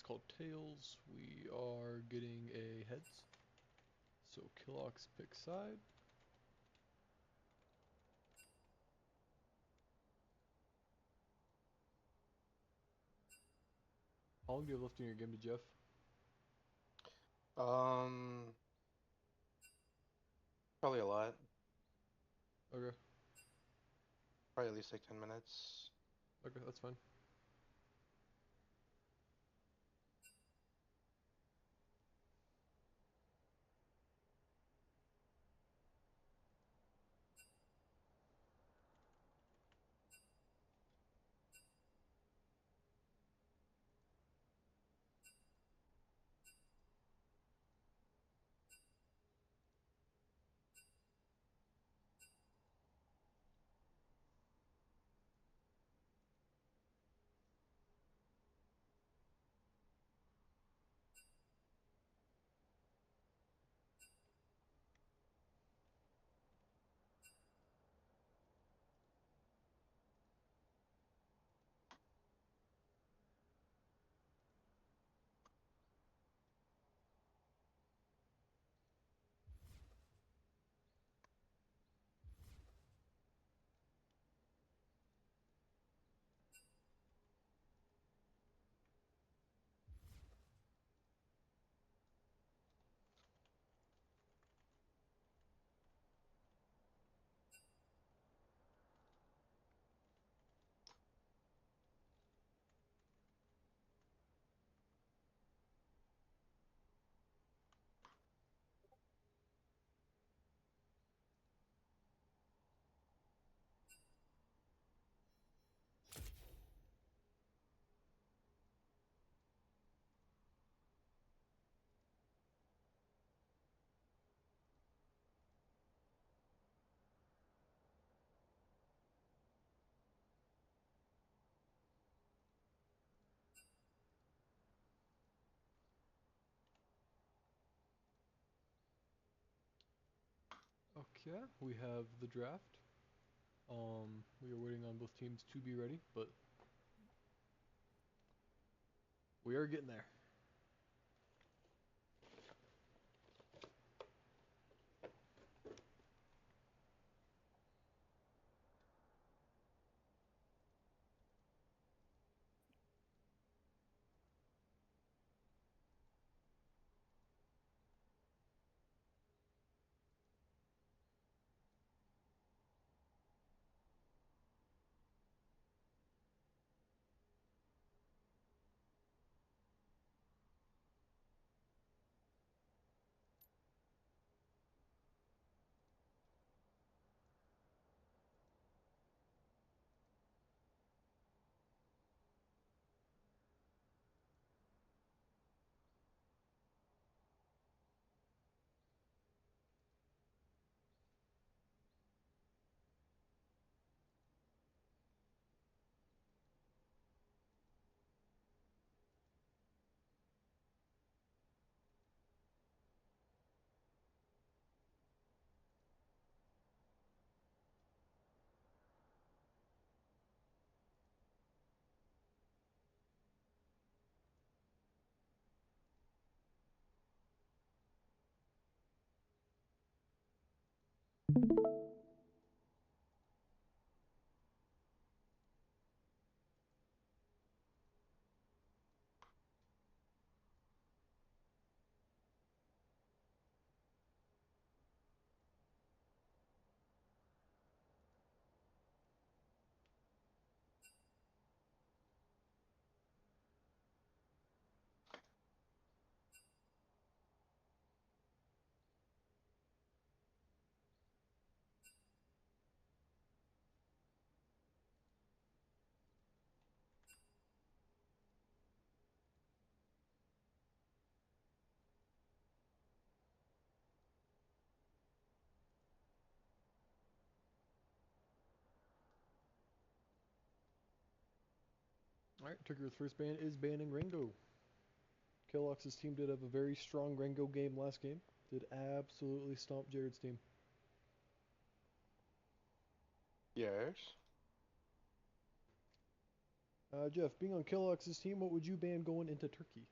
called Tails. We are getting a heads. So Killox pick side. How long do you have left in your game to Jeff? Probably a lot. Okay. Probably at least like 10 minutes. Okay, that's fine. Okay, we have the draft. We are waiting on both teams to be ready, but we are getting there. Alright, Trigger's first ban is banning Ringo. Killox's team did have a very strong Ringo game last game. Did absolutely stomp Jared's team. Yes. Jeff, being on Killox's team, what would you ban going into Turkey?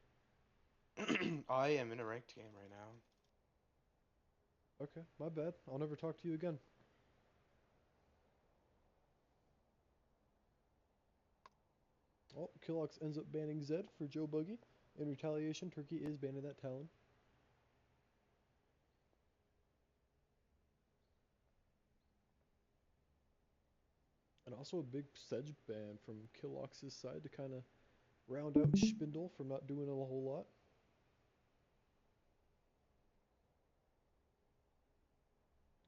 I am in a ranked game right now. Okay, my bad. I'll never talk to you again. Well, Killox ends up banning Zed for Joe Buggy. In retaliation, Turkey is banning that Talon. And also a big Sedge ban from Killox's side to kind of round out Spindle for not doing a whole lot.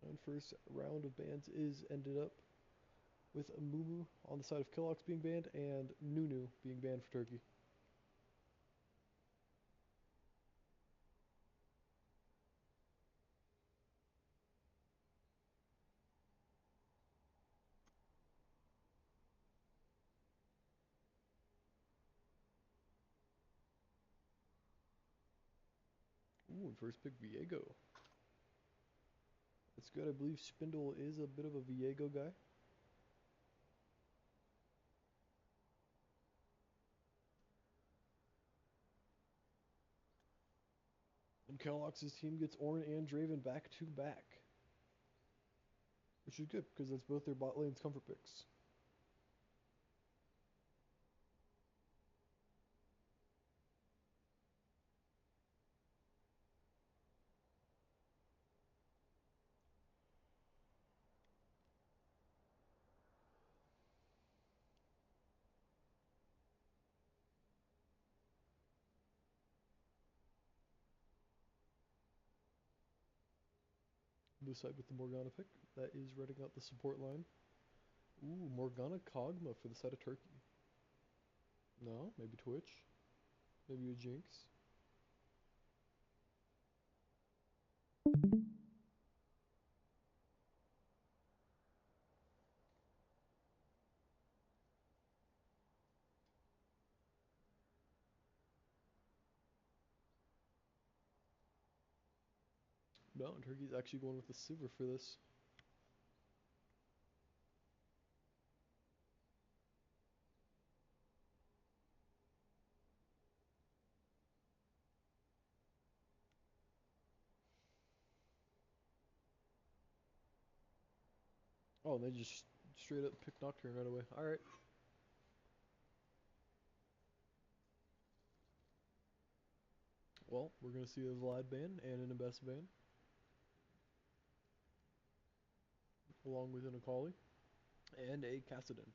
And first round of bans is ended up with Mumu on the side of Killox being banned and Nunu being banned for Turkey. Ooh, and first pick Viego. That's good. I believe Spindle is a bit of a Viego guy. And Kellogg's team gets Ornn and Draven back to back. Which is good, because that's both their bot lane's comfort picks. Blue side with the Morgana pick. That is running out the support line. Ooh, Morgana Kog'Maw for the side of Turkey. No, maybe Twitch. Maybe a Jinx. No, and Turkey's actually going with the silver for this. Oh, and they just straight up pick Nocturne right away. Alright. Well, we're going to see a Vlad ban and an Abyss ban. Along with an Akali. And a Kassadin.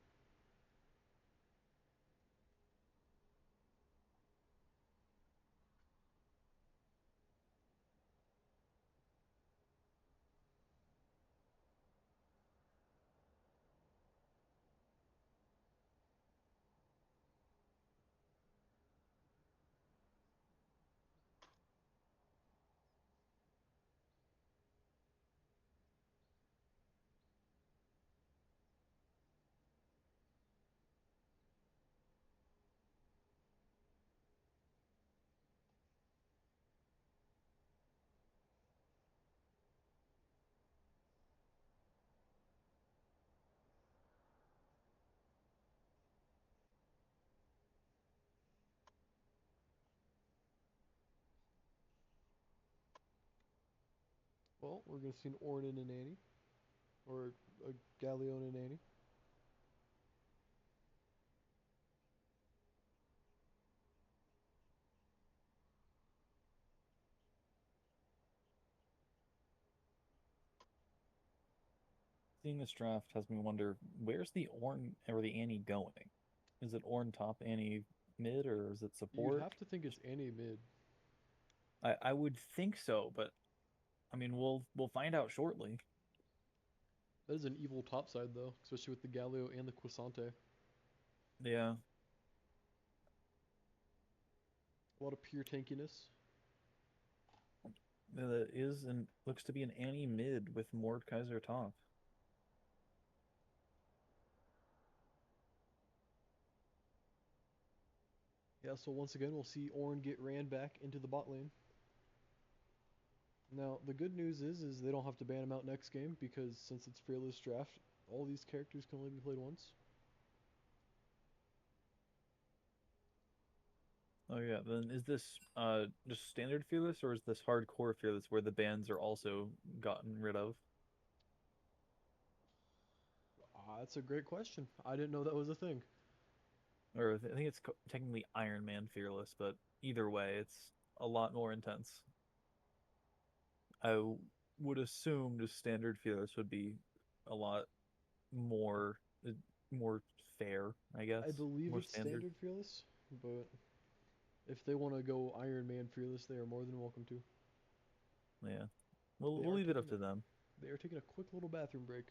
Well, we're going to see an Ornn and an Annie. Or a Galleon and Annie. Seeing this draft has me wonder, where's the Ornn or the Annie going? Is it Ornn top, Annie mid, or is it You'd support? have to think it's Annie mid. I would think so, but I mean we'll find out shortly. That is an evil top side though, especially with the Galio and the Quasante. Yeah. A lot of pure tankiness. That is and looks to be an Annie mid with Mordekaiser top. Yeah, so once again, we'll see Ornn get ran back into the bot lane. Now, the good news is they don't have to ban him out next game because since it's Fearless Draft, all these characters can only be played once. Oh yeah, then is this just standard fearless or is this hardcore fearless where the bans are also gotten rid of? That's a great question. I didn't know that was a thing. Or I think it's technically Iron Man fearless, but either way, it's a lot more intense. Would assume just standard fearless would be a lot more more fair, I guess. I believe More it's standard. standard fearless, but if they want to go Iron Man fearless, they are more than welcome to. Yeah. They We'll are leave it taking up to them. they are taking a quick little bathroom break.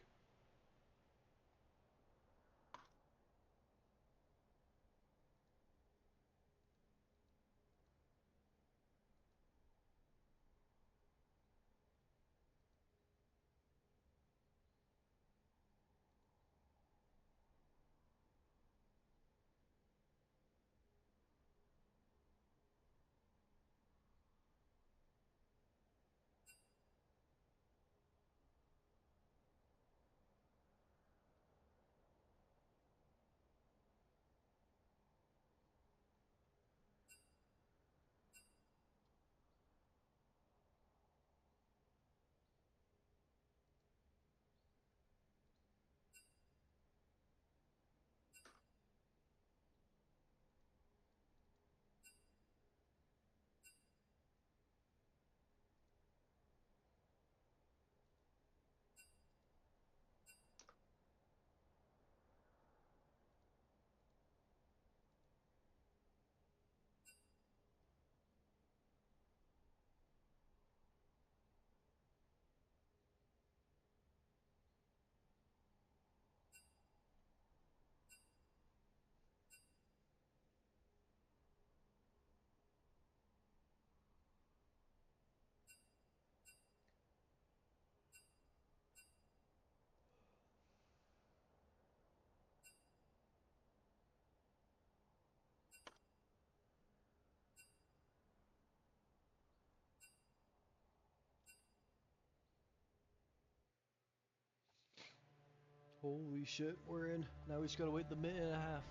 Holy shit, we're in. Now we just gotta wait the minute and a half.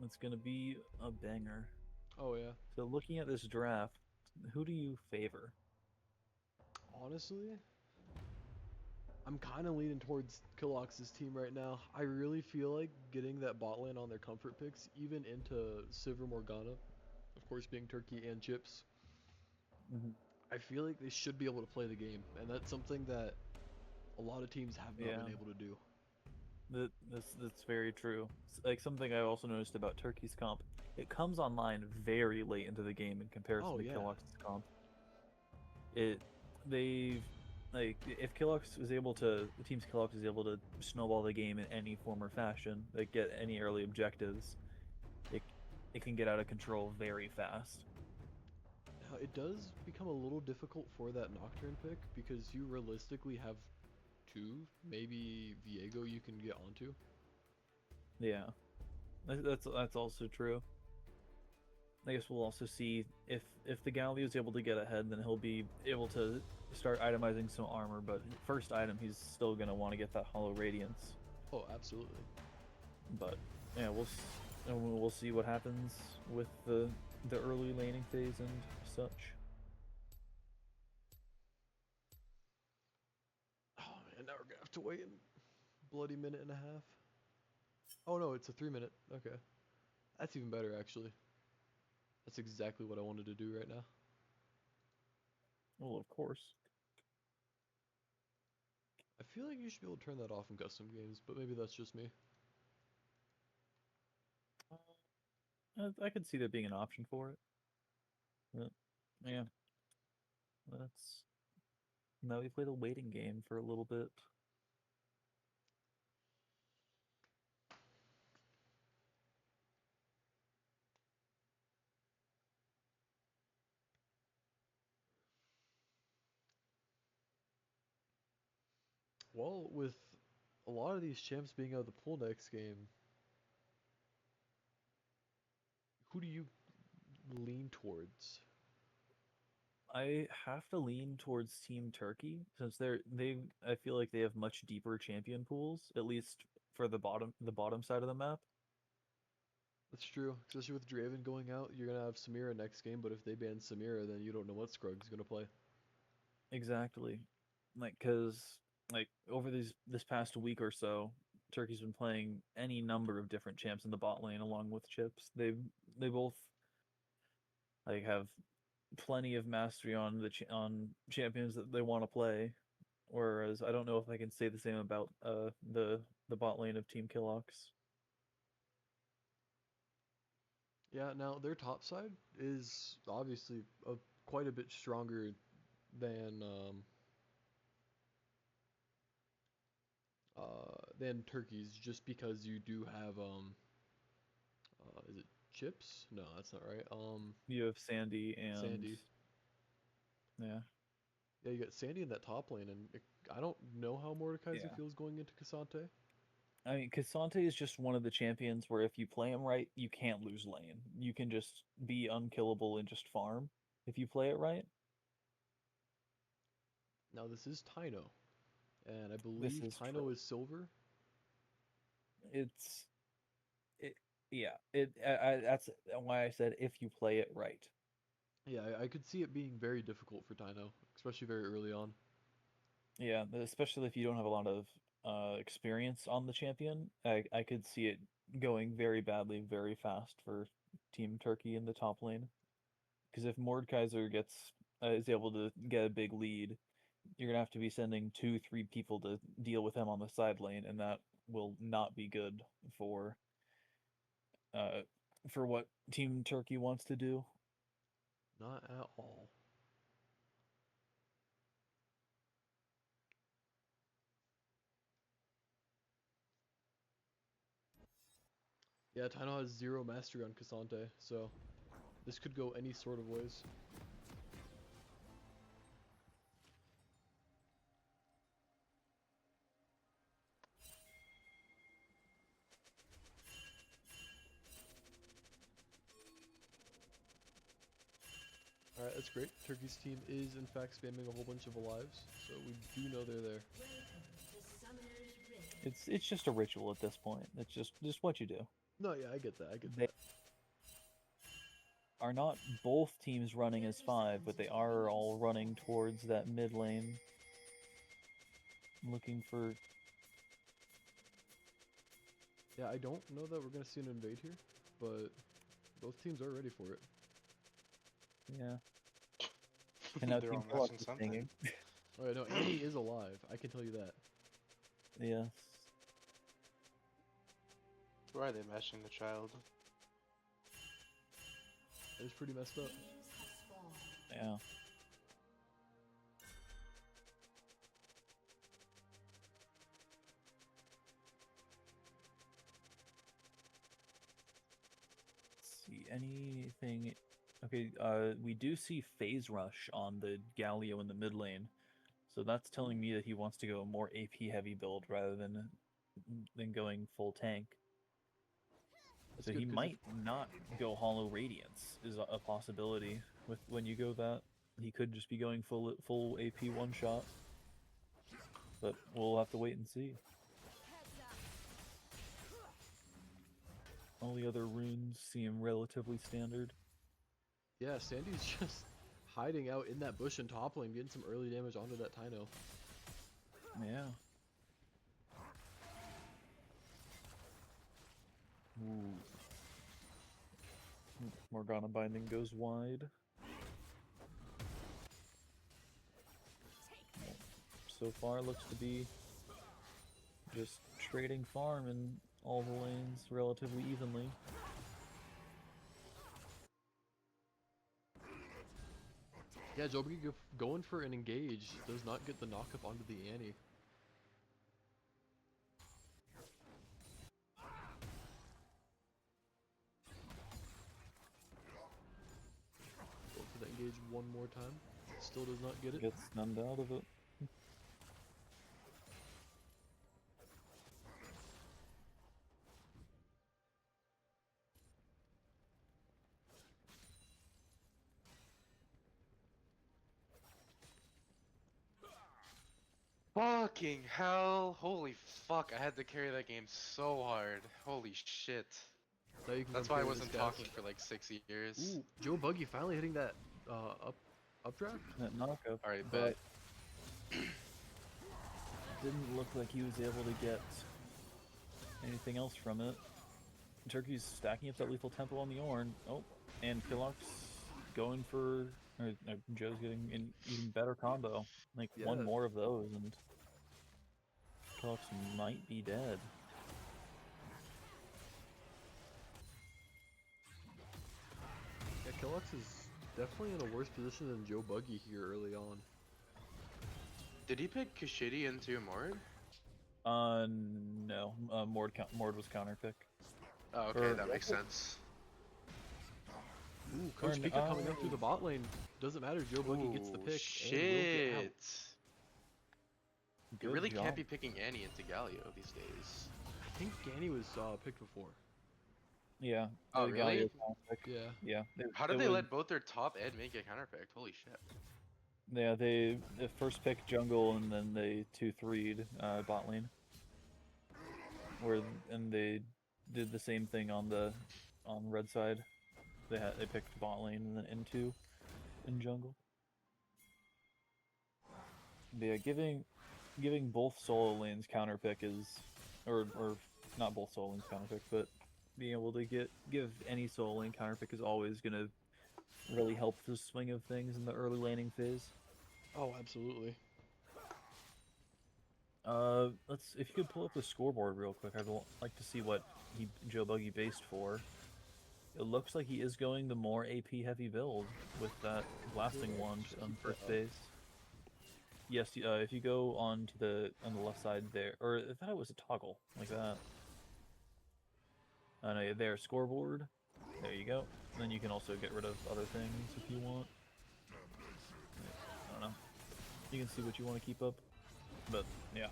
It's gonna be a banger. Oh yeah. So looking at this draft, who do you favor? Honestly, I'm kind of leaning towards Killox's team right now. I really feel like getting that bot lane on their comfort picks, even into Silver Morgana, of course being Turkey and Chips. Mhm. I feel like they should be able to play the game, and that's something that a lot of teams have not Yeah, been able to do. that's very true. Like something I also noticed about Turkey's comp, it comes online very late into the game in comparison Oh to yeah. Killox's comp. It they've like if Killox is able to the team's Killox is able to snowball the game in any form or fashion, like get any early objectives, it it can get out of control very fast. Now it does become a little difficult for that Nocturne pick because you realistically have two, maybe Viego you can get onto. Yeah, that's also true. I guess we'll also see if the Galio is able to get ahead, then he'll be able to start itemizing some armor. But first item, he's still gonna want to get that Hollow Radiance. Oh, absolutely. But yeah, we'll see what happens with the early laning phase and such. Oh man, now we're gonna have to wait a bloody minute and a half. Oh no, it's a 3 minute. Okay. That's even better actually. That's exactly what I wanted to do right now. Well, of course. I feel like you should be able to turn that off in custom games, but maybe that's just me. I could see there being an option for it. But, yeah, that's now we play the waiting game for a little bit. Well, with a lot of these champs being out of the pool next game, who do you lean towards? I have to lean towards Team Turkey since they I feel like they have much deeper champion pools, at least for the bottom side of the map. That's true. Especially with Draven going out, you're gonna have Samira next game, but if they ban Samira, then you don't know what Scrug's gonna play. Exactly. Like, cause like over this past week or so, Turkey's been playing any number of different champs in the bot lane along with Chips. They both like have plenty of mastery on on champions that they want to play. Whereas I don't know if I can say the same about the bot lane of Team Killox. Yeah, now their top side is obviously quite a bit stronger than Turkey's, just because you do have is it Chips? No, that's not right. You have Sandy and Sandy. yeah. Yeah, you got Sandy in that top lane, and I don't know how Mordekaiser Yeah. feels going into Cassante. I mean, Cassante is just one of the champions where if you play him right, you can't lose lane. You can just be unkillable and just farm if you play it right. Now this is Tyno, and I This believe is Tyno true. is silver. It's it yeah. That's why I said if you play it right. Yeah, I could see it being very difficult for Tyno, especially very early on. Yeah, especially if you don't have a lot of experience on the champion. I could see it going very badly very fast for Team Turkey in the top lane. Because if Mordekaiser gets is able to get a big lead, you're gonna have to be sending 2, 3 people to deal with him on the side lane, and that will not be good uh for what Team Turkey wants to do. Not at all. Yeah, Tyno has zero mastery on Cassante, so this could go any sort of ways. Alright, that's great. Turkey's team is in fact spamming a whole bunch of alives, so we do know they're there. It's just a ritual at this point. It's just what you do. No, yeah, I get that, I get They that. are not both teams running as 5, but they are all running towards that mid lane, looking for. Yeah, I don't know that we're gonna see an invade here, but both teams are ready for it. Yeah. And now They're Team all Killox messing is something. singing. Alright, no, Annie is alive, I can tell you that. Yes. Why are they mashing the child? That is pretty messed up. Yeah. Let's see anything. Okay, we do see Phase Rush on the Galio in the mid lane, so that's telling me that he wants to go a more AP heavy build rather than going full tank. That's So good, he because might not go Hollow Radiance is a possibility with when you go that. He could just be going full AP one shot. But we'll have to wait and see. All the other runes seem relatively standard. yeah, Sandy's just hiding out in that bush and top lane, getting some early damage onto that Tyno. Yeah. Ooh. Morgana Binding goes wide. So far looks to be just trading farm in all the lanes relatively evenly. Yeah, Joby going for an engage does not get the knockup onto the Annie. Go for the engage one more time. Still does not get it. Gets numbed out of it. Fucking hell! Holy fuck! I had to carry that game so hard. Holy shit! Now you can That's come why I carry this wasn't gas. talking for like 6 years. Ooh, Joe Buggy finally hitting that updraft. That knockup, All right, but bet. didn't look like he was able to get anything else from it. Turkey's stacking up that lethal tempo on the Ornn. Oh, and Killox going for. Joe's getting an even better combo. Like one Yeah. more of those, and Killox might be dead. Yeah, Killox is definitely in a worse position than Joe Buggy here early on. Did he pick Kashidi into Mord? No. Mord was counter pick. Oh, okay, Or- that makes sense. Ooh, Coach Or- Pika coming up through the bot lane. Doesn't matter, Joe Buggy gets the Ooh, pick and will get out. shit! You Good really job. can't be picking Annie into Galio these days. I think Ganny was picked before. Yeah. Oh, the really? Galio counter pick. Yeah. Yeah. How did they let both their top Ed make a counterpicked? Holy shit. Yeah, they first picked jungle and then they 2-3'd bot lane. And they did the same thing on red side. They picked bot lane and then into in jungle. But yeah, giving both solo lanes counter pick is, or not both solo lanes counter pick, but being able to give any solo lane counter pick is always gonna really help the swing of things in the early laning phase. Oh, absolutely. If you could pull up the scoreboard real quick, I'd like to see what Joe Buggy based for. It looks like he is going the more AP heavy build with that blasting wand on first base. Yes, if you go on the left side there, or I thought it was a toggle like that. No, there, scoreboard. There you go. Then you can also get rid of other things if you want. I don't know. You can see what you want to keep up, but yeah.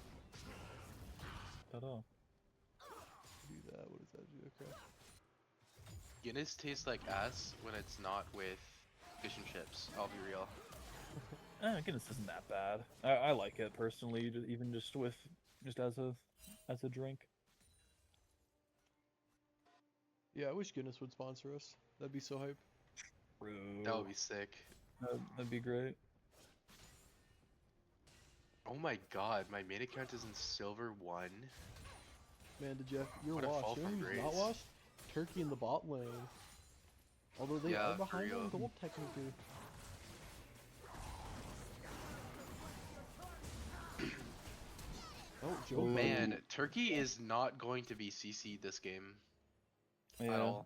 Ta-da. Do that. What does that do? Okay. Guinness tastes like ass when it's not with fish and chips. I'll be real. Guinness isn't that bad. I like it personally, even just as a drink. Yeah, I wish Guinness would sponsor us. That'd be so hype. That would be sick. That'd be great. Oh my god, my main account is in silver 1. Man, did you? You're What a fall washed. You know from who's not grace. washed? Turkey in the bot lane. Although they Yeah, are behind for on real. gold technically. Oh, Joe Buggy. Man, Turkey is not going to be CC'd this game at Yeah. all.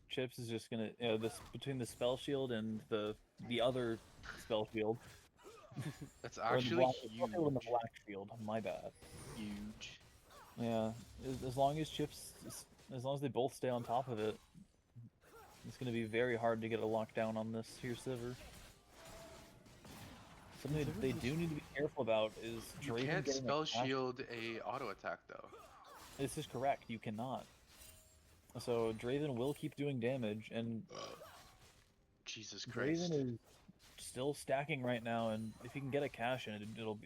Chips is just gonna this between the spell shield and the other spell shield. That's Or the actually black, spell shield and the huge. black shield. My bad. Huge. Yeah, as long as as long as they both stay on top of it, it's gonna be very hard to get a lockdown on this here Sivir. Something that they do need to be careful about is You Draven can't getting spell a cash. shield a auto attack though. This is correct. You cannot. So Draven will keep doing damage, and Jesus Christ. Draven is still stacking right now. And if he can get a cash in, it'll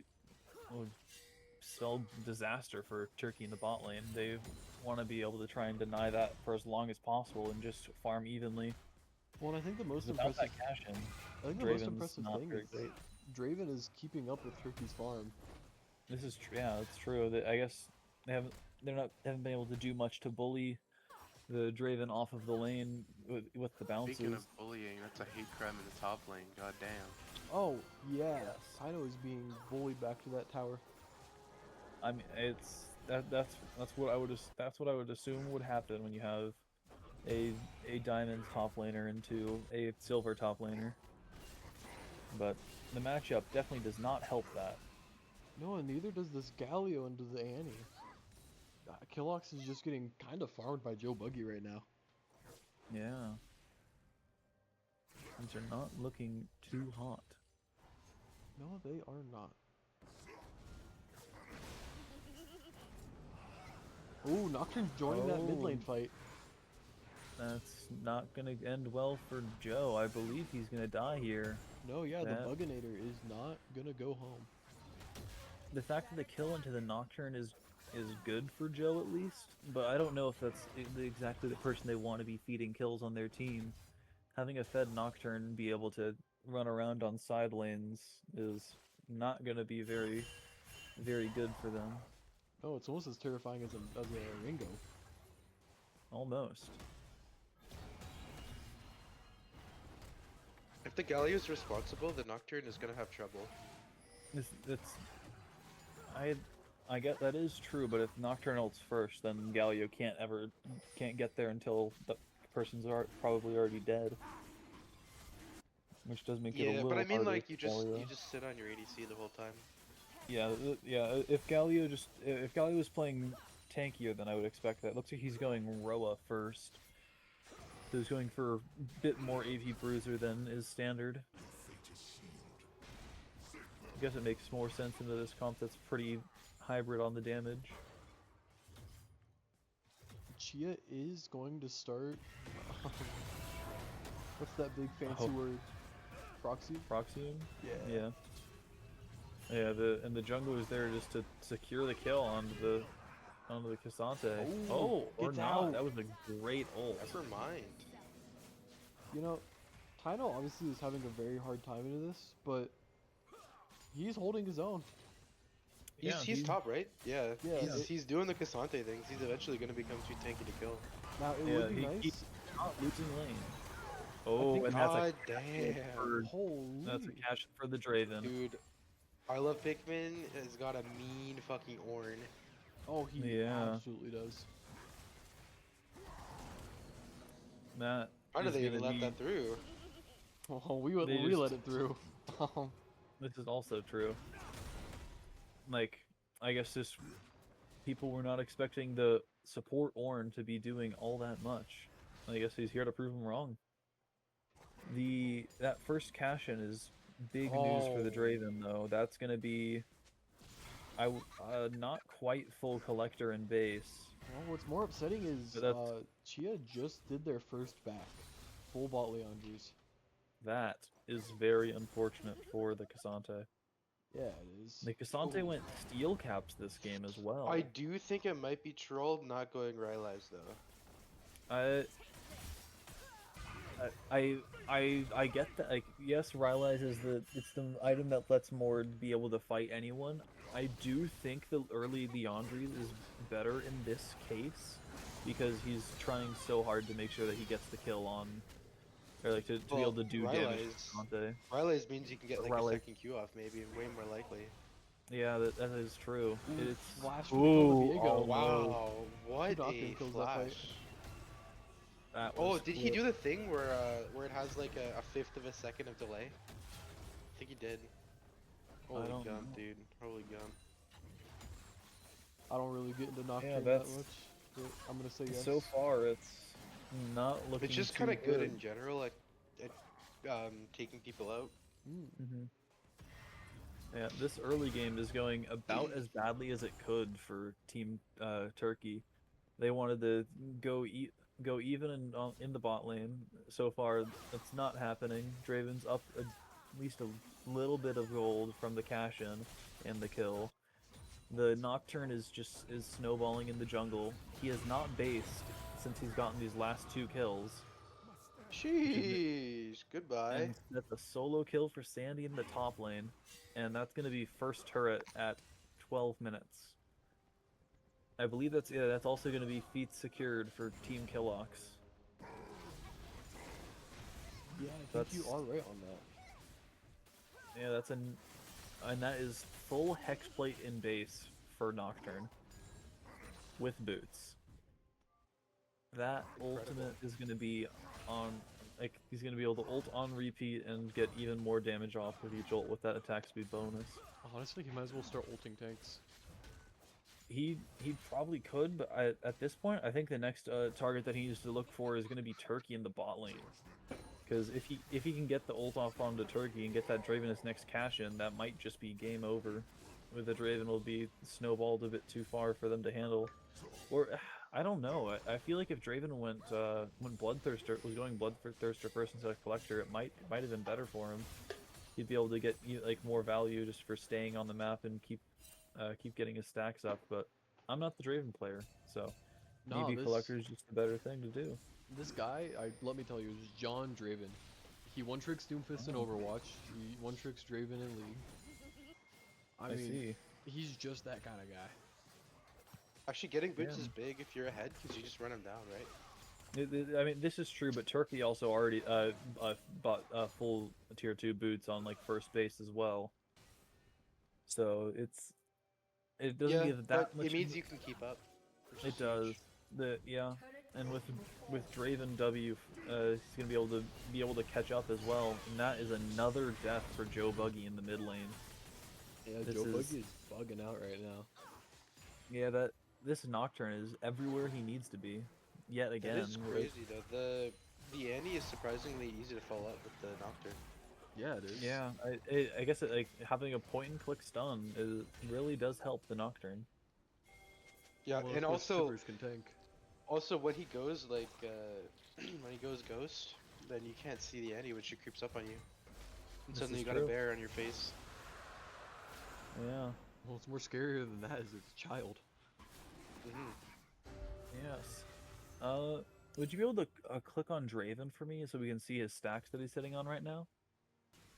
spell disaster for Turkey in the bot lane. They want to be able to try and deny that for as long as possible and just farm evenly. Well, and I think the most Without impressive. that cash in, I think the most Draven's impressive not thing very is great. Draven is keeping up with Turkey's farm. This is yeah, it's true. I guess haven't been able to do much to bully the Draven off of the lane with the bounces. Speaking of bullying, that's a hate crime in the top lane. God damn. Oh yeah, Kino is being bullied back to that tower. I mean, that's what I would assume would happen when you have a diamond top laner into a silver top laner. But the matchup definitely does not help that. No, and neither does this Galio into the Annie. Killox is just getting kind of farmed by Joe Buggy right now. Yeah. Things are not looking too hot. No, they are not. Ooh, Nocturne's joining that mid lane fight. That's not gonna end well for Joe. I believe he's gonna die here. No, yeah, That- the Buginator is not gonna go home. the fact that the kill into the Nocturne is good for Joe at least, but I don't know if that's exactly the person they want to be feeding kills on their team. Having a fed Nocturne be able to run around on side lanes is not going to be very good for them. Oh, it's almost as terrifying as a Ringo. Almost. If the Galio's responsible, the Nocturne is gonna have trouble. I get that is true, but if Nocturne ults first, then Galio can't get there until the person's probably already dead, which does make it a little but I mean, harder like for you Galio. just sit on your ADC the whole time. Yeah, yeah. If Galio was playing tankier, then I would expect that. Looks like he's going Roa first. So he's going for a bit more AV Bruiser than is standard. I guess it makes more sense into this comp that's pretty hybrid on the damage. Chia is going to start. What's that big fancy word? Proxy? Proxying? Yeah. Yeah. And the jungler is there just to secure the kill onto the Cassante. Oh, Or gets not. out. That was a great ult. Never mind. You know, Tino obviously is having a very hard time into this, but he's holding his own. He's top, right? Yeah. Yeah, He's doing the Cassante things. He's eventually gonna become too tanky to kill. Now it would be nice. He's not losing lane. Oh, think- and that's God a damn. Holy. that's a cash for the Draven. Dude, I love Pikmin has got a mean fucking Ornn. Oh, he Yeah. absolutely does. That How did is they even gonna let be- that through? Oh, we They let just- it through. This is also true. Like, I guess just people were not expecting the support Ornn to be doing all that much. I guess he's here to prove them wrong. That first cash-in is big news for the Oh. Draven, though. That's gonna be not quite full collector and base. Well, what's more upsetting is But that's- Chia just did their first back. Full bot Leandries. That is very unfortunate for the Cassante. Yeah, it is. The Cassante went steel caps this game as well. I do think it might be trolled not going Rylai's though. I get that. Like, yes, Rylai's is it's the item that lets Mord be able to fight anyone. I do think the early Leandries is better in this case because he's trying so hard to make sure that he gets the kill on, or like to be able to do damage to Cassante. Rylai's means you can get like Rylai- a second Q off maybe, way more likely. Yeah, that is true. It's Flash Ooh, Diego. oh, Wow, what Two a knockdown kills that fight. flash. that Oh, was did he quick. do the thing where it has like a fifth of a second of delay? I think he did. Holy don't gun, know. dude. Holy gun. I don't really get into Nocturne that that's- much, but I'm gonna say yes. So far, it's not looking. It's just too kind of good in general at taking people out. Mm-hmm. Yeah, this early game is going about as badly as it could for Team Turkey. They wanted to go even in the bot lane. So far, that's not happening. Draven's up at least a little bit of gold from the cash-in and the kill. The Nocturne is snowballing in the jungle. He has not based since he's gotten these last 2 kills. Sheesh. Goodbye. And that's a solo kill for Sandy in the top lane, and that's going to be first turret at 12 minutes. I believe that's also going to be feat secured for Team Killox. Yeah, I think That's- you are right on that. Yeah, and that is full hexplate in base for Nocturne with boots. That ultimate is going to be on, like, he's going to be able to ult on repeat and get even more damage off with each ult with that attack speed bonus. Honestly, he might as well start ulting tanks. He probably could, but at this point, I think the next target that he needs to look for is going to be Turkey in the bot lane. Because if he can get the ult off onto Turkey and get that Draven as next cash in, that might just be game over. With the Draven will be snowballed a bit too far for them to handle. Or I don't know. I feel like if Draven went Bloodthirster was going Bloodthirster first instead of Collector, it might have been better for him. He'd be able to get like more value just for staying on the map and keep keep getting his stacks up. But I'm not the Draven player, so No, maybe Collector is just the better thing to do. this guy, let me tell you, is John Draven. He one tricks Doomfist in Oh. Overwatch. He one tricks Draven in League. I mean, see. he's just that kind of guy. Actually, getting boots Yeah. is big if you're ahead because you just run them down, right? I mean, this is true, but Turkey also already bought full tier 2 boots on like first base as well. So it doesn't Yeah, give that but much. it means you can keep up. which It is does. huge. And with Draven W, he's gonna be able to catch up as well, and that is another death for Joe Buggy in the mid lane. Yeah, This Joe is- Buggy is bugging out right now. Yeah, this Nocturne is everywhere he needs to be. Yet again, It is crazy though. The Annie is surprisingly easy to follow up with the Nocturne. Yeah, it is. Yeah, I guess like having a point and click stun really does help the Nocturne. Yeah, Well, and that's what also Sivers can tank. when he goes like when he goes ghost, then you can't see the Annie when she creeps up on you. And This suddenly is you got a true. bear on your face. Yeah. Well, it's more scarier than that. Is it's a child. Hmm Yes. Would you be able to click on Draven for me so we can see his stacks that he's sitting on right now?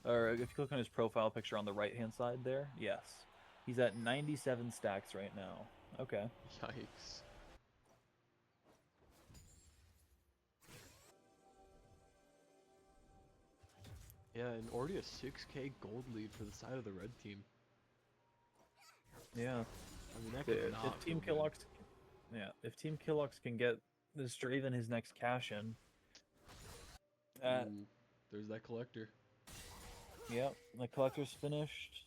Or if you click on his profile picture on the right-hand side there, yes. He's at 97 stacks right now. Okay. Yikes. Yeah, and already a 6k gold lead for the side of the red team. Yeah. I mean, that Yeah, could not if Team feel good. Killox, if Team Killox can get this Draven his next cash in, Ooh, there's that collector. yep, the collector's finished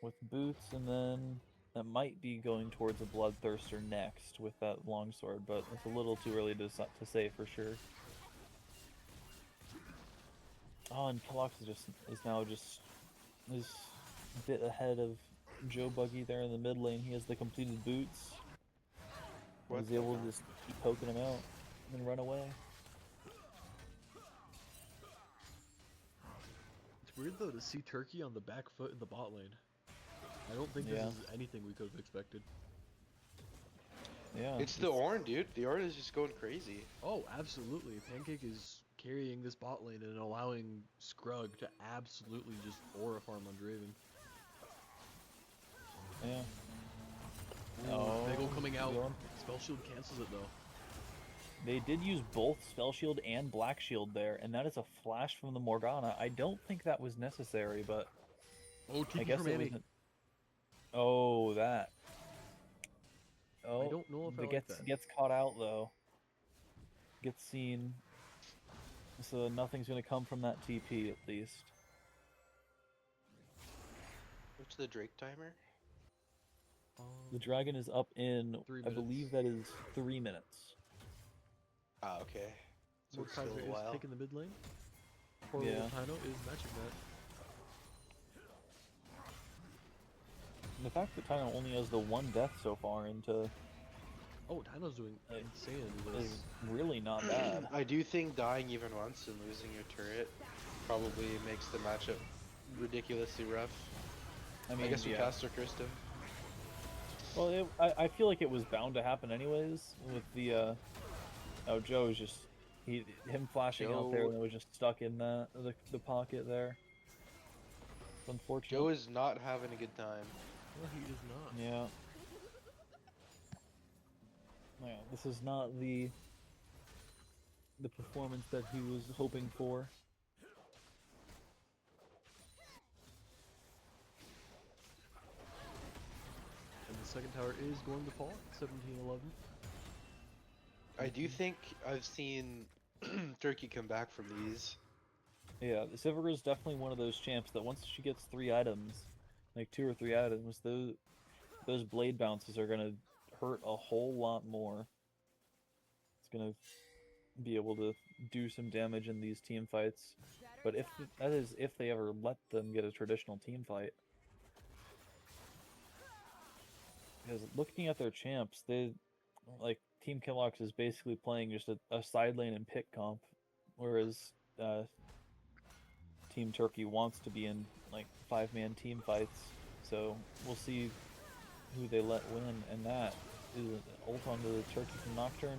with boots, and then that might be going towards a bloodthirster next with that longsword, but it's a little too early to say for sure. Oh, and Killox is now just a bit ahead of Joe Buggy there in the mid lane. He has the completed boots. What He's the able hell? to just keep poking him out and run away. It's weird though to see Turkey on the back foot in the bot lane. I don't think this Yeah. is anything we could have expected. Yeah, It's the Ornn, dude. The Ornn is just going crazy. Oh, absolutely. Pancake is carrying this bot lane and allowing Scrug to absolutely just aura farm on Draven. yeah. Ooh, Bagel coming out. going- Spell shield cancels it though. They did use both Spell Shield and Black Shield there, and that is a flash from the Morgana. I don't think that was necessary, but Oh, I TP guess from it Annie. wasn't. Oh, that. Oh, I don't know if I like that. gets caught out though. Gets seen. So nothing's gonna come from that TP at least. What's the Drake timer? The dragon is up in, 3 I believe that is 3 minutes. Ah, okay. So it's still Mordekaiser a is while. taking the mid lane. Poor Yeah. little Tino is matching that. And the fact that Tino only has the one death so far into Oh, Tino's doing Hey, insane into this. is really not bad. I do think dying even once and losing your turret probably makes the matchup ridiculously rough. I mean, I guess we yeah. cast or cursed him. Well, I feel like it was bound to happen anyways with the oh, Joe's just him flashing out there Joe- and it was just stuck in the pocket there. It's unfortunate. Joe is not having a good time. No, he is not. Yeah. Yeah, this is not the performance that he was hoping for. And the second tower is going to fall. 17-11. I do think I've seen Turkey come back from these. Yeah, the Sivir is definitely one of those champs that once she gets 3 items, like 2 or 3 items, those blade bounces are gonna hurt a whole lot more. It's gonna be able to do some damage in these team fights, but if they ever let them get a traditional team fight. Because looking at their champs, like Team Killox is basically playing just a side lane and pick comp, whereas Team Turkey wants to be in like 5-man team fights. So we'll see who they let win, and that is an ult onto the Turkey from Nocturne.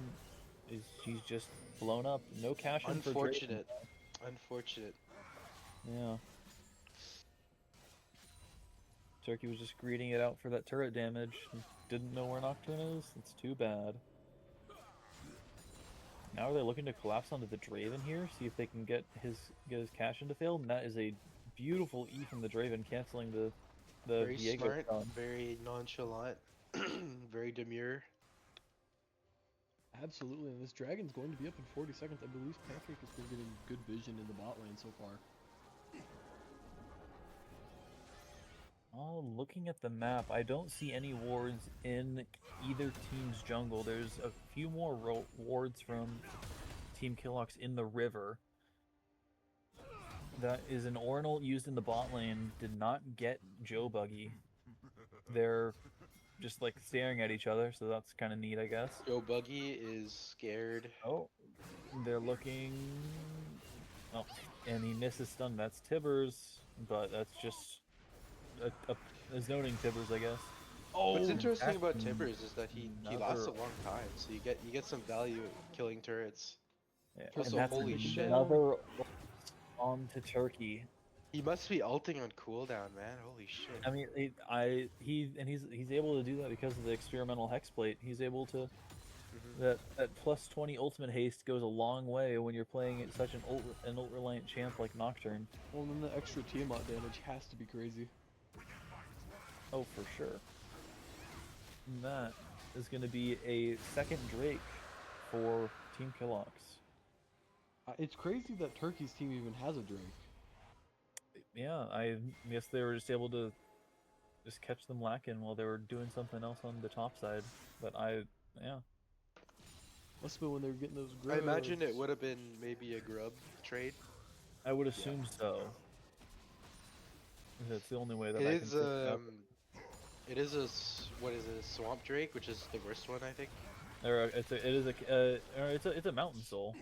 She's just blown up. No cash in for Draven. Unfortunate. Unfortunate. Yeah. Turkey was just greeting it out for that turret damage. Didn't know where Nocturne is. It's too bad. Now they're looking to collapse onto the Draven here, see if they can get his cash into failed, and that is a beautiful E from the Draven, canceling the Very Viego smart, stun. very nonchalant, very demure. Absolutely, and this dragon's going to be up in 40 seconds. I believe Pancake is still getting good vision in the bot lane so far. Oh, looking at the map, I don't see any wards in either team's jungle. There's a few more wards from Team Killox in the river. That is an Ornal used in the bot lane. Did not get Joe Buggy. They're just like staring at each other, so that's kind of neat, I guess. Joe Buggy is scared. Oh, they're looking. Oh, and he misses stun. That's Tibbers, but that's just a zoning Tibbers, I guess. Oh, What's interesting that's about Tibbers is that he lasts a another- long time, so you get some value killing turrets. Yeah, Also, and that's holy shit. another on to Turkey. He must be ulting on cooldown, man. Holy shit. I mean, he's able to do that because of the experimental hexplate. He's able to that plus 20 ultimate haste goes a long way when you're playing at such an ult reliant champ like Nocturne. well, and then the extra Tiamat damage has to be crazy. Oh, for sure. And that is going to be a second Drake for Team Killox. It's crazy that Turkey's team even has a Drake. Yeah, I guess they were just able to just catch them lacking while they were doing something else on the top side. But yeah. Must have been when they were getting those I grubs. imagine it would have been maybe a grub trade. I would assume so. That's the only way that It I is can pick it up. it is what is it, a swamp drake, which is the worst one, I think. Or it's a mountain soul.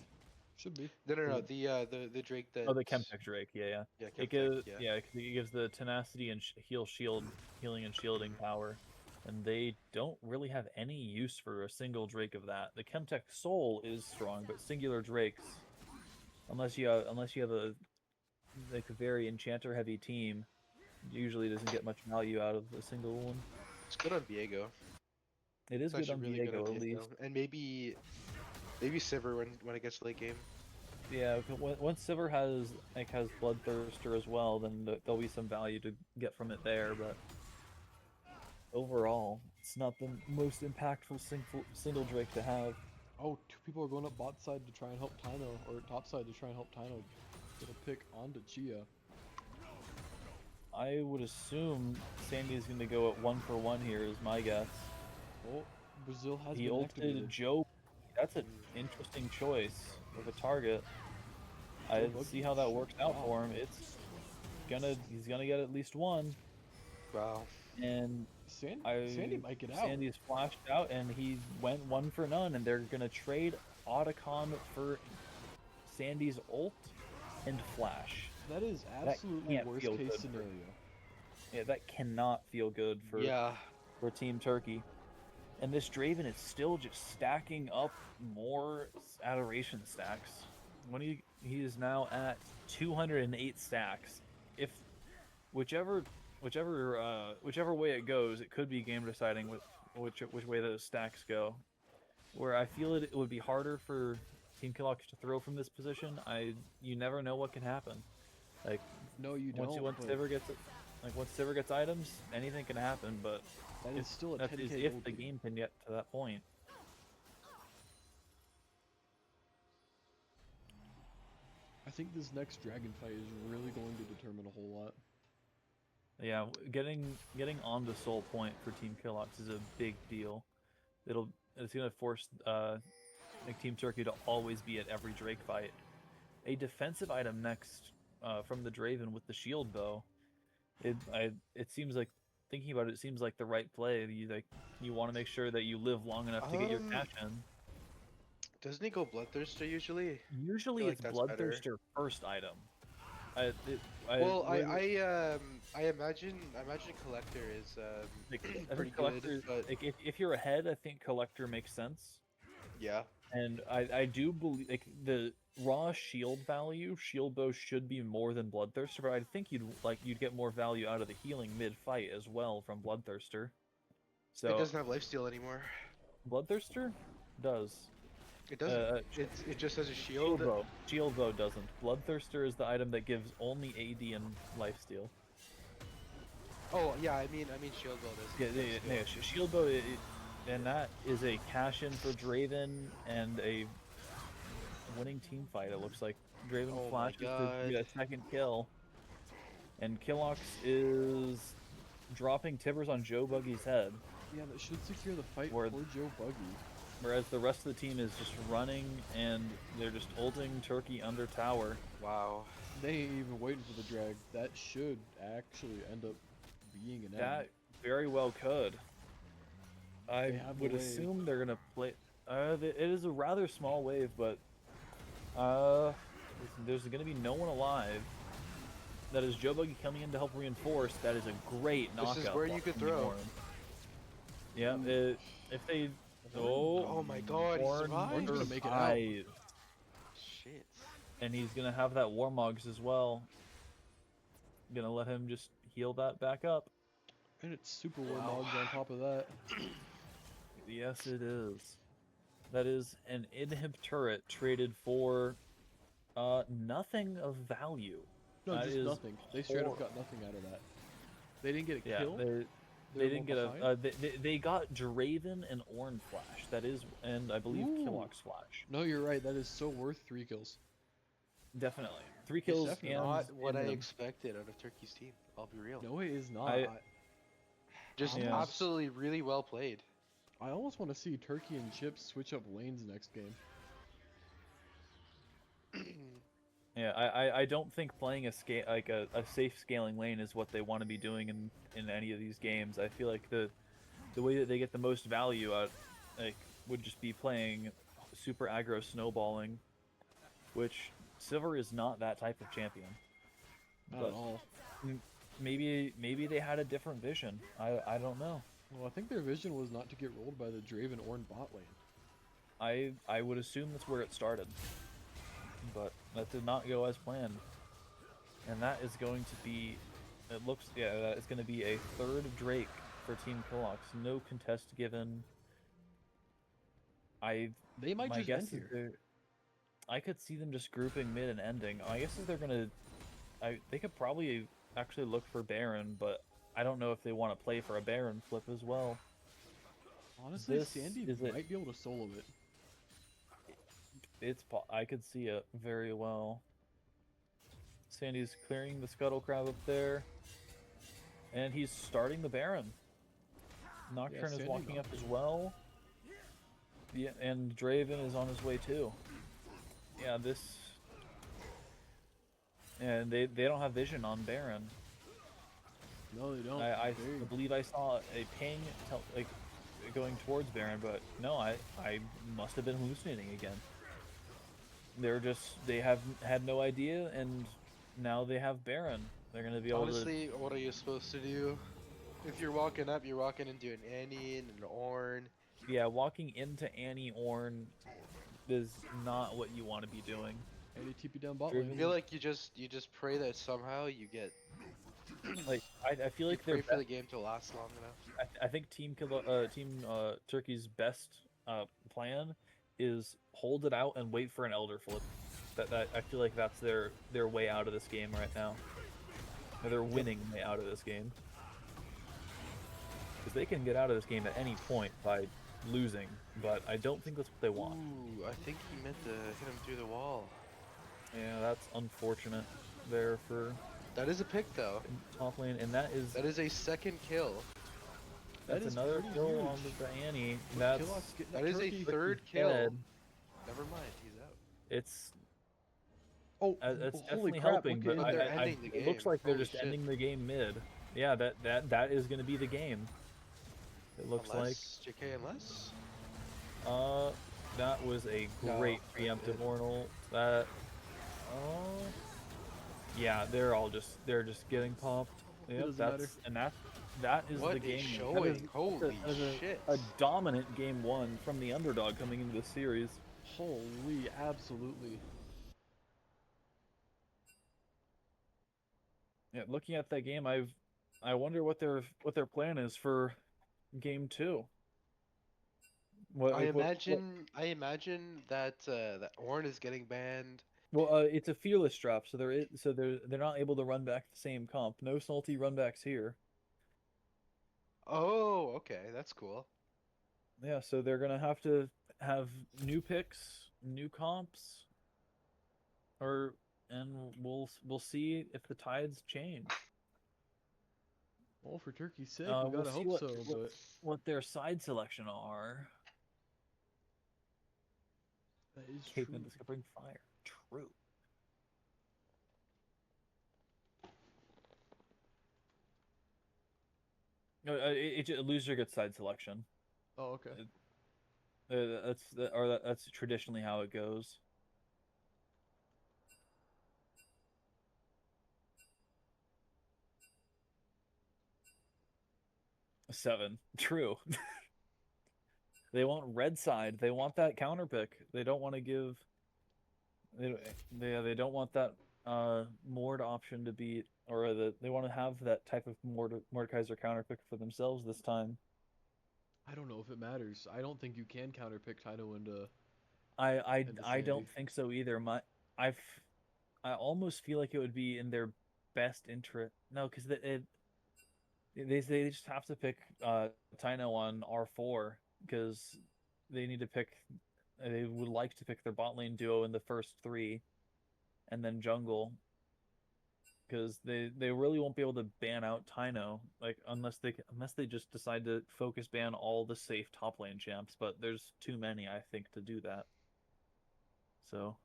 Should be. No, the drake that. Oh, the Chemtech Drake. Yeah. Yeah, It Chemtech, gives yeah. 'cause it gives the tenacity and healing and shielding power, and they don't really have any use for a single Drake of that. The Chemtech Soul is strong, but singular Drakes, unless you have a very enchanter heavy team, usually doesn't get much value out of a single one. It's good on Viego. It is It's good on actually really good Viego on at Viego. least. And maybe Sivir when it gets to late game. Yeah, once Sivir has Bloodthirster as well, then there'll be some value to get from it there. But overall, it's not the most impactful single Drake to have. Oh, two people are going up bot side to try and help Tino, or top side to try and help Tino get a pick onto Chia. I would assume Sandy's going to go at 1-for-1 here, is my guess. Oh, Brazil has He been ulted activated. Joe. That's an interesting choice of a target. I Joe see how that works out Wow. for him. He's gonna get at least one, Wow. and Sandy might get out. Sandy's flashed out, and he went 1-for-none, and they're gonna trade Otacon for Sandy's ult and flash. That is That absolutely can't worst feel case good for- scenario. Yeah, that cannot feel good for Yeah. Team Turkey. And this Draven is still just stacking up more adoration stacks. When he is now at 208 stacks. If whichever way it goes, it could be game deciding with which way those stacks go. Where I feel it would be harder for Team Killox to throw from this position. You never know what can happen. Like No, you once don't. once but Sivir gets items, anything can happen. But that is still a that 10k is if the ulti. game can get to that point. I think this next dragon fight is really going to determine a whole lot. Yeah, getting on the soul point for Team Killox is a big deal. It's gonna force like Team Turkey to always be at every Drake fight. A defensive item next from the Draven with the shield bow. It seems like thinking about it, it seems like the right play. You want to make sure that you live long enough to get your cash in. Doesn't he go Bloodthirster usually? Usually like it's that's better. Bloodthirster first item. Well, what- I imagine Collector is like, I pretty think Collector, good, but like if you're ahead, I think Collector makes sense. yeah. And I do believe like the raw shield value, shield bow should be more than Bloodthirster, but I think you'd get more value out of the healing mid fight as well from Bloodthirster. It So doesn't have lifesteal anymore. Bloodthirster does. It doesn't. Uh, It just has a shield. Shield bow doesn't. Bloodthirster is the item that gives only AD and lifesteal. Oh yeah, I mean shield build is. Yeah, shield bow, and that is a cash in for Draven and a winning team fight. It looks like Draven Oh my flashes to God. get a second kill, and Killox is dropping timbers on Joe Buggy's head, Yeah, that should secure the fight Where- for Joe Buggy. whereas the rest of the team is just running and they're just ulting Turkey under tower. Wow. They ain't even waiting for the drag. That should actually end up being an That end. very well could. I have the would wave. assume they're gonna play. It is a rather small wave, but there's gonna be no one alive. That is Joe Buggy coming in to help reinforce. That is a great knockout. This is where you block could from throw. Orn. Yeah, if they. Oh my God, he Orn survived. Orn's gonna make it out. survived. Shit. And he's gonna have that Warmogs as well. Gonna let him just heal that back up. And it's super Wow. Warmogs on top of that. Yes, it is. That is an inhib turret traded for nothing of value. No, That just is nothing. They straight up horrible. got nothing out of that. They didn't get a Yeah, kill. they didn't get a. They got Draven and Orn flash. That is, and I believe Ooh. Killox flash. No, you're right. That is so worth 3 kills. Definitely 3 kills. definitely And Not what I and expected out of Turkey's team. I'll be real. No, it is not. I- Just Yeah. absolutely really well played. I almost want to see Turkey and Chips switch up lanes next game. Yeah, I don't think playing a safe scaling lane is what they want to be doing in any of these games. I feel like the way that they get the most value out would just be playing super aggro snowballing, which Silver is not that type of champion. Not But at all. maybe they had a different vision. I don't know. Well, I think their vision was not to get rolled by the Draven Orn bot lane. I would assume that's where it started, but that did not go as planned. And that is going to be, that is going to be a third Drake for Team Killox. No contest given. They might My just guess end is here. I could see them just grouping mid and ending. My guess is they're gonna. They could probably actually look for Baron, but I don't know if they want to play for a Baron flip as well. Honestly, this Sandy is it. might be able to solo it. I could see it very well. Sandy's clearing the scuttle crab up there, and he's starting the Baron. Nocturne is Sandy walking up Nocturne. as well. Yeah, and Draven is on his way too. Yeah, and they don't have vision on Baron. No, they don't. I Very- believe I saw a ping going towards Baron, but no, I must have been hallucinating again. They have had no idea, and now they have Baron. They're gonna be able Honestly, what are you supposed to do? If you're walking up, you're walking into an Annie and an Orn. to. Yeah, walking into Annie Orn is not what you want to be doing. And he TP down bot Draven- I lane. feel like you just pray that somehow you get. Like I feel You like pray they're for the game to last long enough. I think Team Turkey's best plan is hold it out and wait for an Elder flip. That I feel like that's their way out of this game right now. Or their winning way out of this game. Because they can get out of this game at any point by losing, but I don't think that's what they want. Ooh, I think he meant to hit him through the wall. Yeah, that's unfortunate there for That is a pick though. top lane, and that is a second kill. That that's is another pretty kill huge. on the Annie. That's Killox getting That is a turkey. third Turkey's kill. dead. Never mind, he's out. It's Oh, it's holy definitely crap, helping, look but at They're that. ending the it looks game. like they're Holy just shit. ending the game mid. Yeah, that is going to be the game. It looks Unless, JK, unless. like that was a No, great that preemptive did. ornal. That Yeah, they're just getting popped. It Yep, doesn't matter. that is What the a game. showing! Holy That is shit! a dominant game one from the underdog coming into the series. Holy, absolutely. Yeah, looking at that game, I wonder what their plan is for game two. What I like what imagine, I imagine that that Ornn is getting banned. well it's a fearless drop, so they're not able to run back the same comp. No salty run backs here. Oh, okay, that's cool. Yeah, so they're gonna have to have new picks, new comps, or and we'll see if the tides change. Well, for Turkey's sake, we We'll gotta see hope so, but what their side selection are. that is true. Caveman discovering fire. True. No, loser gets side selection. Oh, okay. That's traditionally how it goes. Seven. True. They want red side. They want that counter pick. They don't want to give. They don't want that Mord option to beat, or they want to have that type of Mordekaiser counter pick for themselves this time. I don't know if it matters. I don't think you can counterpick Taino into I Sandy. don't think so either. I've I almost feel like it would be in their best interest. No, because they just have to pick Taino on R4 because they need to pick. They would like to pick their bot lane duo in the first three, and then jungle because they really won't be able to ban out Taino like unless they just decide to focus ban all the safe top lane champs. But there's too many, I think, to do that. So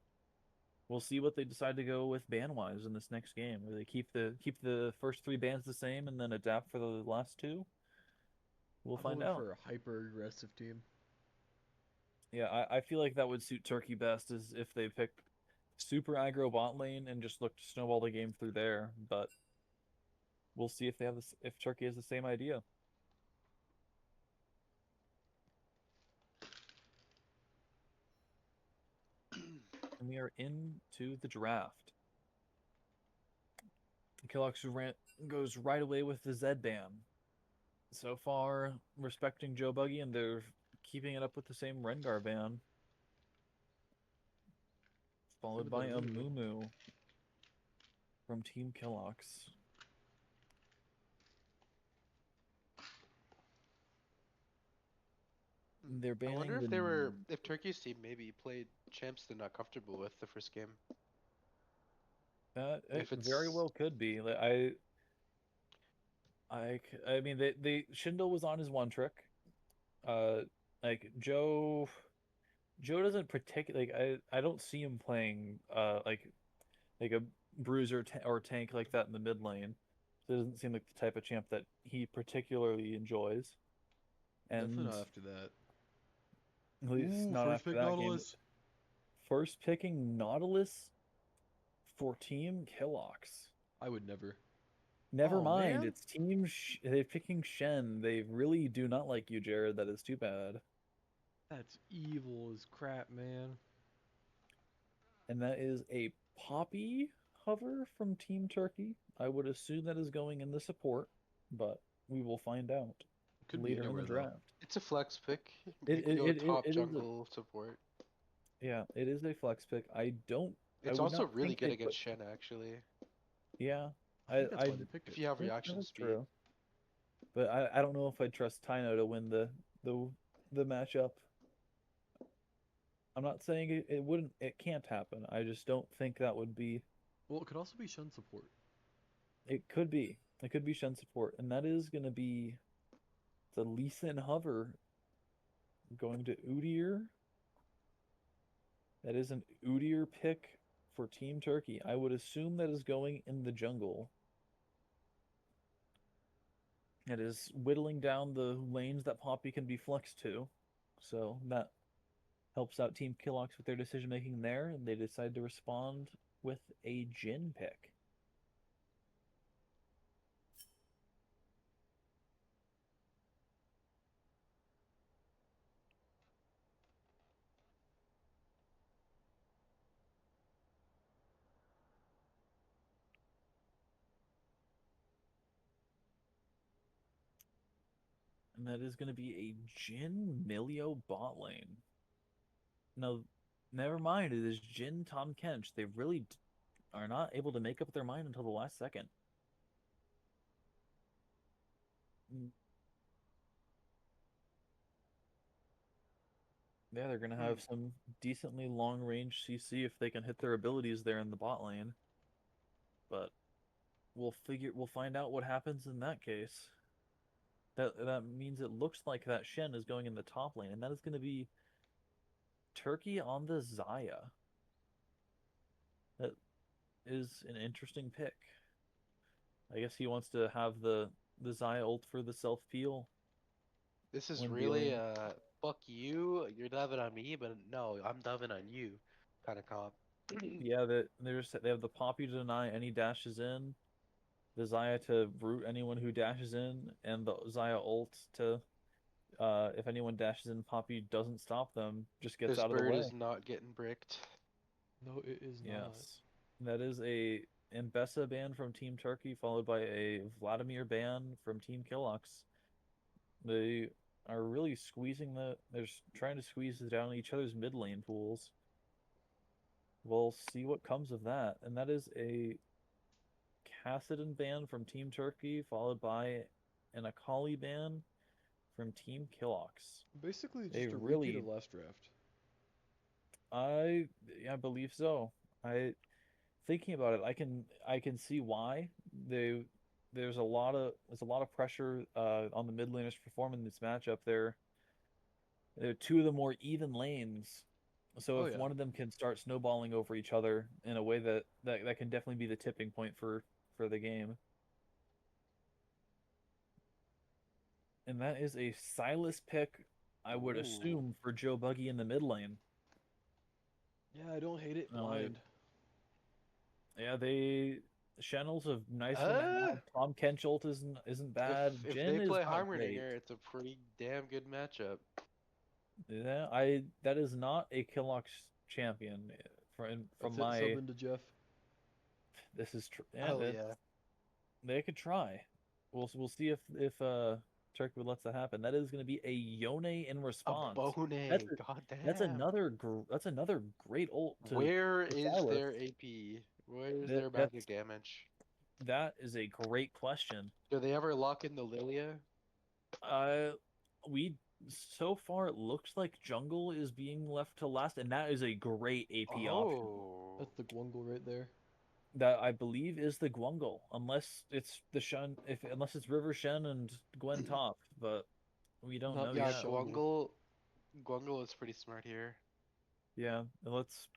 we'll see what they decide to go with ban wise in this next game. Where they keep the first three bans the same and then adapt for the last two. We'll I'm find going out. for a hyper aggressive team. Yeah, I feel like that would suit Turkey best is if they pick super aggro bot lane and just look to snowball the game through there. But we'll see if they have this if Turkey has the same idea. And we are into the draft. Killox goes right away with the Zed ban. So far, respecting Joe Buggy, and they're keeping it up with the same Rengar ban. Look Followed at that by a Amumu. Mumu from Team Killox. They're I wonder banning if the. they were, if Turkey's team maybe played champs they're not comfortable with the first game. It If very it's, well could be. Like, I mean, they Schindel was on his one trick. Uh, like Joe doesn't particularly like I don't see him playing like a bruiser or tank like that in the mid lane. So it doesn't seem like the type of champ that he particularly enjoys. Definitely And not after that. at least Ooh, not first after pick that game. Nautilus. First picking Nautilus for Team Killox. I would never. Never Oh, mind, man. it's they're picking Shen. They really do not like you, Jared. That is too bad. That's evil as crap, man. And that is a Poppy hover from Team Turkey. I would assume that is going in the support, but we will find out Could be later in the anywhere, though. draft. it's a flex pick. It It can it, go it, it top it is a jungle support. yeah, it is a flex pick. I It's would also not really think good they against put Shen actually, I yeah. think that's I why they picked if it. you have yeah, reaction that's speed. true. But I don't know if I'd trust Tino to win the the matchup. I'm not saying it can't happen. I just don't think that would be Well, it could also be Shun support. it could be. It could be Shen support. And that is gonna be the Lee Sin hover going to Udyr. That is an Udyr pick for Team Turkey. I would assume that is going in the jungle. It is whittling down the lanes that Poppy can be flexed to. So that helps out Team Killox with their decision making there, and they decide to respond with a Jin pick. and that is going to be a Jin Milio bot lane. No, never mind. It is Jin Tom Kench. They really are not able to make up their mind until the last second. Mm. Yeah, they're going to have some decently long range CC if they can hit their abilities there in the bot lane. But we'll find out what happens in that case. That means it looks like that Shen is going in the top lane, and that is going to be Turkey on the Xayah. That is an interesting pick. I guess he wants to have the Xayah ult for the self peel This is when really dealing. fuck you. You're diving on me, but no, I'm diving on you kind of comp. Yeah, they have the Poppy to deny any dashes in, the Xayah to root anyone who dashes in, and the Xayah ult to if anyone dashes in, Poppy doesn't stop them, just gets This out of the bird way. is not getting bricked. No, it is not. Yes. That is a Mbessa ban from Team Turkey, followed by a Vladimir ban from Team Killox. They are really they're trying to squeeze down each other's mid lane pools. We'll see what comes of that. And that is a Kassadin ban from Team Turkey, followed by an Akali ban from Team Killox. Basically, They just a repeat really, of last draft. I believe so. I thinking about it, I can see why they there's a lot of pressure on the mid laners to perform in this matchup. They're two of the more even lanes, so Oh if yeah. one of them can start snowballing over each other in a way that can definitely be the tipping point for the game. And that is a Silas pick, I would Ooh. assume, for Joe Buggy in the mid lane. Yeah, I don't hate it Uh, blind. yeah, they Channel's a nice one to Uh, have. Tom Kenchult isn't bad. if Jin they is play not great. Heimerdinger, it's a pretty damn good matchup. Yeah, that is not a Killox champion from That's it. Sub my. into Jeff. This is yeah, Hell that yeah. they could try. We'll see if Turkey lets that happen. That is going to be a Yone in A response. Bone, That's a, goddamn. that's another great ult Where to is Silas. their AP? Where is That their magic that's damage? that is a great question. Do they ever lock in the Lilia? Uh, we so far it looks like jungle is being left to last, and that is a great AP option. Oh. That's the Gwungle right there. That I believe is the Gwungle, unless it's the Shen, if unless it's River Shen and Gwen top, but we don't Not know the Yeah, yet. Shungle. Gwungle is pretty smart here. Yeah, let's.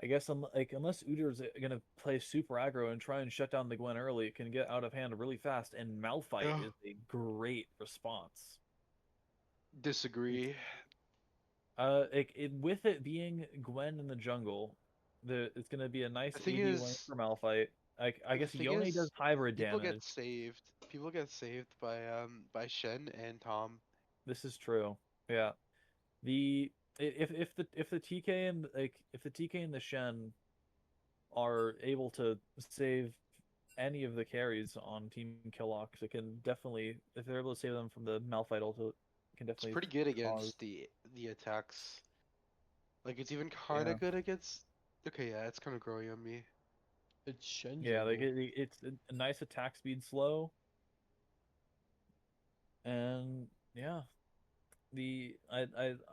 I guess unless Udir's gonna play super aggro and try and shut down the Gwen early, it can get out of hand really fast. And Malphite Ugh. is a great response. Disagree. With it being Gwen in the jungle, it's gonna be a nice The thing AD lane is, for Malphite. I the guess thing Yone does is, hybrid people get damage. saved. People get saved by Shen and Tom. This is true. Yeah. The if the TK and if the TK and the Shen are able to save any of the carries on Team Killox, it can definitely if they're able to save them from the Malphite ult, it can It's definitely pretty good cause against the attacks. Like it's even kind yeah of good against. Okay, yeah, it's kind of growing on me. It's Shen yeah jungle. it's a nice attack speed slow and yeah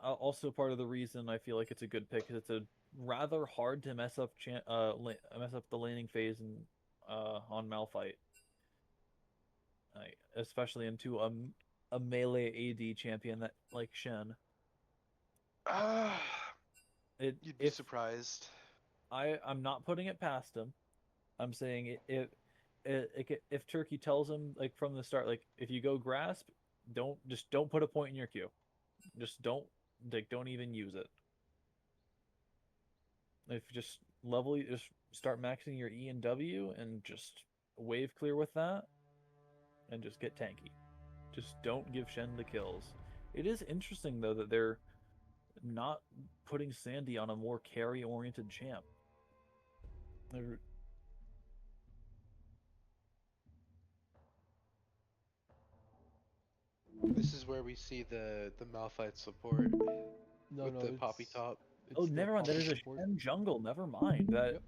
also part of the reason I feel like it's a good pick is it's a rather hard to mess up the laning phase and on Malphite, especially into a melee AD champion that like Shen. Ah, It you'd be if surprised. I'm not putting it past him. I'm saying if Turkey tells him like from the start, like if you go grasp, don't put a point in your queue. Just don't even use it. If just just start maxing your E and W and just wave clear with that and just get tanky. Just don't give Shen the kills. It is interesting though that they're not putting Sandy on a more carry oriented champ. They're, This is where we see the Malphite support No, with no, the poppy top. Oh, it's the never mind. Poppy There's a support. Shen jungle. Never mind. Yep.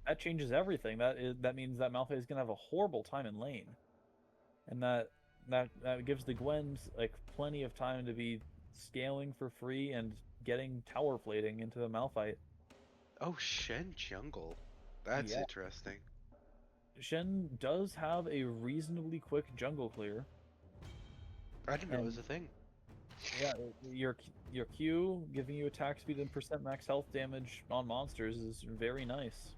That changes everything. That means that Malphite is gonna have a horrible time in lane, and that gives the Gwens like plenty of time to be scaling for free and getting tower plating into the Malphite. Oh, Shen jungle. That's Yeah, interesting. Shen does have a reasonably quick jungle clear, I didn't know it and was a thing. yeah, your Q giving you attack speed and percent max health damage on monsters is very nice.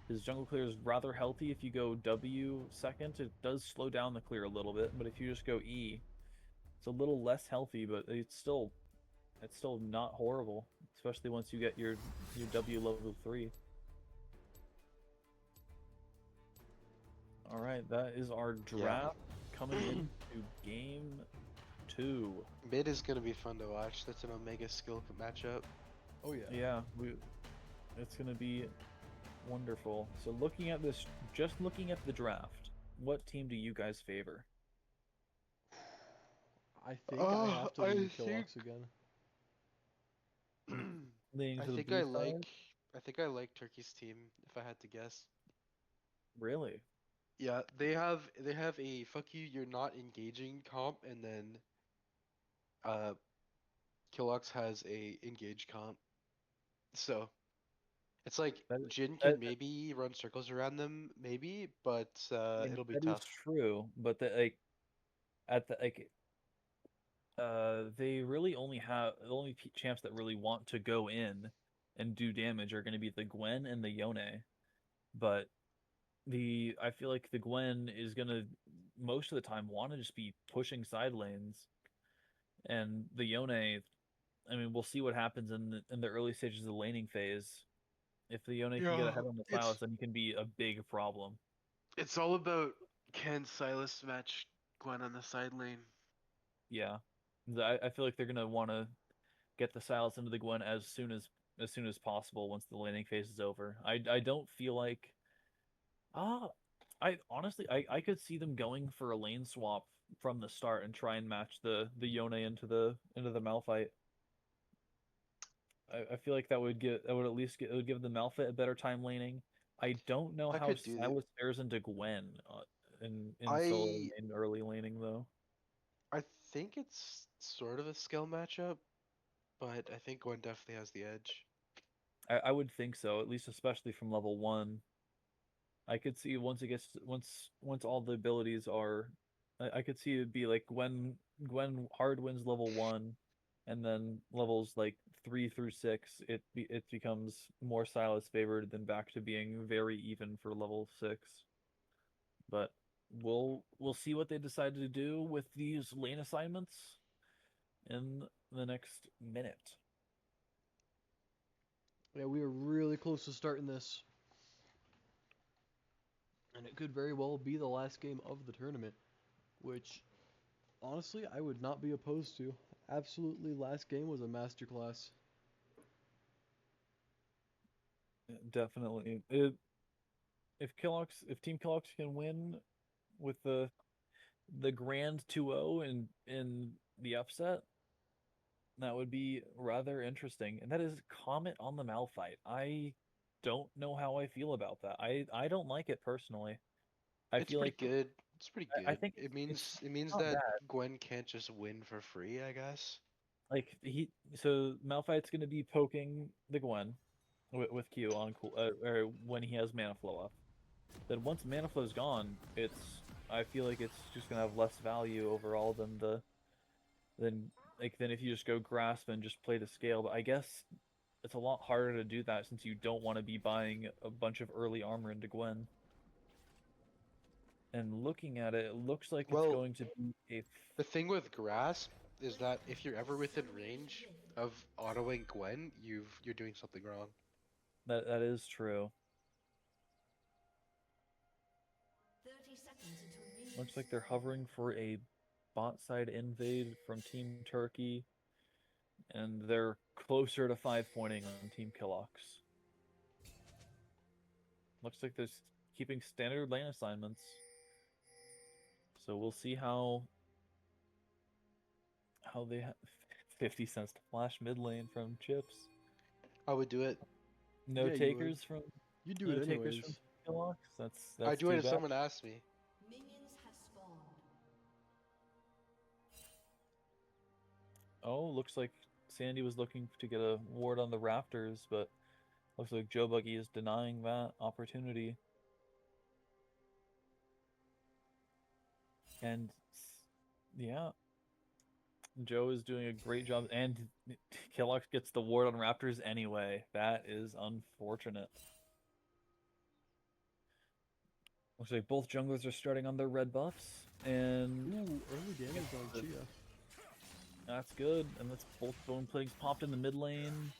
His jungle clear is rather healthy. If you go W second, it does slow down the clear a little bit, but if you just go E, it's a little less healthy, but it's still not horrible, especially once you get your W level 3. All right, that is our draft coming into game 2. Mid is gonna be fun to watch. That's an Omega skill matchup. Oh yeah. Yeah, it's gonna be wonderful. So looking at this, just looking at the draft, what team do you guys favor? I think I have to I lean think Killox again. Leaning I to the think blue I side? like I think I like Turkey's team if I had to guess. Really? Yeah, they have a fuck you, you're not engaging comp, and then uh Killox has a engage comp. So it's like That, Jin that can maybe run circles around them, maybe, but I mean, it'll be that is tough. true, but at the they really only have the only champs that really want to go in and do damage are going to be the Gwen and the Yone. But I feel like the Gwen is going to most of the time want to just be pushing side lanes, and the Yone, I mean, we'll see what happens in the early stages of the laning phase. If the Yone can get Yeah, ahead on the Silas, then he can be a big problem. it's all about can Silas match Gwen on the side lane. Yeah, I feel like they're gonna want to get the Silas into the Gwen as soon as possible once the laning phase is over. I don't feel like ah I honestly I could see them going for a lane swap from the start and try and match the Yone into the Malphite. I feel like that would at least it would give the Malphite a better time laning. I don't know That how could do the Silas fares into Gwen in solo I and early laning though. I think it's sort of a skill matchup, but I think Gwen definitely has the edge. I would think so, at least especially from level 1. I could see once it gets once all the abilities are, I could see it be like Gwen hard wins level 1, and then levels like 3 through 6, it becomes more Silas favored than back to being very even for level 6. But we'll see what they decide to do with these lane assignments in the next minute. Yeah, we are really close to starting this. And it could very well be the last game of the tournament, which honestly I would not be opposed to. Absolutely, last game was a masterclass. Definitely. If Team Killox can win with the grand 2-0 in the upset, that would be rather interesting. And that is Comet on the Malphite. I don't know how I feel about that. I don't like it personally. I It's feel pretty like good. It's pretty I good. think It it's means it means not that bad. Gwen can't just win for free, I guess. Like so Malphite's gonna be poking the Gwen with Q on cool or when he has mana flow up. Then once mana flow's gone, I feel like it's just gonna have less value overall than than if you just go grasp and just play to scale. But I guess it's a lot harder to do that since you don't want to be buying a bunch of early armor into Gwen. And looking at it, it looks like it's Well, going to be a the thing with Grasp is that if you're ever within range of autoing Gwen, you're doing something wrong. that is true. 30 seconds until minions Looks like they're spawn. hovering for a bot side invade from Team Turkey, and they're closer to 5 pointing on Team Killox. Looks like they're keeping standard lane assignments. So we'll see how How they have 50 cents to flash mid lane from Chips. I would do it. No Yeah, you would. takers from You do no it takers anyways. from Killox. That's I'd do too it if bad. someone asked me. Minions have spawned. Oh, looks like Sandy was looking to get a ward on the Raptors, but looks like Joe Buggy is denying that opportunity. And yeah, Joe is doing a great job, and Killox gets the ward on Raptors anyway. That is unfortunate. Looks like both junglers are starting on their red buffs, and Ooh, early damage on Chia. that's good. And that's both bone plagues popped in the mid lane.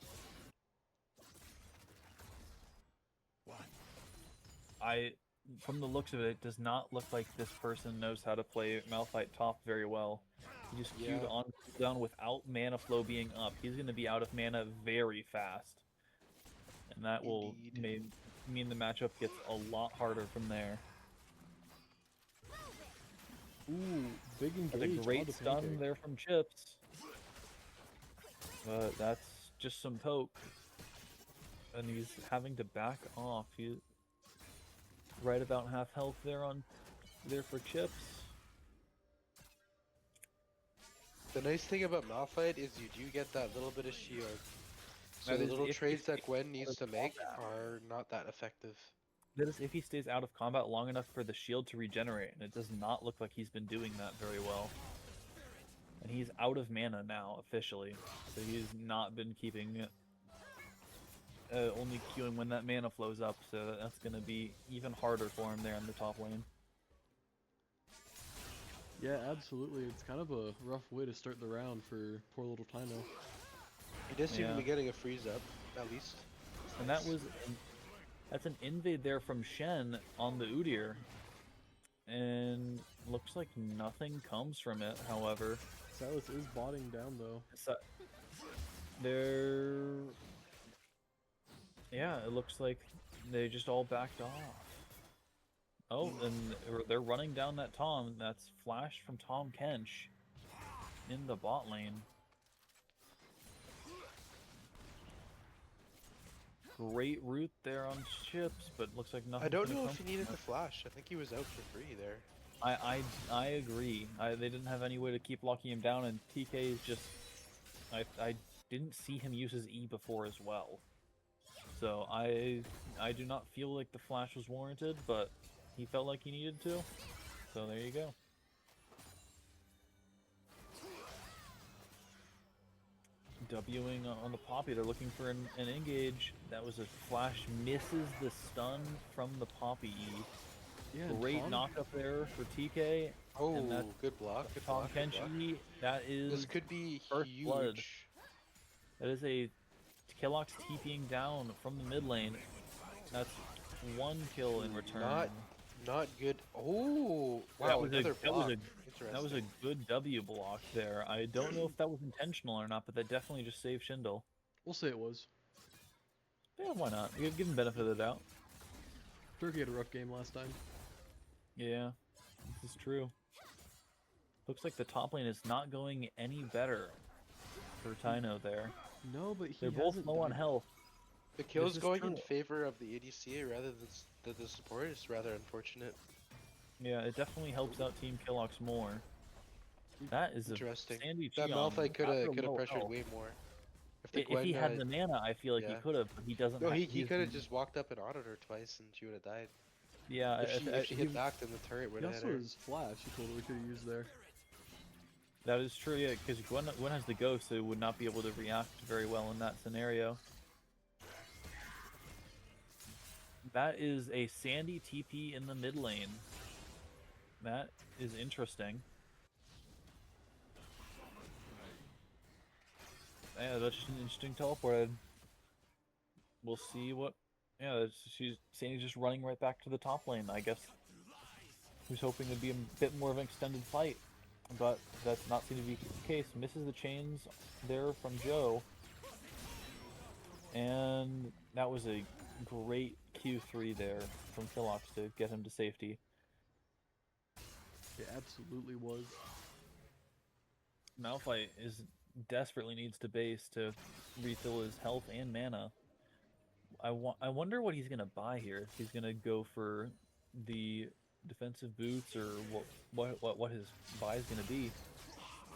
From the looks of it, it does not look like this person knows how to play Malphite top very well. He just queued Yeah. on cooldown without mana flow being up. He's going to be out of mana very fast. And that will mean the matchup gets a lot harder from there. Ooh, big That's engage. a great onto stun Pancake. there from Chips. But that's just some poke. And he's having to back off. He's right about half health there for Chips. The nice thing about Malphite is you do get that little bit of shield. So That the is little if- trades if- that if Gwen he's needs out to of make combat. are not that effective. That is if he stays out of combat long enough for the shield to regenerate, and it does not look like he's been doing that very well. And he's out of mana now, officially. So he's not been keeping it. Only queuing when that mana flows up, so that's going to be even harder for him there in the top lane. Yeah, absolutely. It's kind of a rough way to start the round for poor little Tino. He does seem to Yeah. be getting a freeze up, at least. And that's an invade there from Shen on the Udyr. And looks like nothing comes from it, however. Silas is botting down though. So, yeah, it looks like they just all backed off. Oh, and they're running down that Tom. That's flash from Tom Kench in the bot lane. Great route there on Chips, but looks like nothing. I don't know if he needed the flash. I think he was out for free there. I agree. They didn't have any way to keep locking him down, and TK is just. I didn't see him use his E before as well, so I do not feel like the flash was warranted, but he felt like he needed to. So there you go. Wing on the Poppy. They're looking for an engage. That was a flash. Misses the stun from the Poppy E. Yeah, Great Tom, knock up there for TK. Oh, And that's good block. Good Tom block. Good block. Kenshi. That is This could be first huge. blood. That is a Killox TPing down from the mid lane. That's one kill in return. Not good. Oh, wow, another block. That was a good W block there. I don't know if that was intentional or not, but that definitely just saved Shindle. we'll say it was. Yeah, why not? Give him benefit of the doubt. Turkey had a rough game last time. Yeah, this is true. Looks like the top lane is not going any better for Tino there. No, but he They're both hasn't low on died. health. The kill's is going in true. favor of the ADC rather than the support is rather unfortunate. Yeah, it definitely helps out Team Killox more. That is Interesting. a Sandy That Cheon Malphite could after have low pressured health. way more. If he had the mana, I feel like he yeah. could have, but he doesn't. No, ha- he he's- could have just walked up and autoed her twice and she would have died. Yeah, If she hit he- back, then the turret would He have hit also her. has flash. He totally could have used there. that is true. Yeah, because Gwen has the ghost, so it would not be able to react very well in that scenario. That is a Sandy TP in the mid lane. That is interesting. Yeah, that's just an interesting teleport. We'll see what. Yeah, Sandy's just running right back to the top lane. I guess who's hoping to be a bit more of an extended fight, but that's not seem to be the case. Misses the chains there from Joe, and that was a great Q3 there from Killox to get him to safety. It absolutely was. Malphite desperately needs to base to refill his health and mana. I wonder what he's gonna buy here. If he's gonna go for the defensive boots or what his buy is gonna be.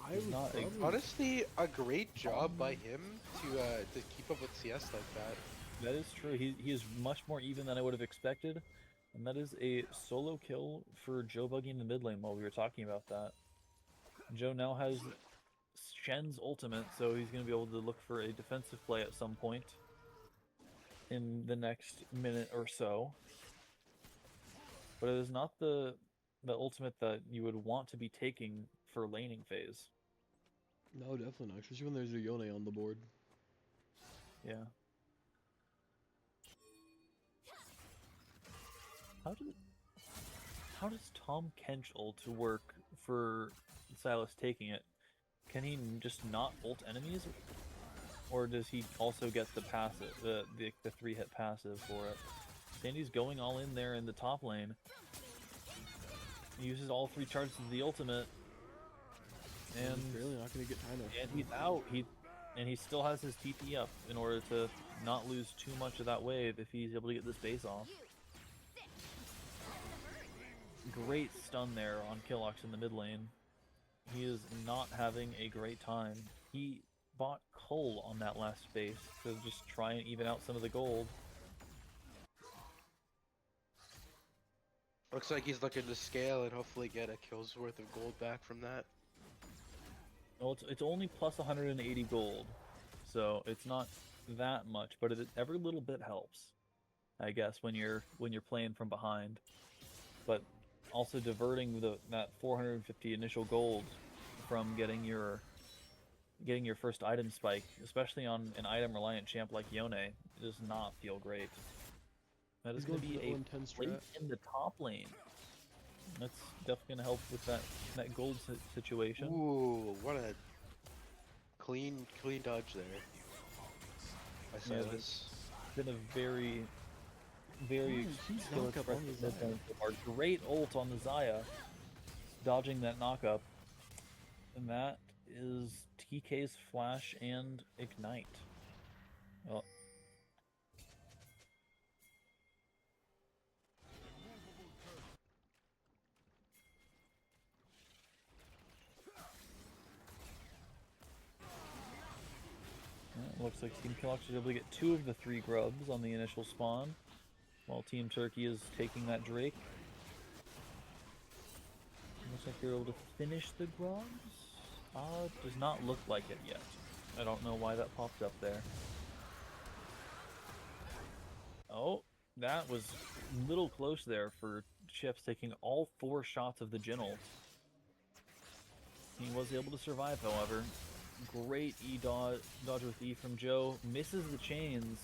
I He's would not a- probably- Honestly, a great job by him to keep up with CS like that. That is true. He is much more even than I would have expected, and that is a solo kill for Joe Buggy in the mid lane. While we were talking about that, Joe now has Shen's ultimate, so he's going to be able to look for a defensive play at some point in the next minute or so. But it is not the ultimate that you would want to be taking for laning phase. No, definitely not. Especially when there's a Yone on the board. Yeah. How does Tom Kench ult work for Silas taking it? Can he just not ult enemies, or does he also get the passive, the 3-hit passive for it? Sandy's going all in there in the top lane. He uses all 3 charges of the ultimate, and He's barely not gonna get time to. he's out. He still has his TP up in order to not lose too much of that wave if he's able to get this base off. Great stun there on Killox in the mid lane. He is not having a great time. He bought Cole on that last base to just try and even out some of the gold. Looks like he's looking to scale and hopefully get a kill's worth of gold back from that. Well, it's only plus 180 gold, so it's not that much, but every little bit helps, I guess, when you're playing from behind. But also diverting that 450 initial gold from getting your first item spike, especially on an item reliant champ like Yone, does not feel great. That is He's going going to for be the a 0-10 plate strat. in the top lane. That's definitely going to help with that gold situation. Ooh, what a clean dodge there. By Yeah, Silas. Been a very Huge skill knockup on expressive the mid Zaya. lane so far. Great ult on the Zaya, dodging that knockup, and that is TK's flash and ignite. Well, looks like Team Killox is able to get 2 of the 3 grubs on the initial spawn, while Team Turkey is taking that Drake. Looks like they're able to finish the grubs. Does not look like it yet. I don't know why that popped up there. Oh, that was a little close there for Chips taking all 4 shots of the Jin ult. He was able to survive, however. Great dodge with E from Joe. Misses the chains.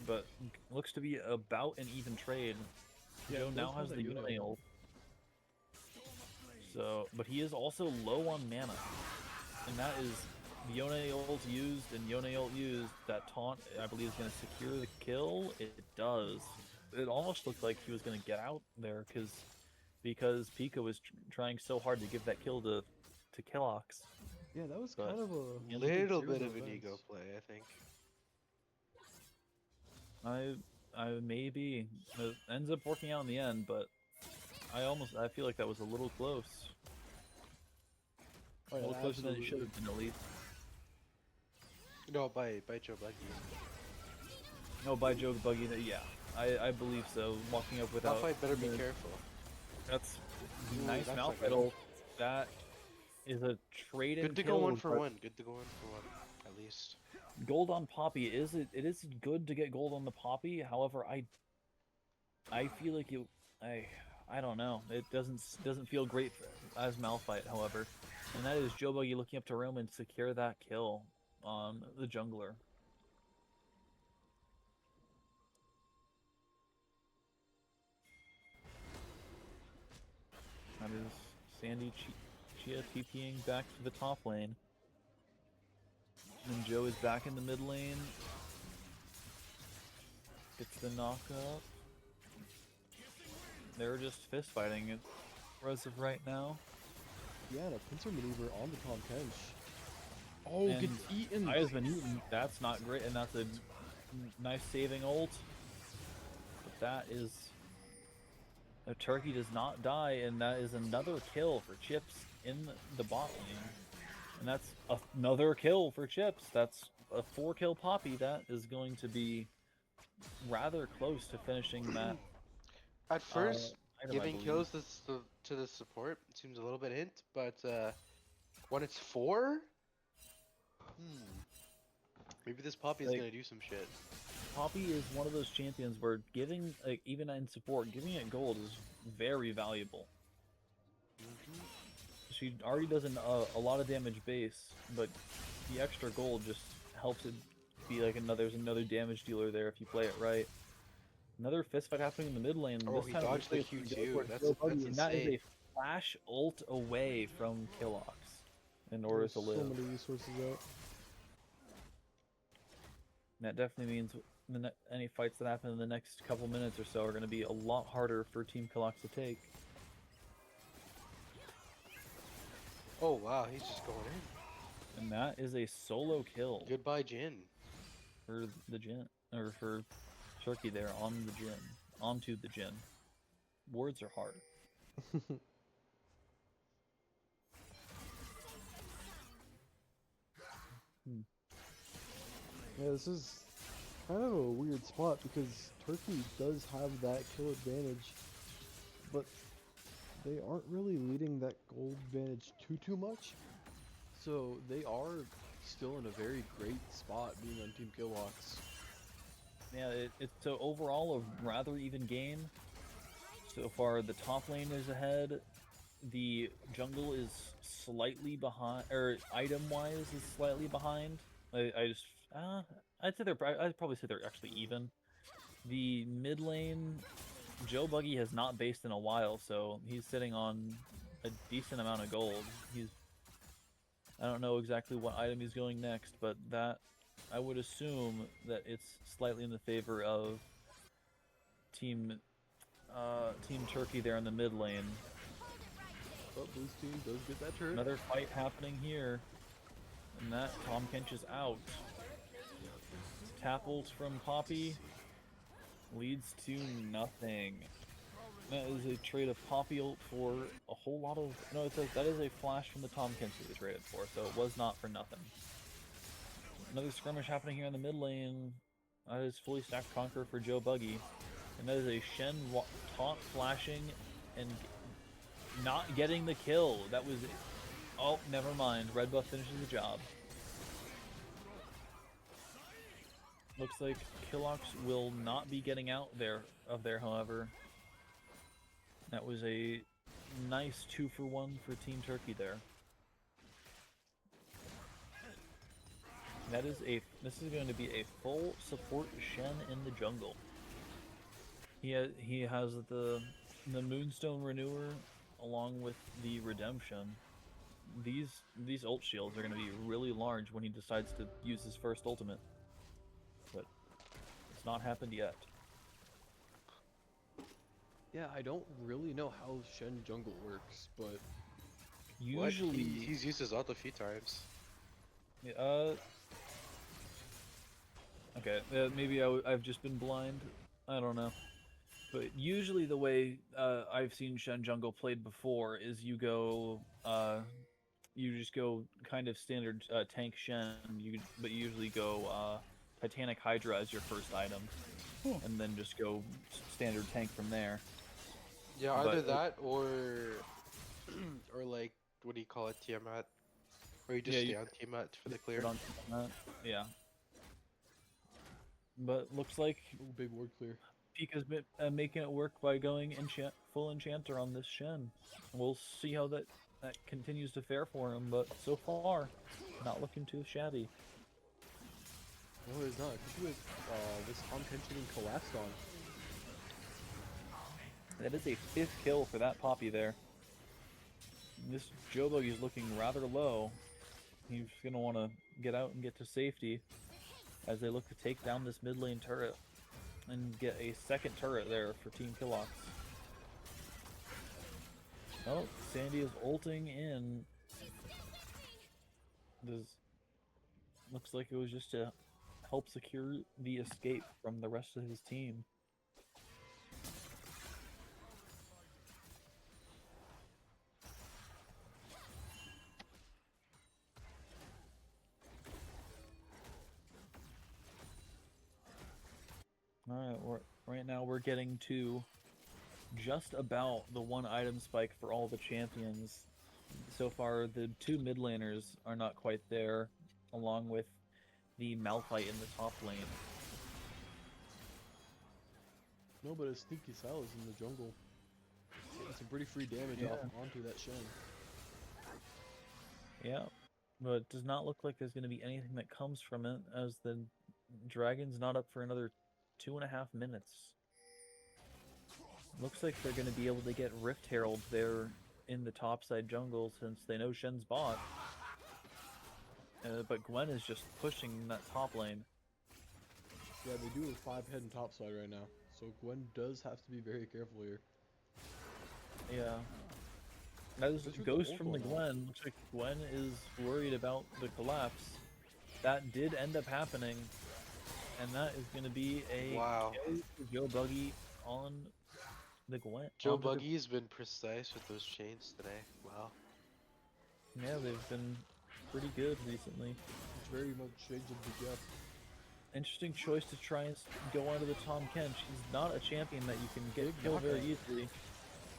But looks to be about an even trade. Yeah, Joe he now does has have the that Yone Yone ult. So, but he is also low on mana. And that is Yone ult used and Yone ult used. That taunt, I believe, is going to secure the kill. It does. It almost looked like he was going to get out there because Pika was trying so hard to give that kill to Killox. Yeah, that was But kind of a Little series bit of an events. ego play, I think. I maybe it ends up working out in the end, but I feel like that was a little close. Oh, A yeah, little closer than it absolutely. should have been, at least. No, by Joe Buggy. No, by Joe Buggy, yeah, I believe so. Walking up without Malphite better be the- careful. That's Ooh, nice that's mouth a good pedal. That is a trade and Good to kill. go 1 for but 1. Good to go 1 for 1, at least. Gold on Poppy it is good to get gold on the Poppy. However, I feel like I don't know. It doesn't feel great as Malphite. However, and that is Joe Buggy looking up to Roman to secure that kill on the jungler. That is Sandy Chia TPing back to the top lane. And Joe is back in the mid lane. Gets the knockup. They're just fist fighting as of right now. Yeah, and a pincer maneuver on the Tom Kench. Oh, And gets eaten. I has been eaten. That's not great, and that's a nice saving ult. But that is a turkey does not die, and that is another kill for Chips in the bot lane. And that's another kill for Chips. That's a 4-kill Poppy. That is going to be rather close to finishing that. At first, item, I giving believe. kills to the support seems a little bit hint, but when it's 4, maybe this Poppy is Like- gonna do some shit. Poppy is one of those champions where giving, like, even in support, giving it gold is very valuable. She already does a lot of damage base, but the extra gold just helps it be like there's another damage dealer there if you play it right. Another fist fight happening in the mid lane. Oh, this he time it dodged looks the like it's Q2. gonna go towards That's Joe Buggy, and that is insane. a flash ult away from Killox in order to live. So many resources out. And that definitely means any fights that happen in the next couple minutes or so are going to be a lot harder for Team Killox to take. Oh wow, he's just going in. And that is a solo kill Goodbye, Jin. for the Jin, or for Turkey there on the Jin, onto the Jin. Words are hard. Yeah, this is kind of a weird spot because Turkey does have that kill advantage, but they aren't really leading that gold advantage too much. So they are still in a very great spot being on Team Killox. Yeah, it's so overall a rather even game. So far, the top lane is ahead. The jungle is slightly behind, or item-wise is slightly behind. I'd probably say they're actually even. The mid lane, Joe Buggy has not based in a while, so he's sitting on a decent amount of gold. I don't know exactly what item he's going next, but that I would assume that it's slightly in the favor of Team Turkey there in the mid lane. But Blue's team does get that turret. Another fight happening here, and that Tom Kench is out. Tap ult from Poppy leads to nothing. That is a trade of Poppy ult for a whole lot of... No, it says that is a flash from the Tom Kench that they traded for, so it was not for nothing. Another skirmish happening here in the mid lane. That is fully stacked Conqueror for Joe Buggy. And that is a Shen taunt flashing and not getting the kill. That was... Oh, never mind. Red buff finishes the job. Looks like Killox will not be getting out of there, however. That was a nice 2-for-1 for Team Turkey there. This is going to be a full support Shen in the jungle. He has the Moonstone Renewer along with the Redemption. These ult shields are going to be really large when he decides to use his first ultimate. But it's not happened yet. Yeah, I don't really know how Shen jungle works, but Usually, He's used his ult a few times. okay, maybe I've just been blind. I don't know. But usually the way I've seen Shen jungle played before is you just go kind of standard tank Shen, but you usually go Titanic Hydra as your first item, and then just go standard tank from there. Yeah, either But- that or like, what do you call it, Tiamat? Or you just Yeah, stay on Tiamat for the clear. Put on that. Yeah. But looks like ooh, big word clear. Pika's been making it work by going full Enchanter on this Shen. We'll see how that continues to fare for him, but so far, not looking too shabby. No, it's not. Especially with this Tom Kench getting collapsed on. That is a 5th kill for that Poppy there. This Joe Buggy's looking rather low. He's going to want to get out and get to safety as they look to take down this mid lane turret and get a second turret there for Team Killox. Oh, Sandy is ulting in. This looks like it was just to help secure the escape from the rest of his team. Alright, right now we're getting to just about the one item spike for all the champions. So far, the two mid laners are not quite there, along with the Malphite in the top lane. No, but his sneaky Sal is in the jungle. Getting some pretty free damage Yeah. off onto that Shen. Yeah, but it does not look like there's going to be anything that comes from it, as the dragon's not up for another 2.5 minutes. Looks like they're going to be able to get Rift Herald there in the topside jungle since they know Shen's bot. But Gwen is just pushing that top lane. Yeah, they do have 5 heading topside right now, so Gwen does have to be very careful here. Yeah. As What's with the Ghost ult from the going on? Gwen, looks like Gwen is worried about the collapse. That did end up happening, and that is going to be a Wow. kill for Joe Buggy on the Gwen. Joe onto the- Buggy's been precise with those chains today. Wow. Yeah, they've been pretty good recently. It's very much shades of the Jeff. Interesting choice to try and go onto the Tom Kench. He's not a champion that you can get Big killed very knockout. easily.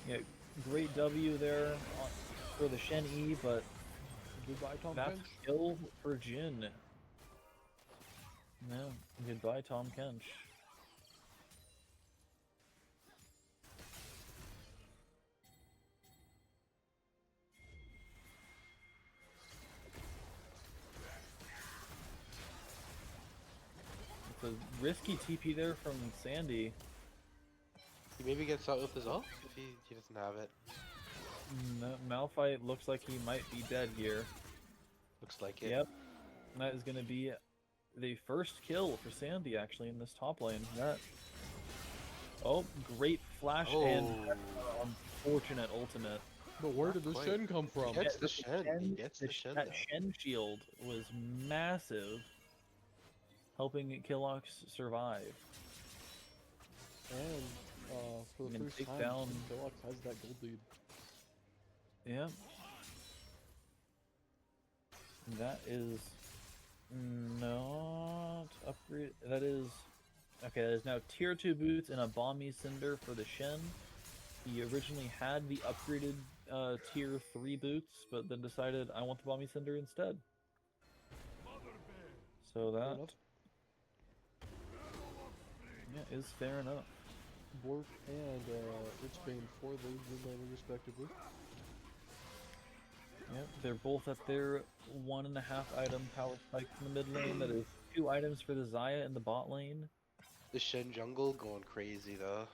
Yeah, great W there for the Shen E, but Goodbye, Tom that's Finch. a kill for Jin. Yeah, goodbye Tom Kench. It's a risky TP there from Sandy. He maybe gets out with his ult if he doesn't have it. Malphite looks like he might be dead here. Looks like it. Yep. That is going to be the first kill for Sandy, actually, in this top lane. That. Oh, great flash and unfortunate ultimate. But where did the quite. Shen come from? He gets the Shen. He gets the Shen That though. Shen shield was massive, helping Killox survive. And for the And first take time, down- Killox has that gold lead. Yeah. That is not upgrade. That is okay. That is now tier 2 boots and a Balmy Cinder for the Shen. He originally had the upgraded tier 3 boots, but then decided I want the Balmy Cinder instead. So Fair that enough. yeah, is fair enough. Bork and Richbane for the mid laner respectively. Yep, they're both at their 1.5 item power spike in the mid lane. That is 2 items for the Xayah in the bot lane. The Shen jungle going crazy though.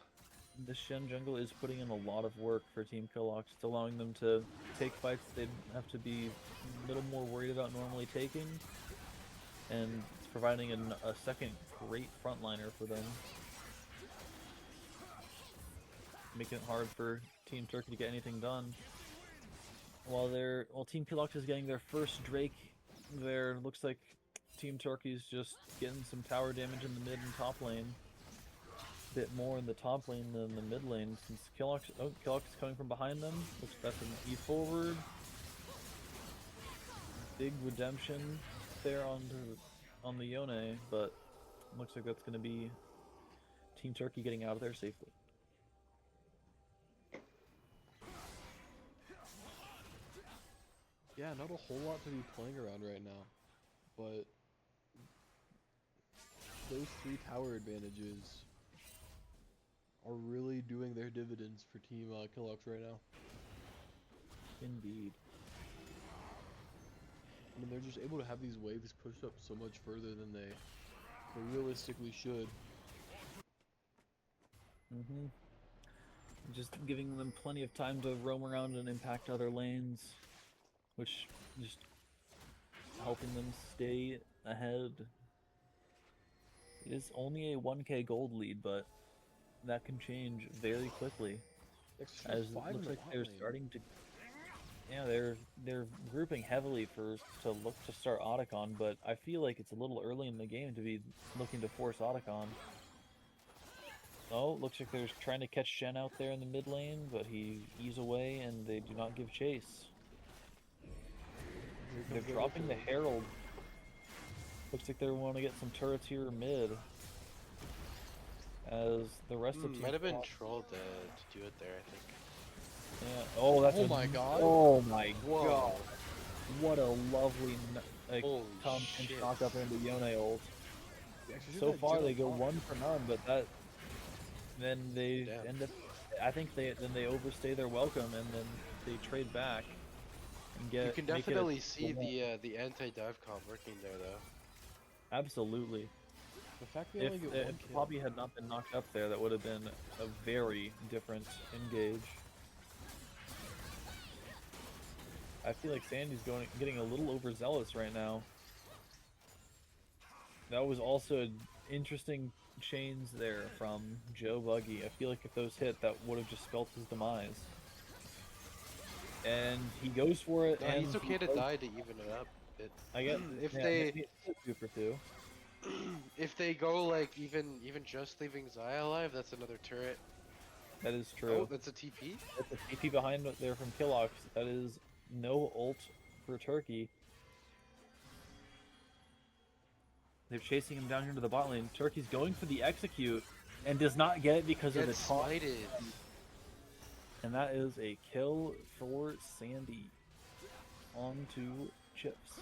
The Shen jungle is putting in a lot of work for Team Killox. It's allowing them to take fights they'd have to be a little more worried about normally taking. And it's providing a second great frontliner for them. Making it hard for Team Turkey to get anything done. While Team Killox is getting their first Drake there, looks like Team Turkey's just getting some tower damage in the mid and top lane. A bit more in the top lane than the mid lane, since Killox is coming from behind them. Looks like that's an E forward. Big redemption there on the Yone, but looks like that's going to be Team Turkey getting out of there safely. Yeah, not a whole lot to be playing around right now, but those 3 tower advantages are really doing their dividends for Team Killox right now. Indeed. I mean, they're just able to have these waves pushed up so much further than they realistically should. Mm-hmm. Just giving them plenty of time to roam around and impact other lanes, which just helping them stay ahead. It is only a 1k gold lead, but that can change very quickly. Extra as it five in looks the like bot they're lane. starting to. Yeah, they're grouping heavily to look to start Otacon, but I feel like it's a little early in the game to be looking to force Otacon. Oh, looks like they're trying to catch Shen out there in the mid lane, but he's away and they do not give chase. Here They're comes the dropping the turret. Herald. Looks like they want to get some turrets here mid. As the rest of Team Might have been Killox- trolled to do it there, I think. Yeah. Oh, that's Oh my god. Oh my Whoa. god. What a lovely like Holy Tom Pinch shit. knock up into Yone ult. Yeah, actually, So that far Jin they on go top. 1 for none, but then they Damn. end up. I think they overstay their welcome and then they trade back and You get. can make it a definitely see 2-1. the anti-dive comp working there, though. Absolutely. The fact they If, only get if one kill. Poppy had not been knocked up there, that would have been a very different engage. I feel like Sandy's getting a little overzealous right now. That was also interesting chains there from Joe Buggy. I feel like if those hit, that would have just spelt his demise. And he goes for it, No, and he's okay to die to even it up. I guess if yeah, they it's 2 for 2. if they go like even just leaving Zaya alive, that's another turret. That is Oh, true. that's a TP. That's a TP behind there from Killox. That is no ult for Turkey. They're chasing him down here to the bot lane. Turkey's going for the execute and does not get it because of the Gets taunt. smited. And that is a kill for Sandy. On to Chips.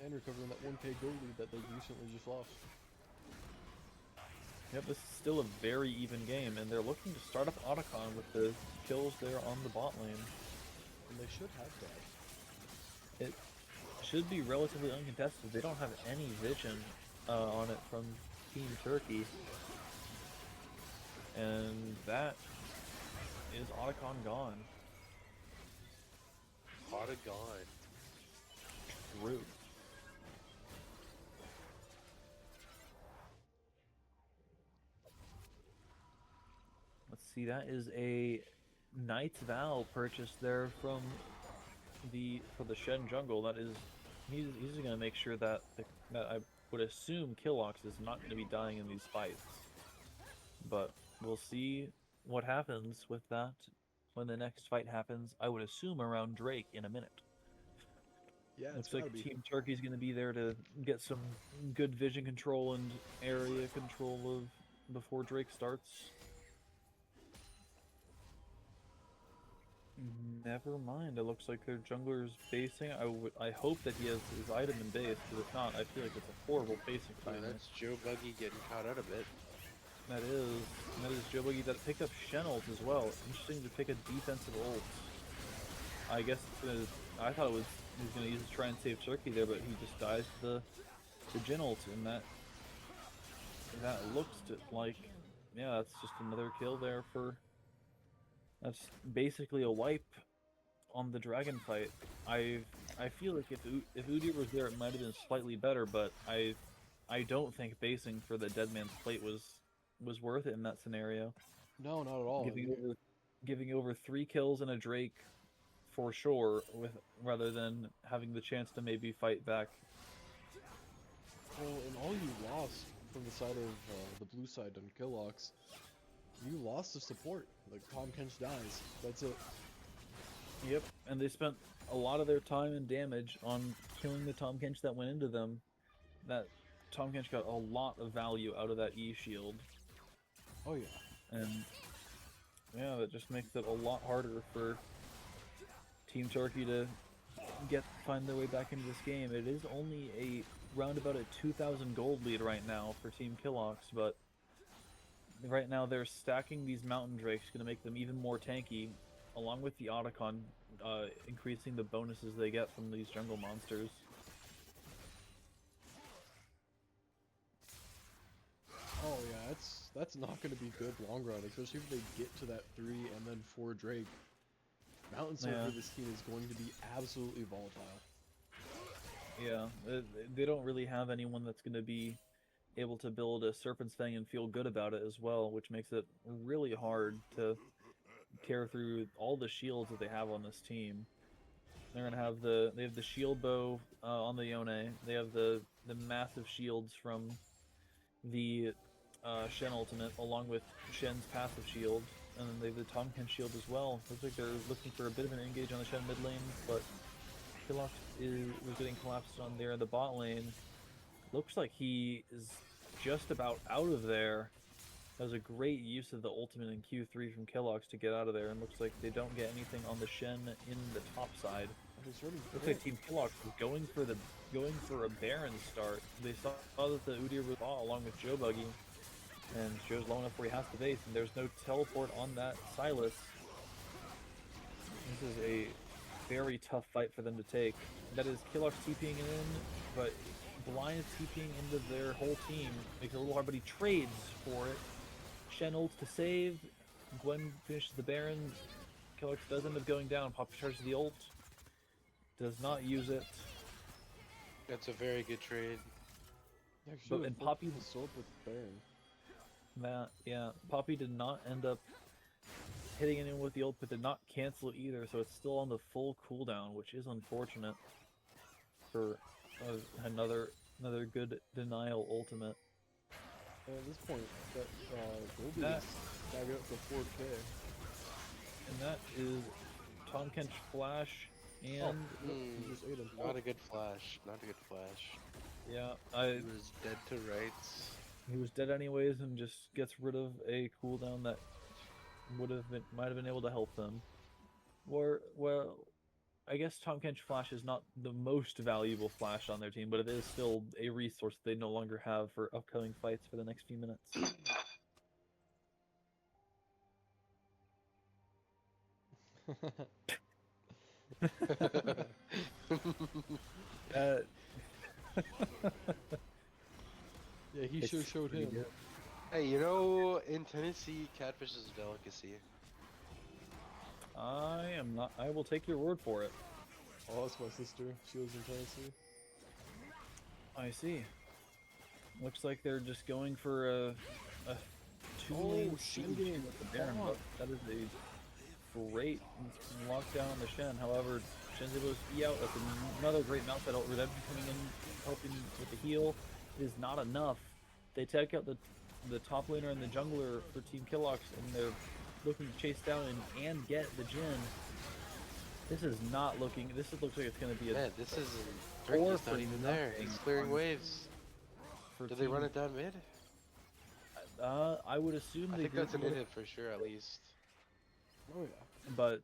And recovering that 1k gold lead that they recently just lost. Yep, this is still a very even game, and they're looking to start up Otacon with the kills there on the bot lane. And they should have that. It should be relatively uncontested. They don't have any vision on it from Team Turkey. And that is Otacon gone. Otacon. True. Let's see, that is a Knight's Vow purchase there from for the Shen jungle. That is, he's gonna make sure that that I would assume Killox is not gonna be dying in these fights. But we'll see what happens with that when the next fight happens. I would assume around Drake in a minute. Yeah, it's Looks gotta like be. Team Turkey's going to be there to get some good vision control and area control of before Drake starts. Never mind. It looks like their jungler's basing. I hope that he has his item in base, because if not, I feel like it's a horrible basing Yeah, timer. that's Joe Buggy getting caught out a bit. That is Joe Buggy that picked up Shen ult as well. Interesting to pick a defensive ult. I guess it's gonna. I thought he was gonna use it to try and save Turkey there, but he just dies to the Jhin ult, and that looks like, yeah, that's just another kill there for. That's basically a wipe on the dragon fight. I feel like if Udyr was there, it might have been slightly better, but I don't think basing for the dead man's plate was worth it in that scenario. No, not at all. Giving over 3 kills and a Drake for sure, rather than having the chance to maybe fight back. Well, and all you lost from the side of the blue side on Killox, you lost the support. Like, Tom Kench dies. That's it. Yep, and they spent a lot of their time and damage on killing the Tom Kench that went into them. That Tom Kench got a lot of value out of that E shield. Oh yeah. And yeah, that just makes it a lot harder for Team Turkey to find their way back into this game. It is only round about a 2,000 gold lead right now for Team Killox, but right now they're stacking these Mountain Drakes, going to make them even more tanky, along with the Otacon, increasing the bonuses they get from these jungle monsters. Oh yeah, that's not going to be good long run, especially if they get to that 3 and then 4 Drake. Mountain Sword for this team is going to be absolutely volatile. Yeah, they don't really have anyone that's going to be able to build a Serpent's Fang and feel good about it as well, which makes it really hard to tear through all the shields that they have on this team. They're gonna have they have the shield bow on the Yone. They have the massive shields from the Shen ultimate, along with Shen's passive shield, and then they have the Tonkin shield as well. Looks like they're looking for a bit of an engage on the Shen mid lane, but Killox was getting collapsed on there in the bot lane. Looks like he is just about out of there. That was a great use of the ultimate in Q3 from Killox to get out of there, and looks like they don't get anything on the Shen in the top side. Looks like Team Killox was going for a Baron start. They saw that the Udyr was bought along with Joe Buggy, and Joe's low enough where he has to base, and there's no teleport on that Silas. This is a very tough fight for them to take. That is Killox TPing in, but Blind is TPing into their whole team. Makes it a little hard, but he trades for it. Shen ults to save. Gwen finishes the Baron. Killox does end up going down. Poppy charges the ult. Does not use it. That's a very good trade. Actually, and Poppy was sold with Baron. Yeah, Poppy did not end up hitting anyone with the ult, but did not cancel it either, so it's still on the full cooldown, which is unfortunate for another good denial ultimate. At this point, that Goldie is back up to 4K. And that is Tom Kench Flash and He just ate him. Not a good flash. Not a good flash. yeah, He was dead to rights. he was dead anyways, and just gets rid of a cooldown that might have been able to help them. Well, I guess Tom Kench Flash is not the most valuable Flash on their team, but it is still a resource they no longer have for upcoming fights for the next few minutes. Yeah, he sure showed him. Good. Hey, you know, in Tennessee, catfish is a delicacy. I am not. I will take your word for it. Oh, that's my sister. She lives in Tennessee. I see. Looks like they're just going for a two-lane siege with the Baron, but that is a great lockdown on the Shen. However, Shen's able to be out. That's another great mount battle. Redemption coming in, helping with the heal. It is not enough. They take out the top laner and the jungler for Team Killox, and they're looking to chase down and get the Jhin. This is not looking. Looks like it's going to be a. Man, this is Four Turkey's for not even there. He's nothing clearing on- waves. Did they run it down mid? I would assume I they think did, that's an inhib for sure, at least. Oh yeah. but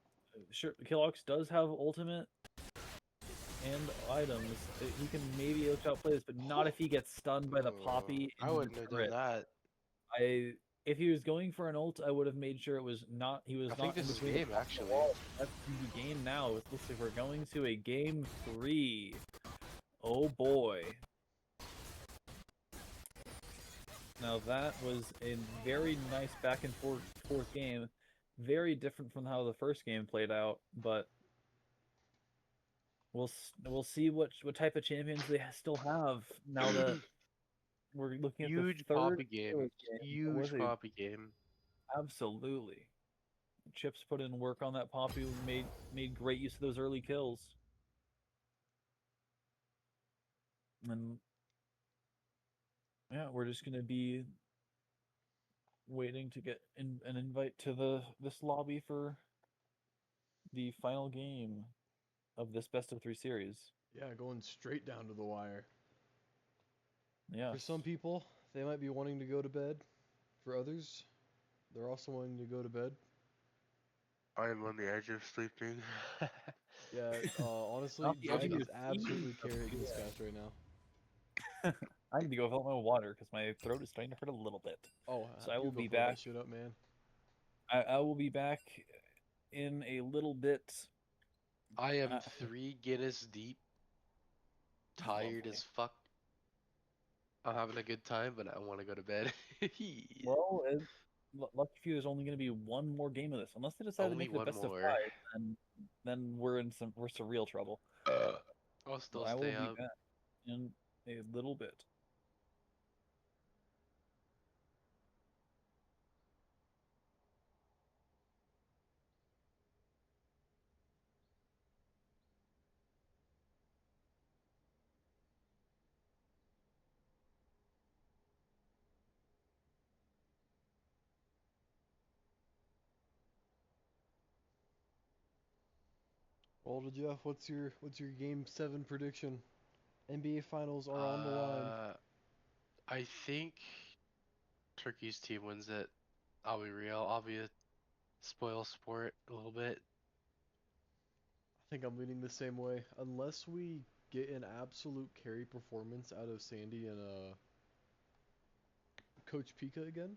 sure, Killox does have ultimate and items. He can maybe outplay this, but not if he gets stunned by the Poppy. I and wouldn't the have done turret. that. If he was going for an ult, I would have made sure it was not. He was I not. think this in is between the game, top and the actually. wall. That's the game now. It looks like we're going to a game 3. Oh boy. Now that was a very nice back and forth game. Very different from how the first game played out, but we'll see what type of champions they still have now that we're looking at Huge the third Poppy game. Killox It Huge was Poppy game. absolutely. Chips put in work on that Poppy, made great use of those early kills. And yeah, we're just gonna be waiting to get an invite to this lobby for the final game of this best of 3 series. Yeah, going straight down to the wire. Yeah. For some people, they might be wanting to go to bed. For others, they're also wanting to go to bed. I am on the edge of sleeping. Yeah, honestly, Not the edge of Drag is your absolutely seat. carrying this cast right now. I need to go fill up my water because my throat is starting to hurt a little bit. Oh, So I you will go be fill that back. shit up, man. I will be back in a little bit. I am 3 Guinness deep. Tired Lovely. as fuck. I'm having a good time, but I want to go to bed. Well, lucky for you, there's only going to be one more game of this. Unless they decide to Only make it a one best of more. 5, then we're in some real trouble. I'll still I will stay be up. back in a little bit. Well, Jeff, what's your Game 7 prediction? NBA Finals are on the line. I think Turkey's team wins it. I'll be real. I'll be a spoil sport a little bit. I think I'm leaning the same way. Unless we get an absolute carry performance out of Sandy and Coach Pika again,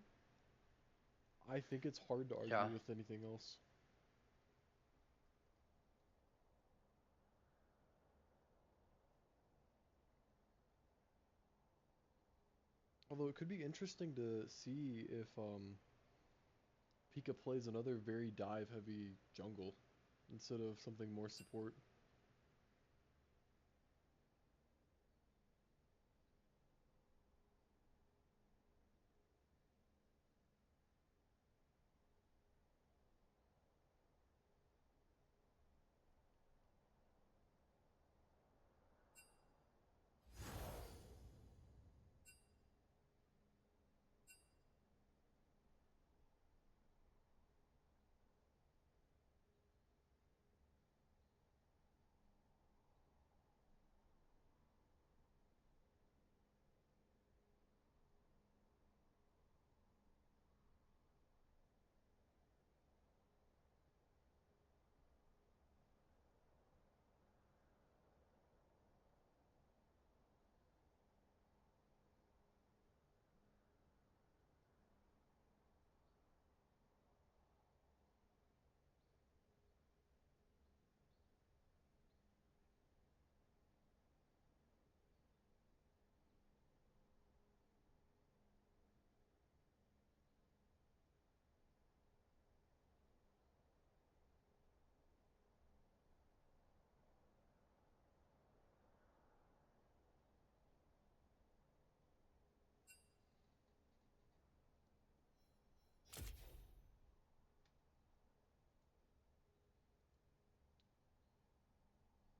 I think it's hard to Yeah. argue with anything else. Although it could be interesting to see if Pika plays another very dive heavy jungle instead of something more support.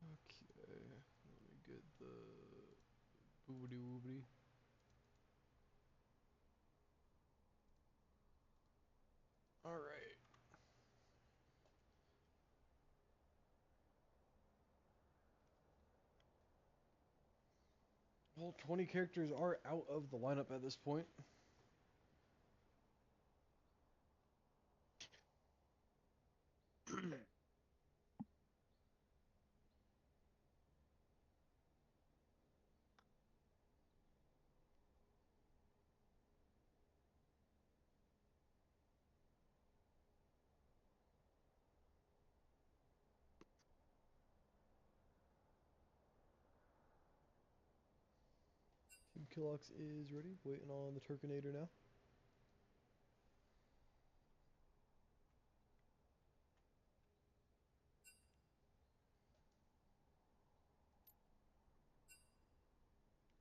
Okay, let me get the boobity woobity. Alright. Well, 20 characters are out of the lineup at this point. Team Killox is ready, waiting on the Turkinator now.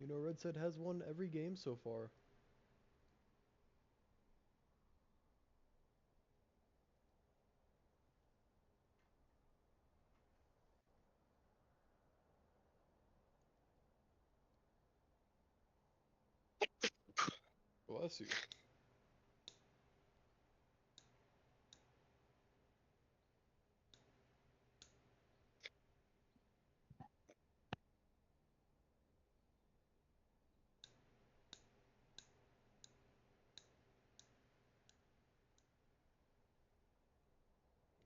You know, Red Set has won every game so far. Bless you.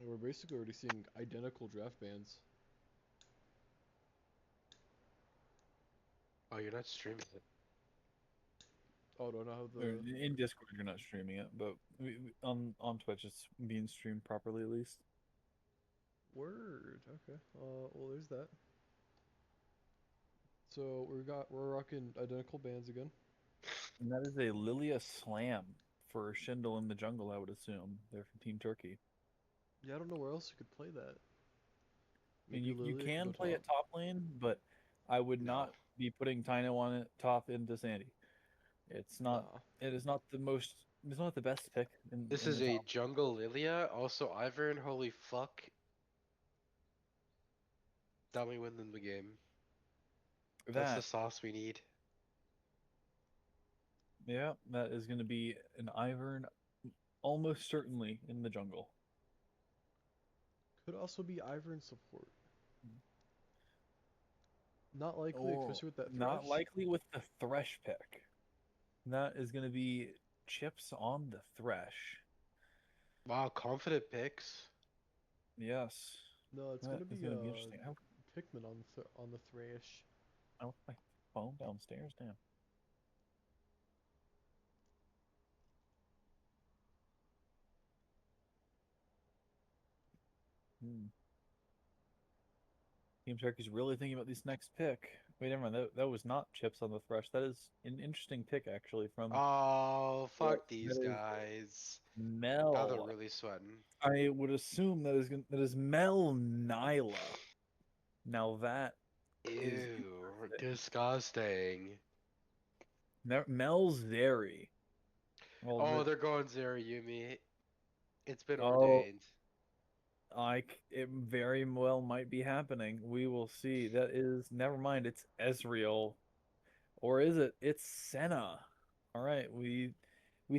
And we're basically already seeing identical draft bans. Oh, you're not streaming it. Oh, don't know how Or the in Discord, you're not streaming it, but on Twitch, it's being streamed properly at least. word. Okay. Well, there's that. So we're rocking identical bands again. And that is a Lilia Slam for Shindle in the jungle, I would assume. They're from Team Turkey. Yeah, I don't know where else you could play that. I mean, Maybe you Lilia could go can play top. it top lane, but I would No. not be putting Tyno on it top into Sandy. It's not. Nah. It is not the most. It's not the best pick This in is the a top. jungle Lilia. Also, Ivern. Holy fuck. That we win them the game. That's the That, sauce we need. yeah, that is going to be an Ivern, almost certainly in the jungle. Could also be Ivern support. Not likely, especially with that Not thresh. likely with the Thresh pick. That is going to be chips on the Thresh. Wow, confident picks. Yes. No, it's That gonna is be going to be interesting. Pikmin on the thresh. I left my phone downstairs. Damn. Hmm. Team Turkey's really thinking about this next pick. Wait, never mind. That was not chips on the Thresh. That is an interesting pick, actually, from Oh, fuck that these is guys. Now they're Mel. really sweating. I would assume that is Mel Nyla. Now that is Ew, interesting. disgusting. Mel Zeri. Well, Oh, they're going Zero Yumi. It's been oh, ordained. it very well might be happening. We will see. That is, never mind. It's Ezreal, or is it? It's Senna. All right, we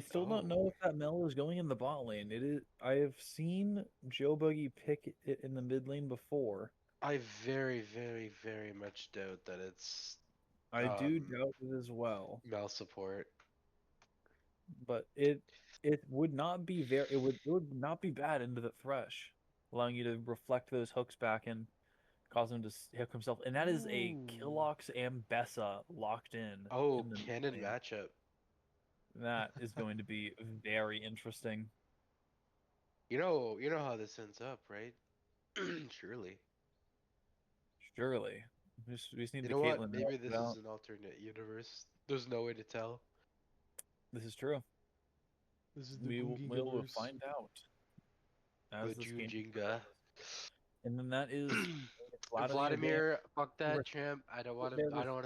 still don't Oh, know if that Mel is going in the bot lane. It is. I have seen Joe Buggy pick it in the mid lane before. I very, very, very much doubt that it's I do um doubt it as well, Mel support. but it would not be it would not be bad into the Thresh, allowing you to reflect those hooks back and cause him to hook himself. And that is a Ooh. Killox and Bessa locked Oh, in the mid canon lane. matchup. That is going to be very interesting. You know how this ends up, right? Surely. Surely, we just need You the know what? Caitlyn to help Maybe it this is out. an alternate universe. There's no way to tell. This is true. This is the We will Goonginga-verse. find out The as this game Goonginga. progresses. And then that is Vladimir Van. Vladimir, fuck that They're champ. they're I don't want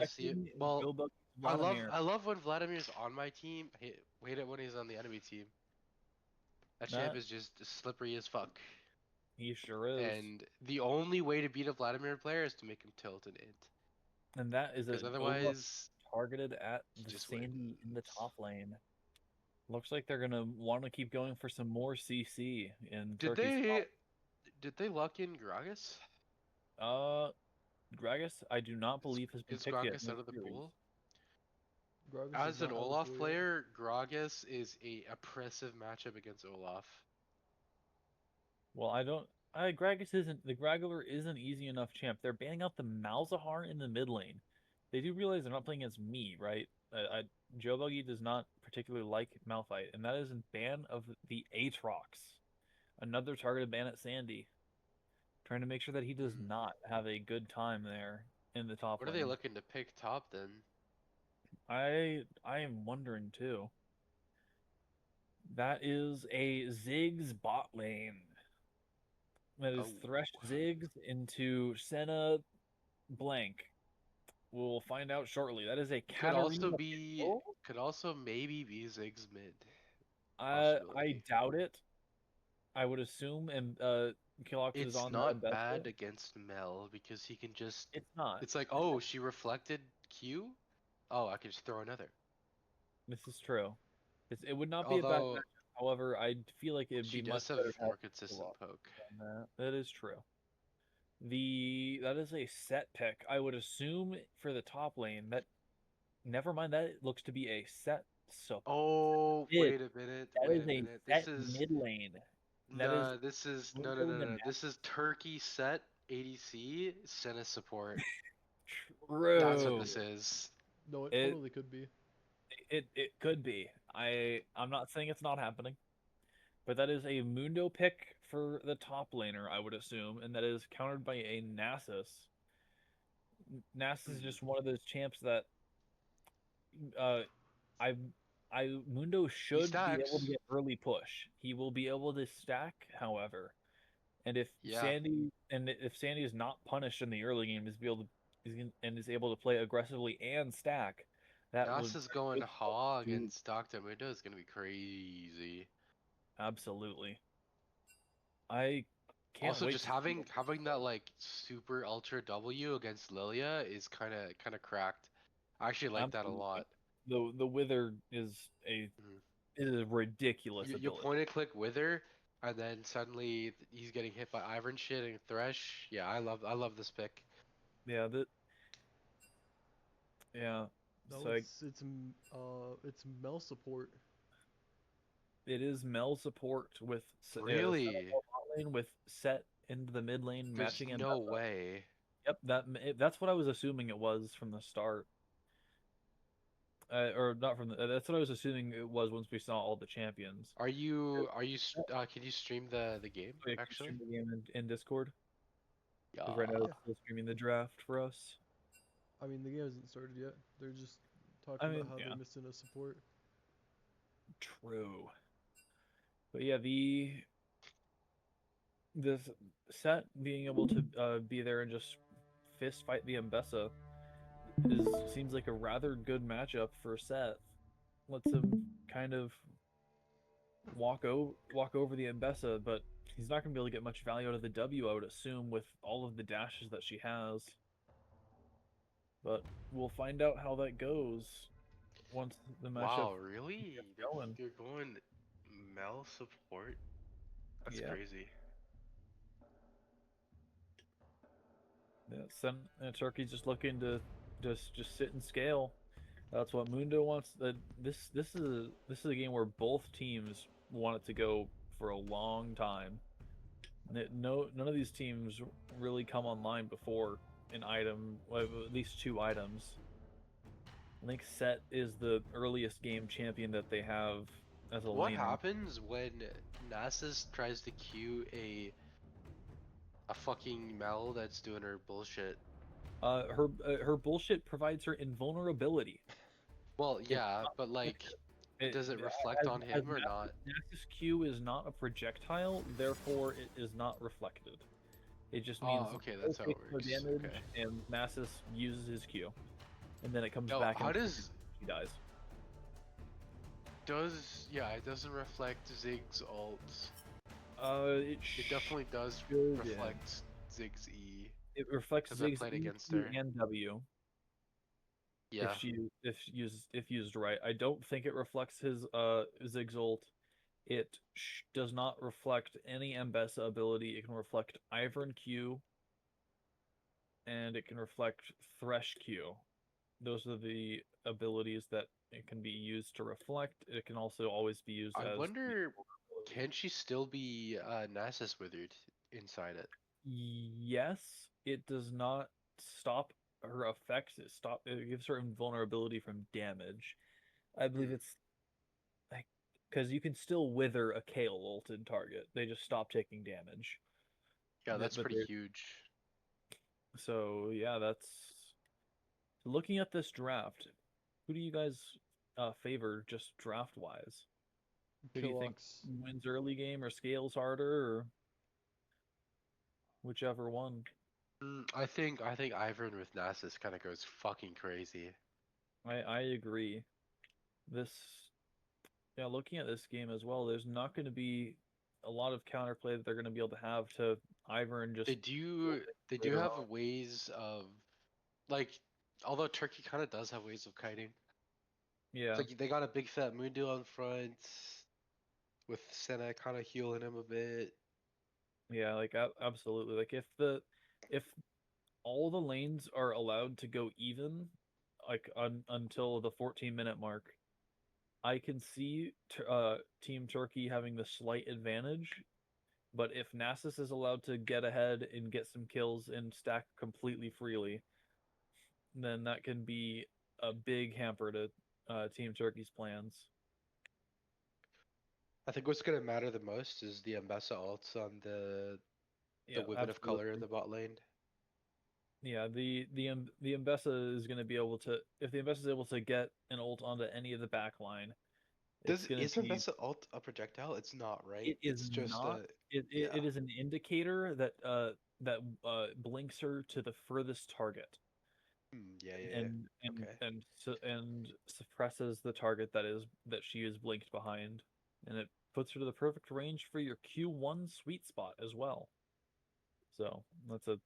to see it. respecting Well, Joe Bucky's Vladimir. I love when Vladimir's on my team. Hate it when he's on the enemy team. That champ That is just slippery as fuck. he sure is. And the only way to beat a Vladimir player is to make him tilt and int. And that is a Because Nova otherwise, targeted at he the just Sandy in the wins. top lane. Looks like they're gonna want to keep going for some more CC in Did Turkey's top. they did they lock in Gragas? Uh, Gragas, I do not Is believe has been is picked yet in Gragas the out of the series. pool? Gragas is As an not out of the Olaf pool yet. player, Gragas is a oppressive matchup against Olaf. Well, I don't. Gragas isn't the Graggler isn't easy enough champ. They're banning out the Malzahar in the mid lane. They do realize they're not playing against me, right? Joe Buggy does not particularly like Malphite, and that is a ban of the Aatrox, another targeted ban at Sandy, trying to make sure that he does Hmm. not have a good time there in the top What are they lane. looking to pick top then? I am wondering too. That is a Ziggs bot lane. That is Oh, Thresh Ziggs into Senna blank. We'll find out shortly. That is a could also Katarina. be Oh, could also maybe be Ziggs mid I possibility. doubt it. I would assume, and Killox is It's on the not Besta. bad against Mel because he can just. It's not. It's like, oh, she reflected Q. Oh, I can just throw another. This is true. It would not be a bad Although matchup. However, I feel like it'd she be much does have better to have more consistent Killox poke. than that. That is true. That is a set pick. I would assume for the top lane that. Never mind. That looks to be a set. So Oh, mid. wait a minute, That wait is a a minute. This set is mid lane. That is no, this is no, no, Mundo no, no. the This is Turkey set ADC Senna support. That's what True. this is. No, it It totally could be. it could be. I'm not saying it's not happening, but that is a Mundo pick for the top laner, I would assume, and that is countered by a Nasus. Nasus is just one of those champs that uh I Mundo He should be able to stacks. get early push. He will be able to stack, however. And Yeah, if Sandy is not punished in the early game, is able to play aggressively and stack, that would Nasa's going good hog to against Dr. Mundo is gonna be crazy. absolutely. I can't Also, wait just to see what this having that does. like super ultra W against Lilia is kind of cracked. I actually like that a Absolutely. lot. The Wither Mhm. is a ridiculous You ability. point and click Wither, and then suddenly he's getting hit by Iron shit and Thresh. Yeah, I love this pick. Yeah, Yeah. No, So it's Mel support. it is Mel support with set Really? up bot lane with set into the mid lane There's matching no Mbessa. way. Yep, that's what I was assuming it was from the start. Or not from the, that's what I was assuming it was once we saw all the champions. Can you stream the game So you can actually? stream the game in Discord because right now Yeah. it's still streaming the draft for us. I mean, the game hasn't started yet. They're just I talking about mean, how yeah, they're missing a support. true. But yeah, this set being able to be there and just fist fight the Mbessa seems like a rather good matchup for Set. Lets him kind of walk over the Mbessa, but he's not going to be able to get much value out of the W, I would assume, with all of the dashes that she has. But we'll find out how that goes once the matchup Wow, really? gets going. You're going Mel support? That's Yeah, crazy. yeah. Turkey's just looking to just sit and scale. That's what Mundo wants. This is a game where both teams want it to go for a long time. No, none of these teams really come online before an item, well, at least 2 items. I think Set is the earliest game champion that they have as a What laner. happens when Nasus tries to queue a fucking Mel that's doing her bullshit? Her bullshit provides her invulnerability. Well, It's yeah, not but like, it, does it reflect on as him or not? Naxxus Q is not a projectile, therefore it is not reflected. It just means Oh, okay, no that's how it no works. damage, Okay. and Nasus uses his Q, and then it comes Yo, back how and does she dies. it doesn't reflect Zig's ult. It It definitely does should, yeah. reflect Zig's E. It reflects 'Cause I Zig's played E, against Q, her. and W Yeah. if used right. I don't think it reflects his Zig's ult. It does not reflect any Mbessa ability. It can reflect Ivern Q, and it can reflect Thresh Q. Those are the abilities that it can be used to reflect. It can also always be used I as wonder, can she still be Nasus withered inside it? yes, it does not stop her effects. It gives her invulnerability from damage. I believe Hmm. it's like because you can still wither a Kale ulted target. They just stop taking damage. Yeah, that's But pretty huge. so yeah, that's looking at this draft. Who do you guys favor just draft wise? Who do you think Killox. wins early game or scales harder or whichever one? I think Ivern with Nasus kind of goes fucking crazy. I agree. This Yeah, looking at this game as well, there's not going to be a lot of counterplay that they're going to be able to have to Ivern just They do later have on. ways of like, although Turkey kind of does have ways of kiting. It's Yeah, like they got a big fat Mundo on front with Senna kind of healing him a bit. yeah, like absolutely. Like if all the lanes are allowed to go even, like until the 14-minute mark, I can see Team Turkey having the slight advantage. But if Nasus is allowed to get ahead and get some kills and stack completely freely, then that can be a big hamper to Team Turkey's plans. I think what's gonna matter the most is the Mbessa ults on the Yeah, Women of Color in absolutely. the bot lane. Yeah, the Mbessa is going to be able to if the Mbessa is able to get an ult onto any of the back line, it's going to Is be Mbessa ult a projectile? It's not, right? it is It's just not a it yeah. is an indicator that blinks her to the furthest target Yeah, yeah, yeah. Okay. and suppresses the target that she is blinked behind, and it puts her to the perfect range for your Q1 sweet spot as well. So that's a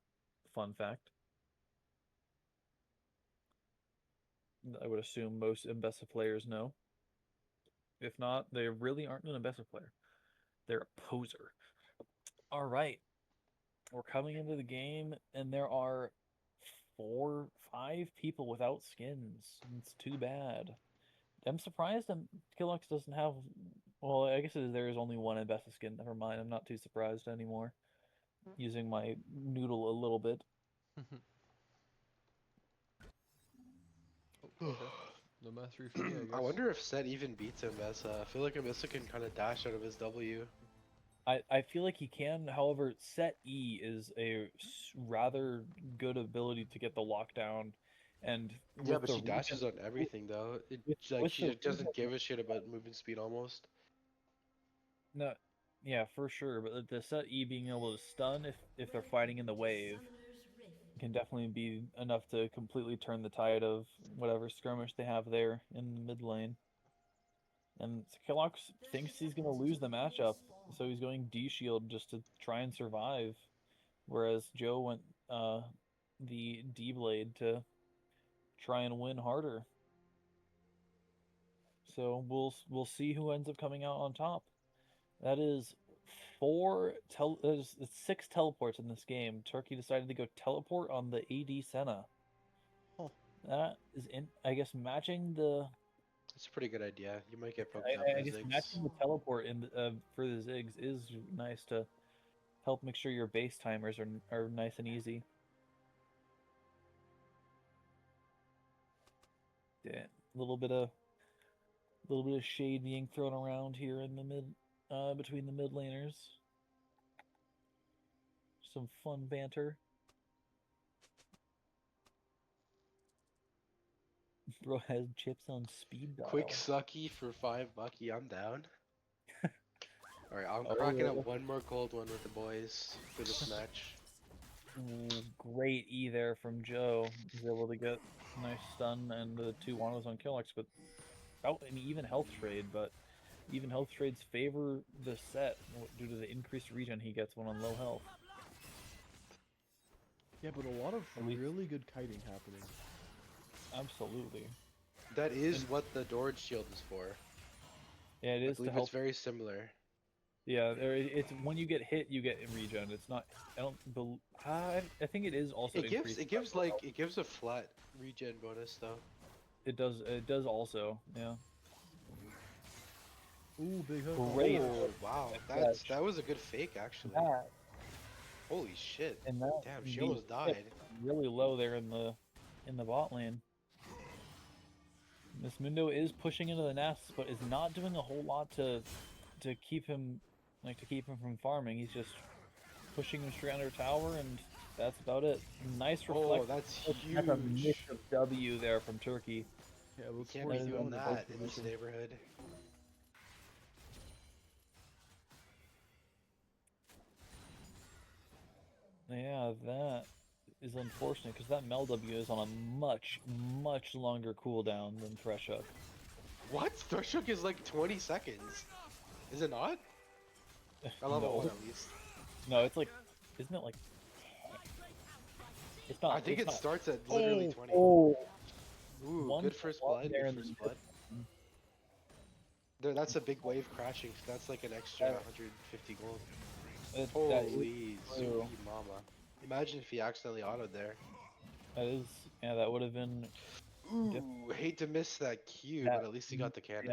fun fact. I would assume most Mbessa players know. If not, they really aren't an Mbessa player. They're a poser. All right, we're coming into the game, and there are 4, 5 people without skins. It's too bad. I'm surprised Killox doesn't have. Well, I guess there is only one Ambessa skin. Never mind. I'm not too surprised anymore. Using my noodle a little bit. Okay. No mastery for me, I guess. I wonder if Set even beats Ambessa. I feel like Ambessa can kind of dash out of his W. I feel like he can. However, Set E is a rather good ability to get the lockdown, and Yeah, with but the she dashes on everything though. with She the just doesn't give a shit about movement speed almost. no, yeah, for sure. But the Set E being able to stun if they're fighting in the wave can definitely be enough to completely turn the tide of whatever skirmish they have there in the mid lane. And Killox thinks he's going to lose the matchup, so he's going D shield just to try and survive. Whereas Joe went the D blade to try and win harder. So we'll see who ends up coming out on top. That is it's 6 teleports in this game. Turkey decided to go teleport on the AD Senna. Oh. That is I guess matching the. It's a pretty good idea. You might get poked up I by guess Ziggs. matching the teleport for the Ziggs is nice to help make sure your base timers are nice and easy. Yeah, a little bit of shade being thrown around here in the between the mid laners. Some fun banter. Bro has chips on speed dial. Quick sucky for $5. I'm down. Alright, I'm Oh, cracking yeah. up one more cold one with the boys for this match. Ooh, great E there from Joe. He's able to get a nice stun and the 2 Wanos on Killox, but an even health trade, but even health trades favor the Set due to the increased regen he gets when on low health. Yeah, but a lot of At least- really good kiting happening. Absolutely. That is what the Dorage shield is for. Yeah, it I is to believe help. it's very similar. Yeah, it's when you get hit, you get regen. It's not. I don't believe. I think it is also increased. It gives a flat regen bonus though. It does. It does also. Yeah. Ooh, big hook. Great. Oh wow, that was a good fake actually. That Holy shit. and that. Damn, she the almost died. Really low there in the bot lane. This Mundo is pushing into the nests, but is not doing a whole lot to keep him from farming. He's just pushing him straight under tower, and that's about it. Nice reflect. Oh, that's That's a huge. miss of W there from Turkey. Yeah, You let's can't force be the doing other that both in this positions. neighborhood. Yeah, that is unfortunate because that Mel W is on a much longer cooldown than Thresh Hook. What? Threshook is like 20 seconds. Is it not? I love No. it at least. No, it's like, isn't it like? It's not. I think it's it not. starts at literally 20. Oh, Ooh, one good first blood blood. there Good in the first blood. There, that's a big wave crashing. So that's like an extra 150 gold. that is Holy true. Zuki mama. Imagine if he accidentally autoed there. Yeah, that would have been. Ooh, hate to miss that Q, That- but at least he got the cannon.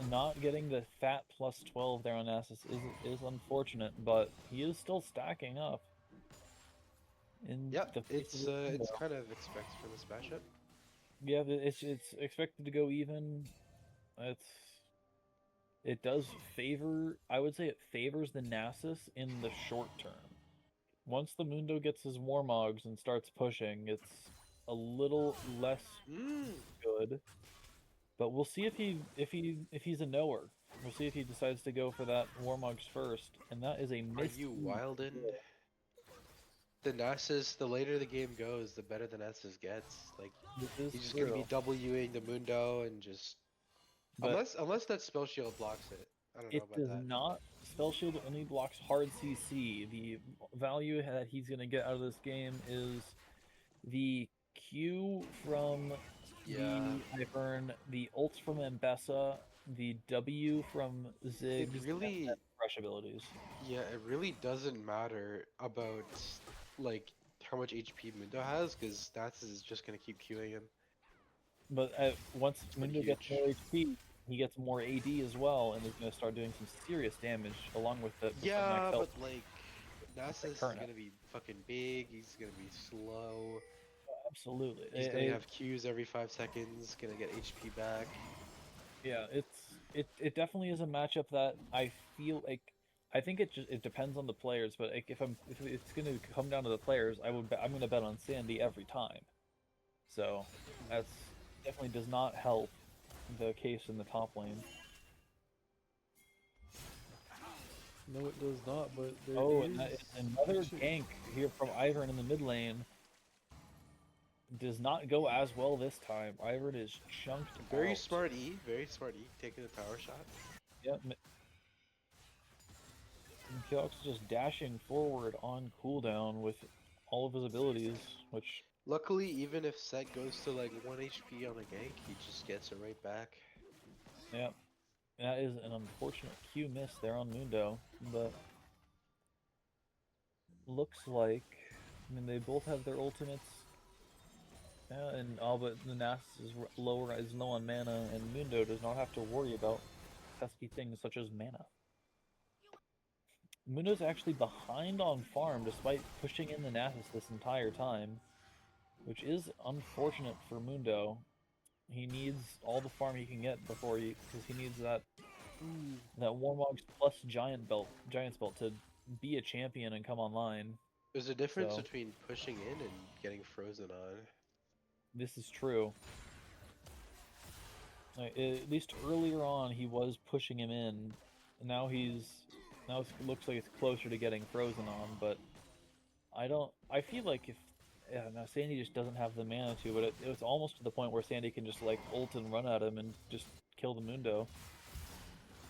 Yeah, not getting the fat plus 12 there on Nasus is unfortunate, but he is still stacking up. In Yeah, the face it's of the it's Mundo. kind of expected from this matchup. Yeah, it's expected to go even. It does favor. I would say it favors the Nasus in the short term. Once the Mundo gets his Warmogs and starts pushing, it's a little less good. But we'll see if he's a knower. We'll see if he decides to go for that Warmogs first, and that is a Are miss. you wildin'? The Nasus, the later the game goes, the better the Nasus gets. Like, This is he's just true. gonna be Wing the Mundo and just But unless that spell shield blocks it. I don't know it about does that. not. Spell Shield only blocks hard CC. The value that he's gonna get out of this game is the Q from Yeah. the Ivern, the ults from Ambessa, the W from Ziggs, It really, and fresh abilities. yeah, it really doesn't matter about like how much HP Mundo has, because Nats is just gonna keep queuing him. But once pretty Mundo gets huge. more HP, he gets more AD as well, and is going to start doing some serious damage along with the Yeah, max but health. like Nasus is current gonna be fucking big. He's gonna be slow. Absolutely. He's gonna have Qs every 5 seconds. Gonna get HP back. Yeah, it definitely is a matchup that I feel like. I think it depends on the players, but like if it's going to come down to the players, I'm going to bet on Sandy every time. So that's definitely does not help the case in the top lane. No, it does not. But there Oh, is and that is another actually- gank here from Ivern in the mid lane. Does not go as well this time. Ivern is chunked Very out. smart E. Very smart E. Taking the tower shot. Yep. Killox is just dashing forward on cooldown with all of his abilities, which Luckily, even if Set goes to like 1 HP on a gank, he just gets it right back. yeah, that is an unfortunate Q miss there on Mundo, but looks like I mean they both have their ultimates. Yeah, and all but the Nasus is low on mana, and Mundo does not have to worry about pesky things such as mana. Mundo's actually behind on farm despite pushing in the Nasus this entire time, which is unfortunate for Mundo. He needs all the farm he can get before because he needs that Warmogs plus Giant's belt to be a champion and come online. There's a difference So- between pushing in and getting frozen on. This is true. At least earlier on, he was pushing him in. Now it looks like it's closer to getting frozen on, but I feel like if no, Sandy just doesn't have the mana to, but it was almost to the point where Sandy can just like ult and run at him and just kill the Mundo.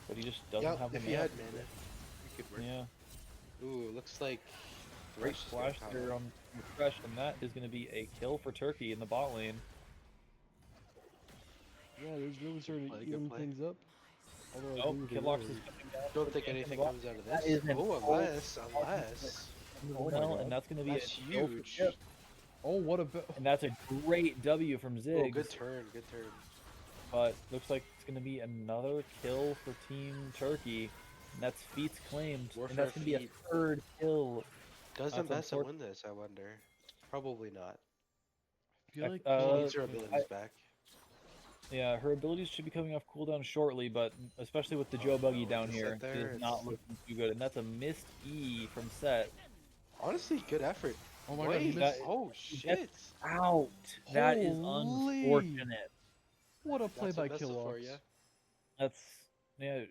But he just doesn't have the if mana. he had mana, it could work. Yeah. Ooh, looks like Great Thresh is splash gonna there power. on Fresh, and that is going to be a kill for Turkey in the bot lane. Yeah, they're really starting play, to good even play. things up. Although I Oh, agree with Killox you, is coming down. Don't for think the gank in anything the bot. comes out of That this. is an Oh, ult. unless Oh my No, god. and that's going to be that's a kill for huge. Chip. Oh, what a And that's a great W from Oh, Ziggs. good turn, good turn. But looks like it's going to be another kill for Team Turkey. And that's feats claimed. Warfare and that's going to be a feat. third kill. Does That's Ambessa win this, I wonder? Probably not. I feel like Uh, She needs her abilities back. Yeah, her abilities should be coming off cooldown shortly, but especially with the Joe Buggy no, down the here, set there, it is it's- not looking too good. And that's a missed E from Set. Honestly, good effort. Oh my god, he Wait, missed. oh shit. Out! That is Holy. unfortunate. What a play That's by Ambessa for Killox. ya. That's yeah.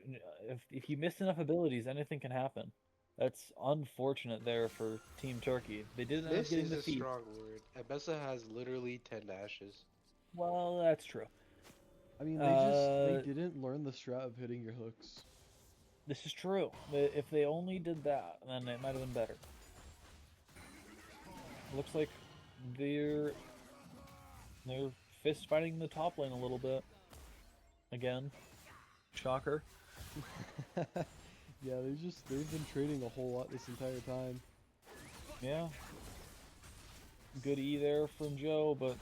If you miss enough abilities, anything can happen. That's unfortunate there for Team Turkey. They did end up This getting is the a feat. strong word. Ambessa has literally 10 dashes. Well, that's true. I mean, Uh, they didn't learn the strat of hitting your hooks. This is true. If they only did that, then it might have been better. Looks like they're fist fighting the top lane a little bit. Again, shocker. Yeah, they've been trading a whole lot this entire time. Yeah. Good E there from Joe, but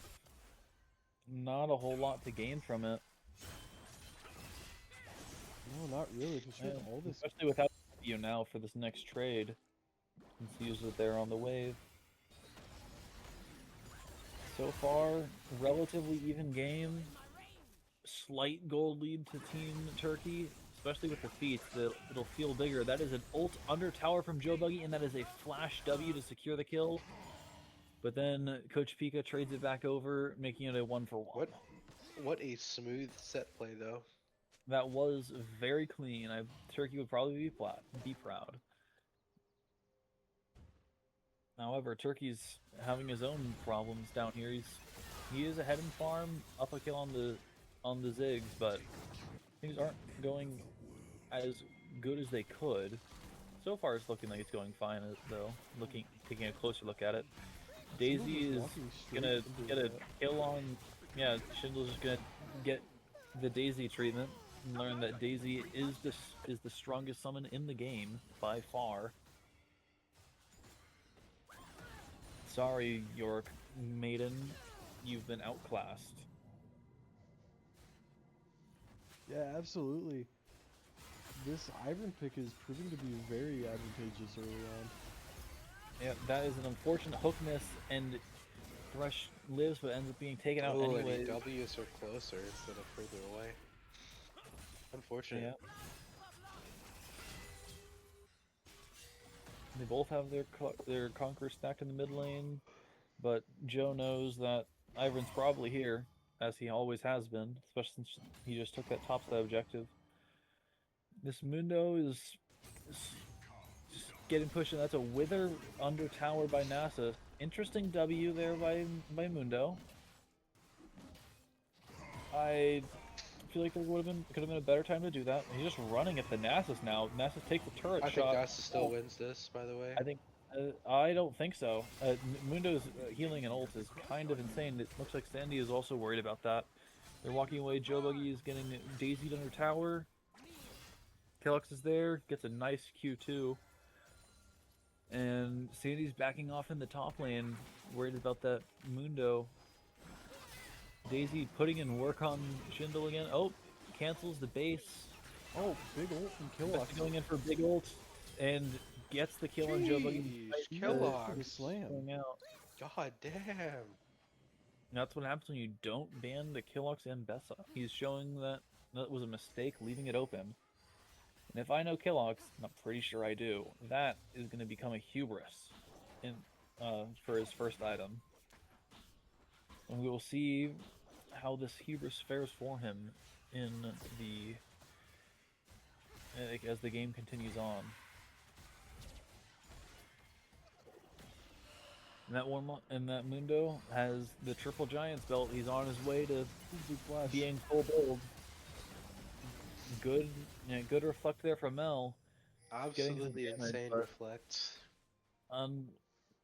not a whole lot to gain from it. No, not really. Just Yeah, all this. especially without you now for this next trade. Since he uses it there on the wave. So far, relatively even game. Slight gold lead to Team Turkey, especially with the feats. It'll feel bigger. That is an ult under tower from Joe Buggy, and that is a flash W to secure the kill. But then Coach Pika trades it back over, making it a 1-for-1. What a smooth set play, though. That was very clean. Turkey would probably be proud. However, Turkey's having his own problems down here. He is ahead in farm, up a kill on the Ziggs, but things aren't going as good as they could. So far, it's looking like it's going fine, though. Taking a closer look at it, Daisy is gonna get a kill on. Yeah, Schindler's just gonna get the Daisy treatment and learn that Daisy is the strongest summon in the game by far. sorry, York Maiden, you've been outclassed. Yeah, absolutely. This Ivern pick is proving to be very advantageous early on. Yeah, that is an unfortunate hook miss, and Thresh lives but ends up being taken out Oh, and anyway. he W's are closer instead of further away. Unfortunate. Yeah. They both have their Conqueror stacked in the mid lane, but Joe knows that Ivern's probably here, as he always has been, especially since he just took that top side objective. This Mundo is just getting pushed, and that's a Wither under tower by NASA. Interesting W there by Mundo. I feel like there could have been a better time to do that. He's just running at the Nasus now. Nasus takes the turret I shot. think Nasa still wins this, by the way. I think I don't think so. Mundo's healing and ult is kind of insane. It looks like Sandy is also worried about that. They're walking away. Joe Buggy is getting daisied under tower. Killox is there, gets a nice Q2. And Sandy's backing off in the top lane, worried about that Mundo. Daisy putting in work on Shindle again. Oh, cancels the base. Oh, big ult from Killox. Going in for big ult and gets the kill on Joe Buggy. Jeez, The Killox. slam. Going out. God damn. That's what happens when you don't ban the Killox and Bessa. He's showing that that was a mistake, leaving it open. And if I know Killox, and I'm pretty sure I do, that is going to become a hubris for his first item. And we will see how this hubris fares for him in as the game continues on. And that Mundo has the triple Giants belt. He's on his way to being full build. Good reflect there from Mel. Absolutely damage, insane but- reflect.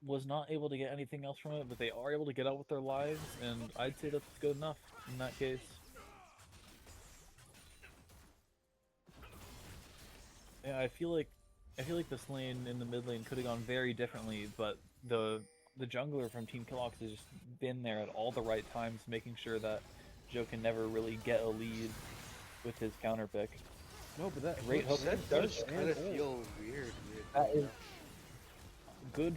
Was not able to get anything else from it, but they are able to get out with their lives, and I'd say that's good enough in that case. Yeah, I feel like this lane in the mid lane could have gone very differently, but the jungler from Team Killox has just been there at all the right times, making sure that Joe can never really get a lead with his counter pick. No, but that Great hook. That does kind of feel weird. That is good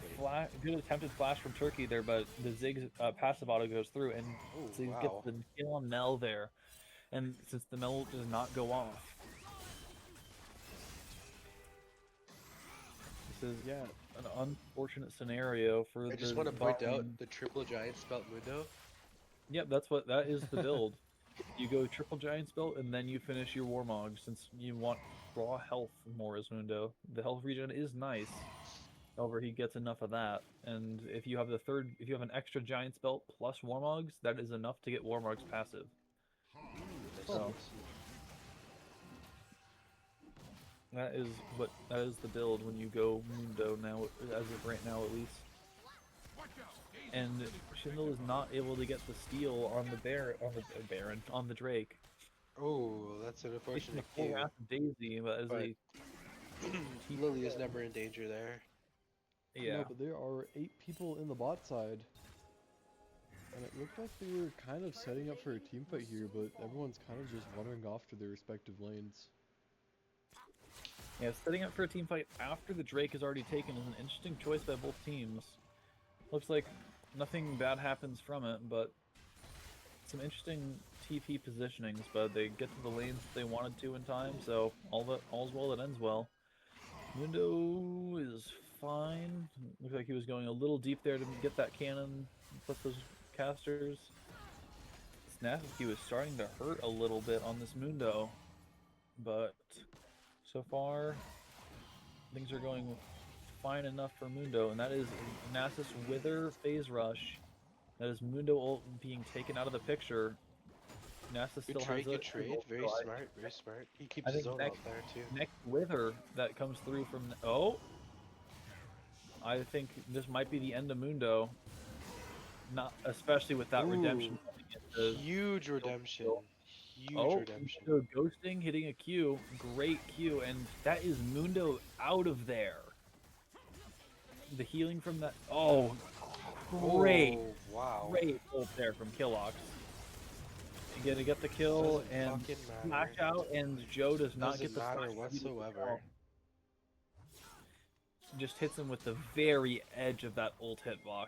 attempted flash from Turkey there, but the Zig's passive auto goes through, and Oh, Ziggs wow. gets the kill on Mel there. And since the Mel does not go off, this is an unfortunate scenario for I just the want to point bot out lane. the triple giant spelt Mundo. Yep, that is the build. You go triple giant spell and then you finish your Warmog, since you want raw health more as Mundo. The health regen is nice. However, he gets enough of that, and if you have an extra giant spell plus Warmogs, that is enough to get Warmog's passive. So that is the build when you go Mundo now, as of right now at least. And Shindle is not able to get the steal on the Drake. Oh, that's an It's unfortunate the full cue. wrath of Daisy, but as But- a Lily is never in danger there. yeah. No, but there are 8 people in the bot side. And it looked like they were kind of setting up for a team fight here, but everyone's kind of just wandering off to their respective lanes. Yeah, setting up for a team fight after the Drake is already taken is an interesting choice by both teams. Looks like nothing bad happens from it, but some interesting TP positionings, but they get to the lanes that they wanted to in time, so all's well that ends well. Mundo is fine. Looks like he was going a little deep there to get that cannon, put those casters. Snatsky was starting to hurt a little bit on this Mundo, but so far things are going fine enough for Mundo, and that is Nasus Wither phase rush. That is Mundo ult being taken out of the picture. Nasus still has Good a trade. Very smart. Very smart. He keeps I his think own next- out there too. Next Wither that comes through from I think this might be the end of Mundo. Not especially with that Ooh, redemption coming into Huge redemption. Huge Oh, redemption. so ghosting, hitting a Q, great Q, and that is Mundo out of there. The healing from that, Great, Oh, wow. great ult there from Killox. You're gonna get the kill Doesn't and fucking smash matter. out, and Joe does not get Doesn't the matter smash speed of the whatsoever. kill. Just hits him with the very edge of that ult hitbox.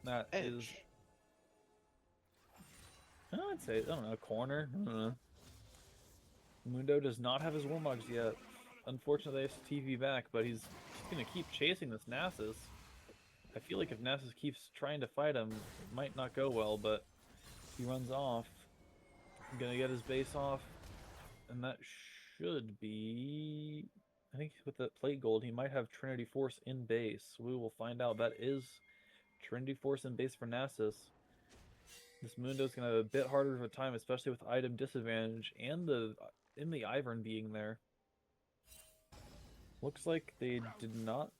That is, Edge. I'd say, I don't know, corner. I don't know. Mundo does not have his Warmogs yet. Unfortunately, they have to TV back, but he's gonna keep chasing this Nasus. I feel like if Nasus keeps trying to fight him, it might not go well, but he runs off. Gonna get his base off, and that should be... I think with the plate gold, he might have Trinity Force in base. We will find out. That is Trinity Force in base for Nasus. This Mundo's gonna have a bit harder of a time, especially with item disadvantage and the Ivern being there. Looks like they did not.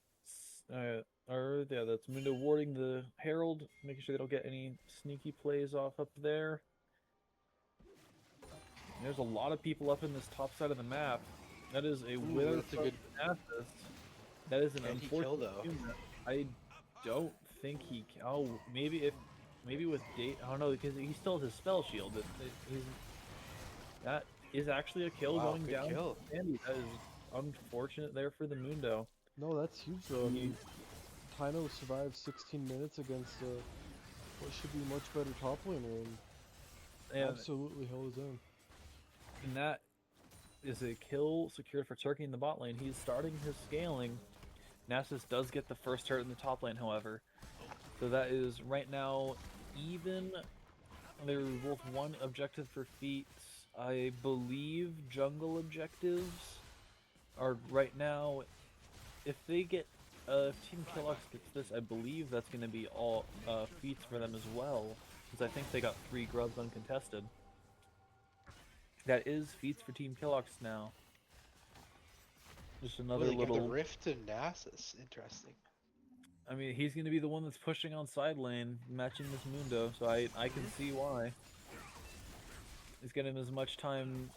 Yeah, that's Mundo warding the Herald, making sure they don't get any sneaky plays off up there. And there's a lot of people up in this top side of the map. That is a winner that's a for good- Nasus. That is an Can he kill, unfortunate though? unit. I don't think he. Oh, maybe with date. I don't know, because he still has his spell shield. That is actually a kill Wow, going good down. kill. Sandy. That is unfortunate there for the Mundo. No, that's huge though. I mean, Tino survived 16 minutes against what should be a much better top laner and And, absolutely held his own. and that is a kill secured for Turkey in the bot lane. He's starting his scaling. Nasus does get the first turret in the top lane, however. So that is right now even. They're both one objective for feats. I believe jungle objectives are right now. If they get, if Team Killox gets this, I believe that's going to be all feats for them as well, because I think they got 3 grubs uncontested. That is feats for Team Killox now. Just another They give little. the rift to Nasus. Interesting. I mean, he's going to be the one that's pushing on side lane, matching this Mundo, so I can see why. He's getting as much time.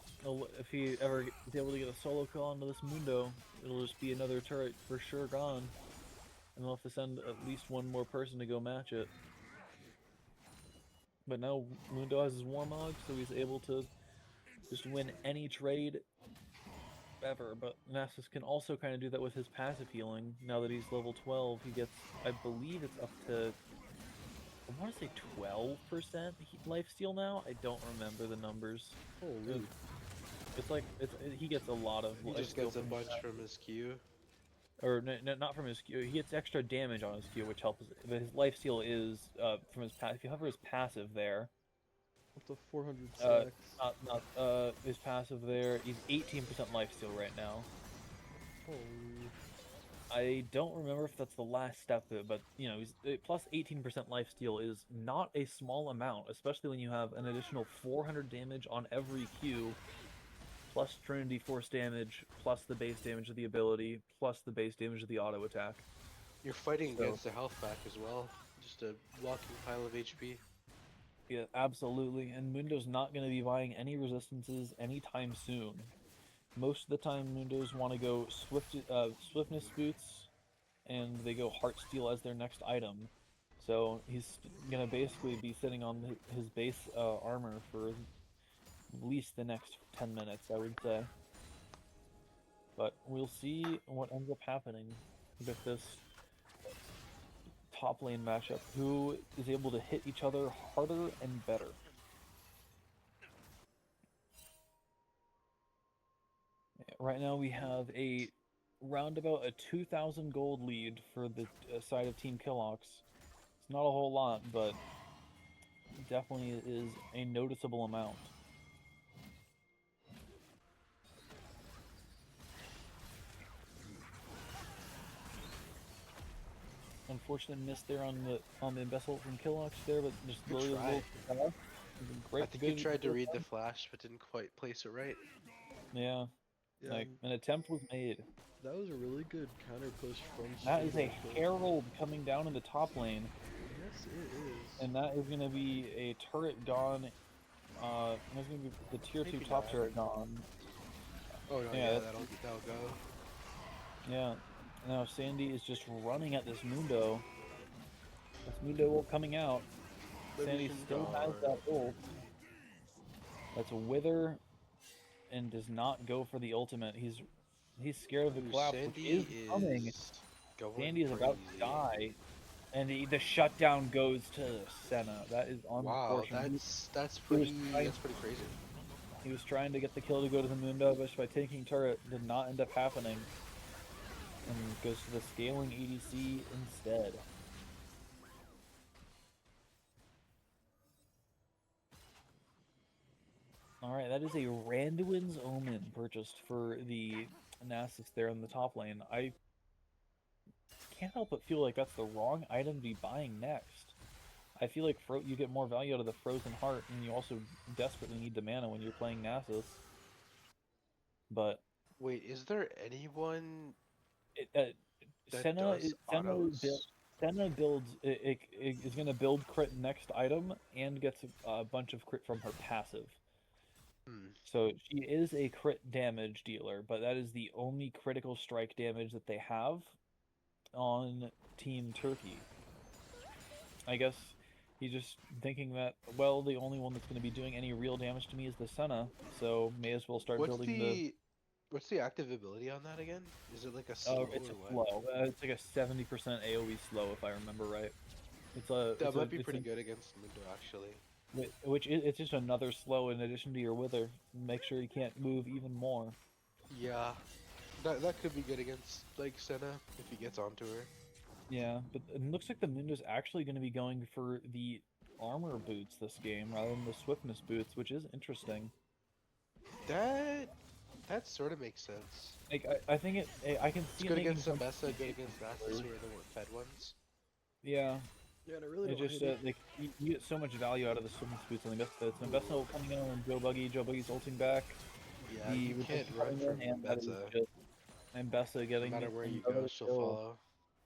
If he ever is able to get a solo kill onto this Mundo, it'll just be another turret for sure gone. And they'll have to send at least one more person to go match it. But now Mundo has his Warmog, so he's able to just win any trade ever. But Nasus can also kind of do that with his passive healing. Now that he's level 12, he gets, I believe it's up to, I want to say 12% lifesteal now. I don't remember the numbers. Holy. It's like he gets a lot of. He just lifesteal gets a from bunch that. from his Q. Or not from his Q. He gets extra damage on his Q, which helps. But his lifesteal is from his passive. If you hover his passive there, Up to 400 uh, stacks. not his passive there. He's 18% lifesteal right now. Holy. I don't remember if that's the last step of it, but you know, he's plus 18% lifesteal is not a small amount, especially when you have an additional 400 damage on every Q, plus Trinity Force damage, plus the base damage of the ability, plus the base damage of the auto attack. You're fighting So- against a health pack as well. Just a walking pile of HP. Yeah, absolutely. And Mundo's not going to be buying any resistances anytime soon. Most of the time, Mundos want to go Swiftness Boots, and they go Heartsteel as their next item. So he's going to basically be sitting on his base armor for at least the next 10 minutes, I would say. But we'll see what ends up happening with this top lane matchup. Who is able to hit each other harder and better? Right now we have a roundabout a 2,000 gold lead for the side of Team Killox. It's not a whole lot, but definitely is a noticeable amount. Unfortunate miss there on the embezzle from Killox there, but just Good really try. great. I think he tried to read the flash, but didn't quite place it right. Yeah, Yeah, like an attempt was made. that was a really good counter push from That is a Steel. Herald coming down in the top lane, Yes, it is. and that is going to be a turret gone. That's going to be the tier 2 Maybe top not. turret gone. Oh no, Yeah, yeah, that's- that'll go. Yeah. Now Sandy is just running at this Mundo. That's Mundo ult coming out. Sandy Mission still has guard. that ult. That's a wither and does not go for the ultimate. He's scared of the Ooh, collapse, which is Sandy coming. is going Sandy is about to crazy. die, and the shutdown goes to Senna. That is Wow, unfortunate. that's He was pretty trying, crazy. he was trying to get the kill to go to the Mundo, but by taking turret did not end up happening, and goes to the scaling ADC instead. Alright, that is a Randuin's Omen purchased for the Nasus there in the top lane. I can't help but feel like that's the wrong item to be buying next. I feel like you get more value out of the Frozen Heart, and you also desperately need the mana when you're playing Nasus. But Wait, is there anyone it, that does autos? Senna builds it is going to build crit next item and gets a bunch of crit from her passive. Hmm. So she is a crit damage dealer, but that is the only critical strike damage that they have on Team Turkey. I guess he's just thinking that, well, the only one that's going to be doing any real damage to me is the Senna, so may as well start What's building the... what's the active ability on that again? Is it like a slow it's or a what? slow. It's like a 70% AoE slow, if I remember right. That might be pretty good against Mundo, actually. It's just another slow in addition to your wither. Make sure you can't move even more. Yeah, that could be good against like Senna if he gets onto her. Yeah, but it looks like the Mundo's actually going to be going for the armor boots this game rather than the swiftness boots, which is interesting. That sort of makes sense. Like I think I can It's see it good making against some... Ambessa, good against Nasus, who are the fed ones. Yeah, Yeah, and I really it don't just hate it. like you get so much value out of the swiftness boots and the best. It's Ambessa ult coming in on Joe Buggy. Joe Buggy's ulting back. Yeah, The you can't resistance run coming from in, and that is Ambessa. just Ambessa No getting matter where you go, another she'll kill. follow.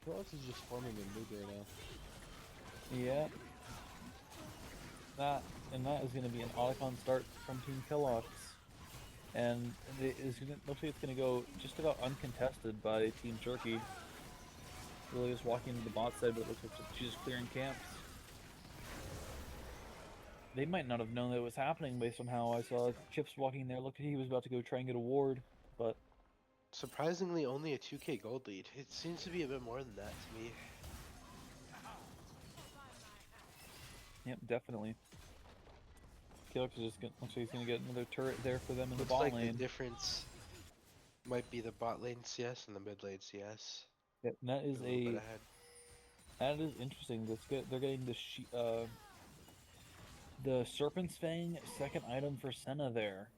Killox is just farming in mid right now. Yeah. That is going to be an Otacon start from Team Killox. And looks like it's going to go just about uncontested by Team Turkey. Really just walking into the bot side, but it looks like she's just clearing camps. They might not have known that it was happening based on how I saw Chips walking there. Looked like he was about to go try and get a ward, but... Surprisingly, only a 2k gold lead. It seems to be a bit more than that to me. Yep, definitely. Killox is just looks like he's gonna get another turret there for them in the Looks bot like lane. the difference might be the bot lane CS and the mid lane CS. Yep, and that is A little bit ahead. that is interesting. They're getting the Serpent's Fang second item for Senna there.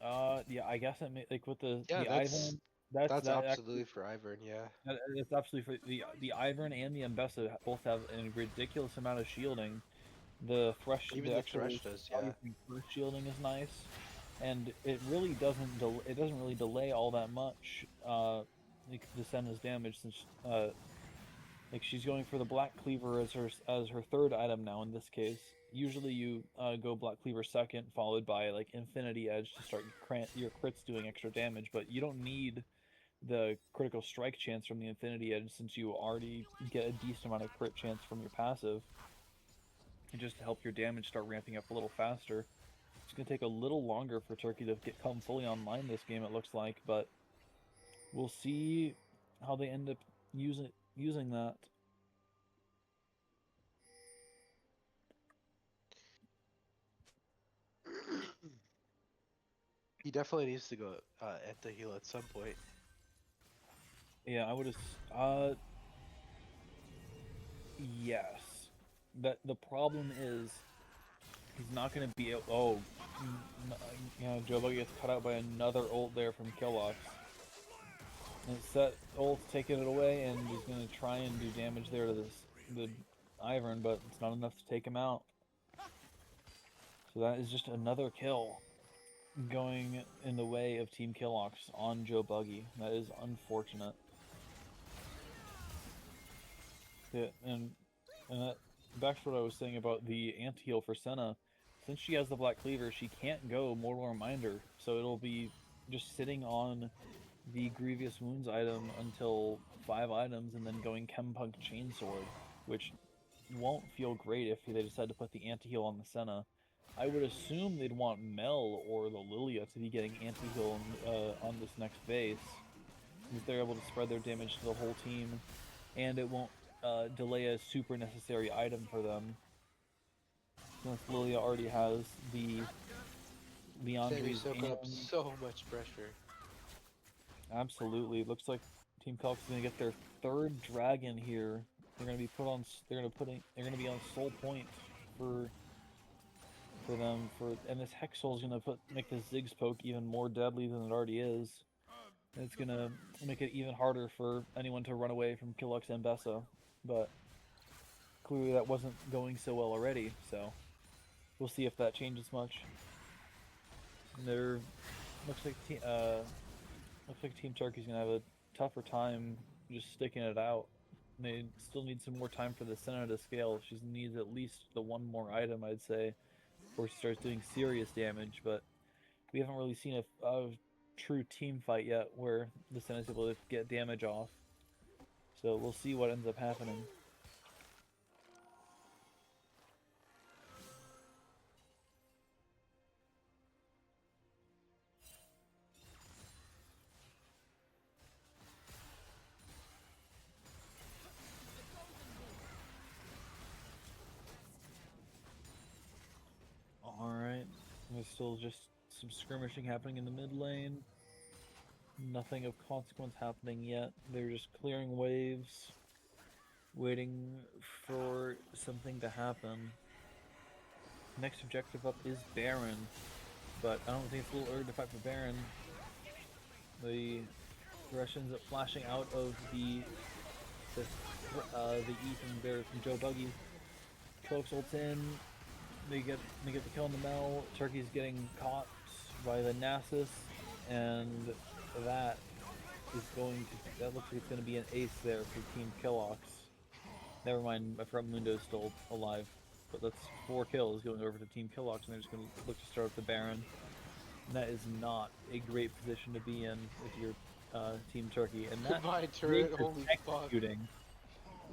Yeah, I guess like with Yeah, the Ivern, that's that actually absolutely for Ivern, yeah. it's absolutely for the Ivern and the Ambessa both have a ridiculous amount of shielding. Even The the actual Thresh does, yeah. value from thrush shielding is nice, and it really doesn't really delay all that much. Like the Senna's damage since like she's going for the Black Cleaver as her third item now in this case. Usually you go Black Cleaver second, followed by like Infinity Edge to start your crits doing extra damage, but you don't need the critical strike chance from the Infinity Edge since you already get a decent amount of crit chance from your passive. And just to help your damage start ramping up a little faster. It's going to take a little longer for Turkey to come fully online this game, it looks like, but we'll see how they end up using that. He definitely needs to go anti-heal at some point. Yeah, I would have. Yes. The problem is he's not going to be able. Oh, Joe Buggy gets cut out by another ult there from Killox. And set ult taking it away, and he's going to try and do damage there to the Ivern, but it's not enough to take him out. So that is just another kill going in the way of Team Killox on Joe Buggy. That is unfortunate. Yeah, and that back to what I was saying about the anti-heal for Senna. Since she has the Black Cleaver, she can't go Mortal Reminder, so it'll be just sitting on the Grievous Wounds item until 5 items, and then going Chempunk Chainsword, which won't feel great if they decide to put the anti-heal on the Senna. I would assume they'd want Mel or the Lilia to be getting anti-heal on this next phase, since they're able to spread their damage to the whole team, and it won't delay a super necessary item for them, since Lilia already has the Sammy Leandries soaking up and... so much pressure. Absolutely, it looks like Team Killox is gonna get their third dragon here. They're gonna be put on. They're gonna be on soul point for them. And this Hex Soul is gonna make this Ziggs poke even more deadly than it already is. And it's gonna make it even harder for anyone to run away from Killox and Bessa. But clearly that wasn't going so well already. So we'll see if that changes much. And there looks like Team Turkey's gonna have a tougher time just sticking it out. They still need some more time for the Senna to scale. She needs at least the one more item, I'd say, before she starts doing serious damage. But we haven't really seen a true team fight yet where the Senna is able to get damage off. So we'll see what ends up happening. Alright, there's still just some skirmishing happening in the mid lane. Nothing of consequence happening yet. They're just clearing waves, waiting for something to happen. Next objective up is Baron, but I don't think it's a little early to fight for Baron. The Rush ends up flashing out of the E from Joe Buggy. Killox ults in. They get the kill on the Mel. Turkey's getting caught by the Nasus, and that looks like it's going to be an ace there for Team Killox. Never mind, I forgot Mundo's still alive, but that's 4 kills going over to Team Killox, and they're just going to look to start with the Baron. And that is not a great position to be in if you're Team Turkey. And that Goodbye, turret. Holy fuck. executing.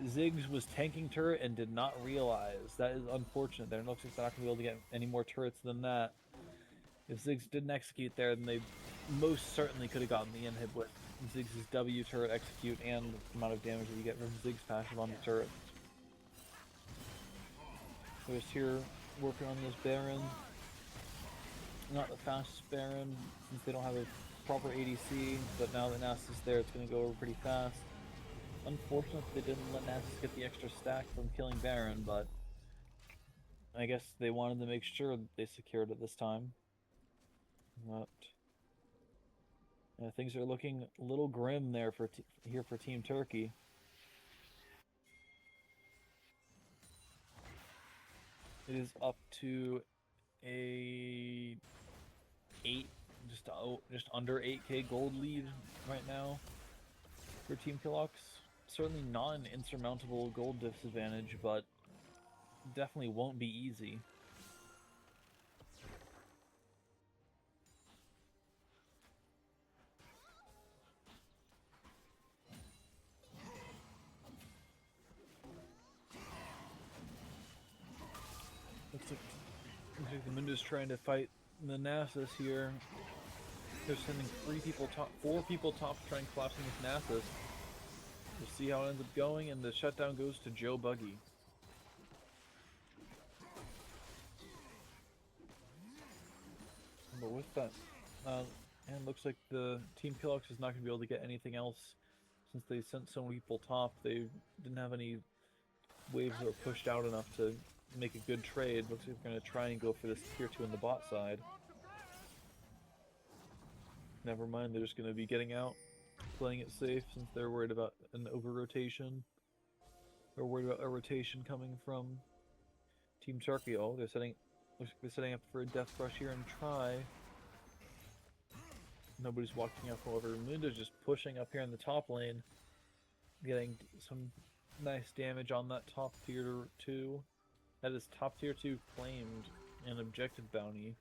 Ziggs was tanking turret and did not realize. That is unfortunate. There looks like they're not going to be able to get any more turrets than that. If Ziggs didn't execute there, then they most certainly could have gotten the inhib with Ziggs' W turret execute and the amount of damage that you get from Ziggs' passive on the turret. So just here working on this Baron. Not the fastest Baron since they don't have a proper ADC, but now that Nasus is there, it's going to go over pretty fast. Unfortunate they didn't let Nasus get the extra stack from killing Baron, but I guess they wanted to make sure that they secured it this time. But things are looking a little grim there for Team Turkey. It is up to a just under 8k gold lead right now for Team Killox. Certainly not an insurmountable gold disadvantage, but definitely won't be easy. Looks like the Mundo's trying to fight the Nasus here. They're sending 4 people top to try and collapse in this Nasus. We'll see how it ends up going, and the shutdown goes to Joe Buggy. But with that, and looks like the Team Killox is not going to be able to get anything else since they sent so many people top. They didn't have any waves that were pushed out enough to make a good trade. Looks like they're going to try and go for this tier 2 on the bot side. Never mind, they're just going to be getting out, playing it safe since they're worried about an over-rotation. They're worried about a rotation coming from Team Turkey. Oh, looks like they're setting up for a death rush here and try. Nobody's walking up, however. Mundo's just pushing up here in the top lane, getting some nice damage on that top tier 2. That is top tier 2 claimed an objective bounty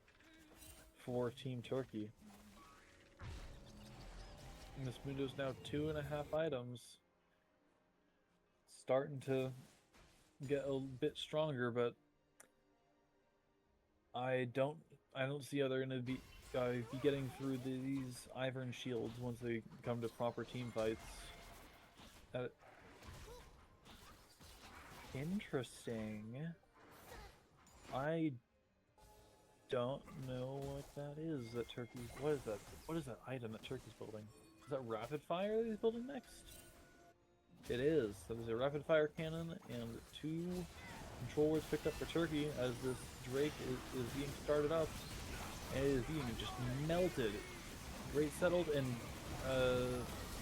for Team Turkey. And this Mundo's now 2.5 items. Starting to get a bit stronger, but I don't see how they're gonna be getting through these Ivern shields once they come to proper team fights. Uh, Interesting. I don't know what that is that Turkey. What is that? What is that item that Turkey's building? Is that rapid fire that he's building next? It is. That is a rapid fire cannon and 2 control wards picked up for Turkey as this Drake is being started up and it is being just melted. Great settled and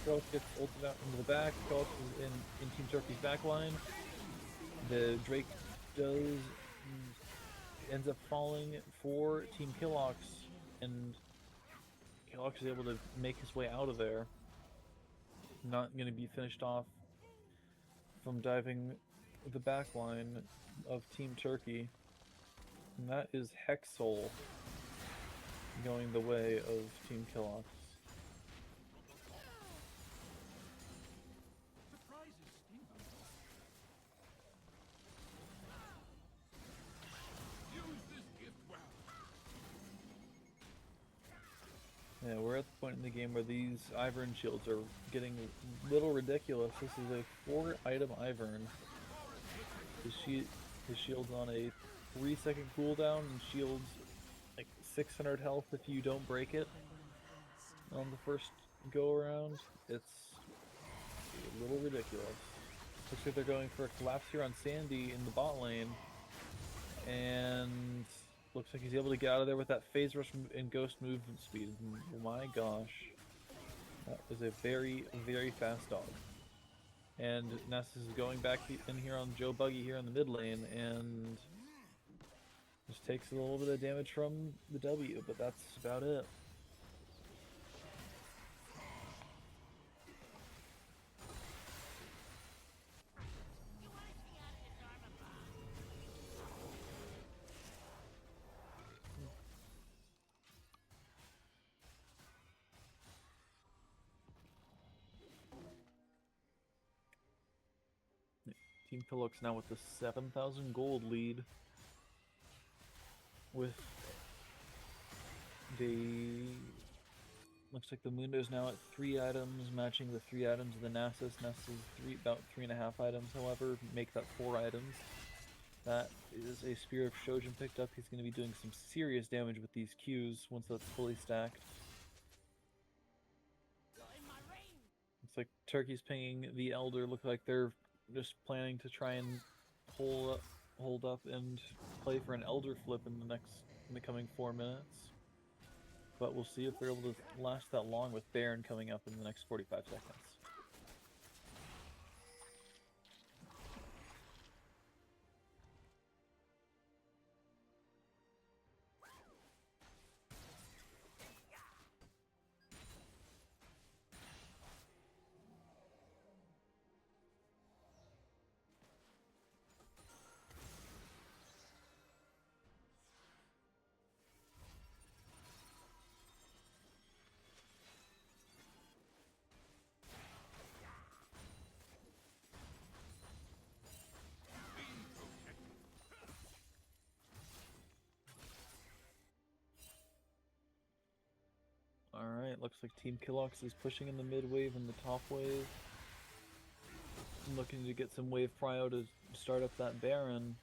Killox gets ulted out into the back. Killox is in Team Turkey's back line. The Drake ends up falling for Team Killox, and Killox is able to make his way out of there. Not going to be finished off from diving the back line of Team Turkey. And that is Hexol going the way of Team Killox. Yeah, we're at the point in the game where these Ivern shields are getting a little ridiculous. This is a 4-item Ivern. His shield's on a 3-second cooldown and shields like 600 health if you don't break it on the first go around. It's a little ridiculous. Looks like they're going for a collapse here on Sandy in the bot lane, and looks like he's able to get out of there with that phase rush and ghost movement speed. My gosh, that was a very, very fast dog. And Nessus is going back in here on Joe Buggy here in the mid lane, and just takes a little bit of damage from the W, but that's about it. Team Killox now with the 7,000 gold lead. With looks like the Mundo's now at 3 items, matching the 3 items of the Nasus. Nasus is about 3.5 items, however, make that 4 items. That is a Spear of Shojin picked up. He's going to be doing some serious damage with these Qs once that's fully stacked. Looks like Turkey's pinging the Elder. Look like they're just planning to try and hold up and play for an Elder flip in the coming 4 minutes. But we'll see if they're able to last that long with Baron coming up in the next 45 seconds. Alright, looks like Team Killox is pushing in the mid wave and the top wave. Looking to get some wave prio to start up that Baron.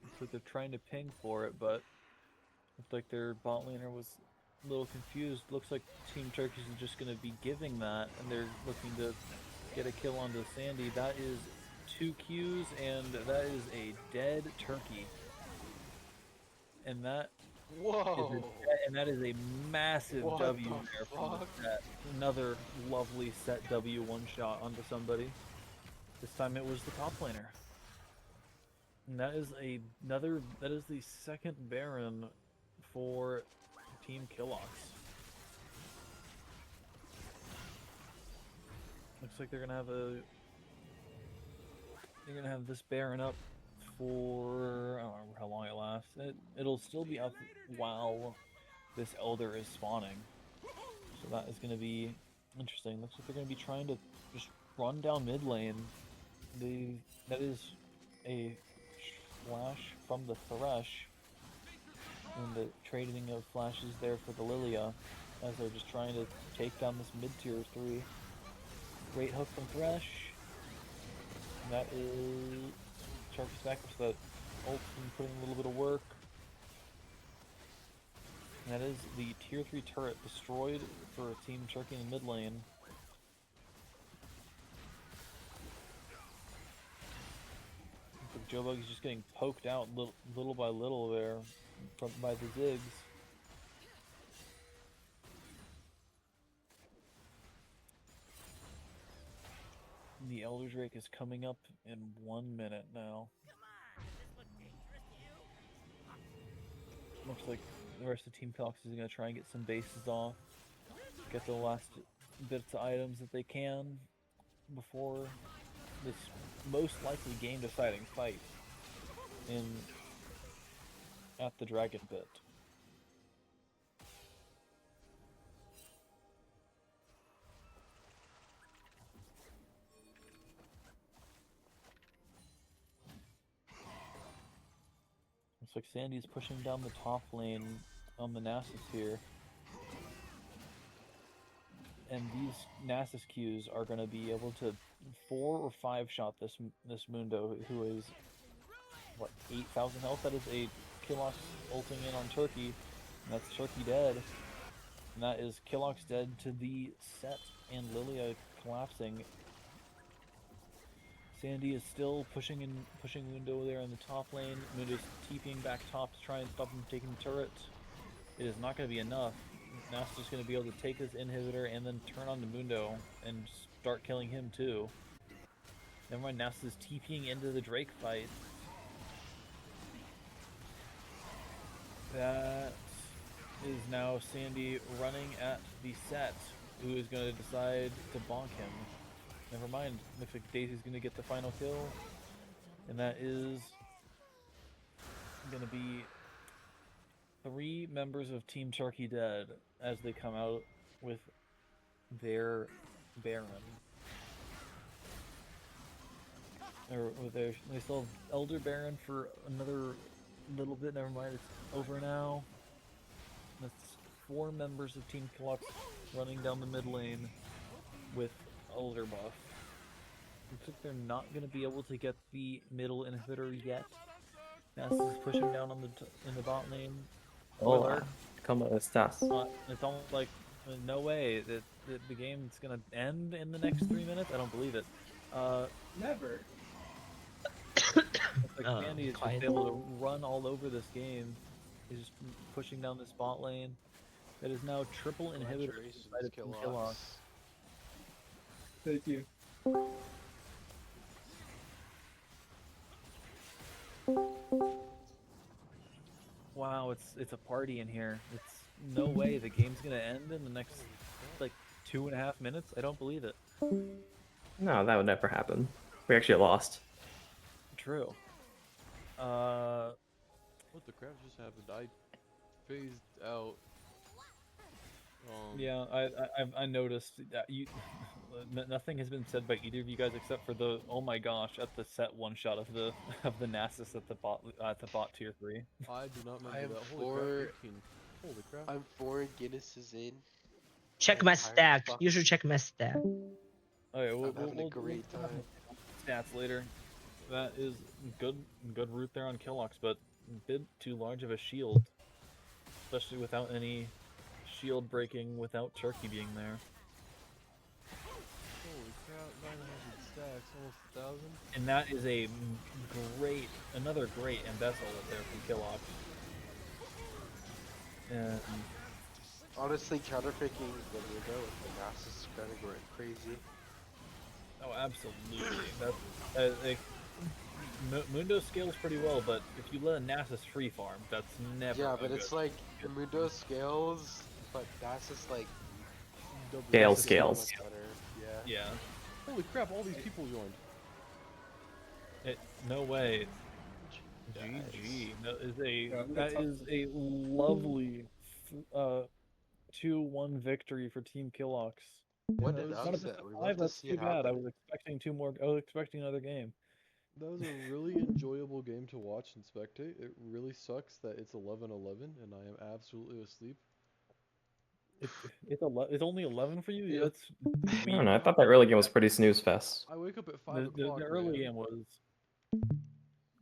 Looks like they're trying to ping for it, but looks like their bot laner was a little confused. Looks like Team Turkish is just going to be giving that, and they're looking to get a kill onto Sandy. That is 2 Qs, and that is a dead Turkey. And that Whoa! that is a massive What W the there from the fuck? set. Another lovely set W one-shot onto somebody. This time it was the top laner. And that is the second Baron for Team Killox. Looks like they're gonna have this Baron up for, I don't remember how long it lasts. It'll still be up while this Elder is spawning. So that is going to be interesting. Looks like they're going to be trying to just run down mid lane that is a flash from the Thresh, and the trading of flashes there for the Lilia, as they're just trying to take down this mid-tier 3. Great hook from Thresh. And that is Sharky's back with that ult and putting a little bit of work. And that is the tier 3 turret destroyed for Team Sharky in the mid lane. Joe Buggy's just getting poked out little by little there by the Ziggs. The Elder Drake is coming up in 1 minute now. Looks like the rest of Team Killox is going to try and get some bases off. Get the last bits of items that they can before this most likely game-deciding fight at the Dragon Pit. Looks like Sandy's pushing down the top lane on the Nasus here. And these Nasus Qs are going to be able to 4 or 5 shot this Mundo, who is, what, 8,000 health? That is a Killox ulting in on Turkey, and that's Turkey dead. And that is Killox dead to the Set and Lilia collapsing. Sandy is still pushing Mundo there in the top lane. Mundo's TPing back top to try and stop him from taking the turret. It is not going to be enough. Nasus is going to be able to take his inhibitor and then turn on the Mundo and start killing him too. Never mind, Nasus is TPing into the Drake fight. That is now Sandy running at the Set, who is going to decide to bonk him. Never mind, looks like Daisy's going to get the final kill. And that is going to be 3 members of Team Turkey dead as they come out with their Baron. They still have Elder Baron for another little bit, never mind, it's over now. That's 4 members of Team Killox running down the mid lane with Elder buff. Looks like they're not going to be able to get the middle inhibitor yet. Nasus is pushing down on in the bot lane. Hola, ¿cómo estás? It's almost like, no way, that the game's going to end in the next 3 minutes? I don't believe it. Never. Looks like Sandy is just able to run all over this game. He's just pushing down this bot lane. That is now triple inhibitor inside of Team Killox. Thank you. Wow, it's a party in here. It's no way the game's gonna end in the next like 2.5 minutes. I don't believe it. No, that would never happen. We actually lost. True. What the crap just happened? I phased out. Yeah, I noticed that nothing has been said by either of you guys except for the oh my gosh at the Set one shot of the Nasus at the bot tier 3. I do not remember I am that. Holy crap! I'm 4 Guinnesses in. Check my stack. You should check my stack. Okay, I'm having a great time. Stats later. That is good route there on Killox, but a bit too large of a shield, especially without any shield breaking, without Turkey being there. Holy crap! 900 stacks, almost 1,000. And that is a another great embezzle there from Killox. And Honestly, counterpicking the Mundo with the Nasus is kind of going crazy. oh, absolutely. Mundo scales pretty well, but if you let a Nasus free farm, that's never. Yeah, a but good. it's like Mundo scales, but Nasus like Gale Nasus is scales. much better. Yeah. Yeah. Holy crap! All these people joined. No way. Guys. GG. Yeah, That is a lovely 2-1 victory for Team Killox. What that an was Not a just- best upset. of We five. love to That's see too it bad. I happen. was expecting two more. I was expecting another game. That was a really enjoyable game to watch and spectate. It really sucks that it's 11:11 and I am absolutely asleep. It's only 11 for you. Yeah. That's I weak. don't know. I thought that early game was pretty snooze fest. I wake up at 5 The o'clock. early man. game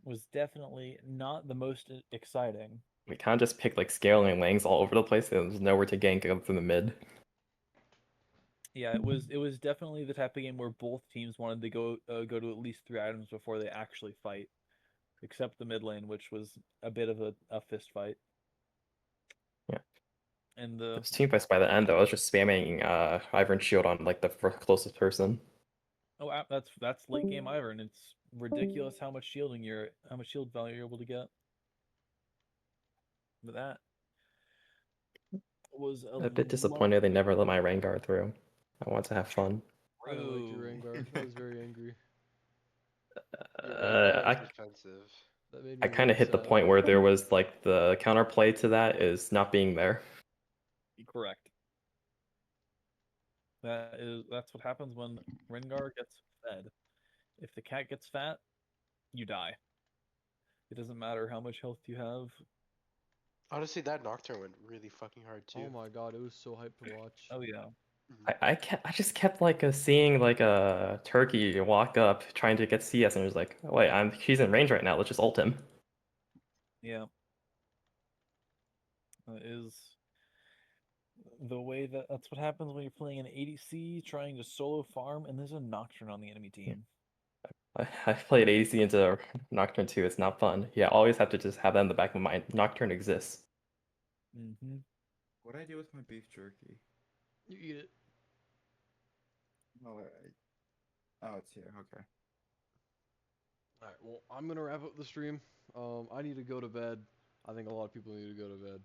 was definitely not the most exciting. We kind of just picked like scaling lanes all over the place. There was nowhere to gank up in the mid. Yeah, it was definitely the type of game where both teams wanted to go to at least 3 items before they actually fight, except the mid lane, which was a bit of a fist fight. Yeah. And It the was team fights by the end though. I was just spamming Ivern shield on like the closest person. that's late game Ivern. It's ridiculous how much shield value you're able to get. But that was A bit disappointed they never let my Rengar through. I want to have fun. I don't like your Rude. Rengar. I was very angry. Your Rengar I is defensive. That made I me kind of very hit the sad. point where there was like the counterplay to that is not being there. Correct. That's what happens when Rengar gets fed. If the cat gets fat, you die. It doesn't matter how much health you have. Honestly, that Nocturne went really fucking hard too. Oh my god, it was so hyped to watch. Oh yeah. I just kept like seeing like a turkey walk up trying to get CS and it was like, oh, wait, he's in range right now. Let's just ult him. Yeah. That is the way that's what happens when you're playing an ADC trying to solo farm and there's a Nocturne on the enemy team. I played ADC into Nocturne too. It's not fun. Yeah, always have to just have that in the back of my mind. Nocturne exists. Mm-hmm. What do I do with my beef jerky? You eat it. Oh, oh, it's here. Okay. Alright, well, I'm gonna wrap up the stream. I need to go to bed. I think a lot of people need to go to bed.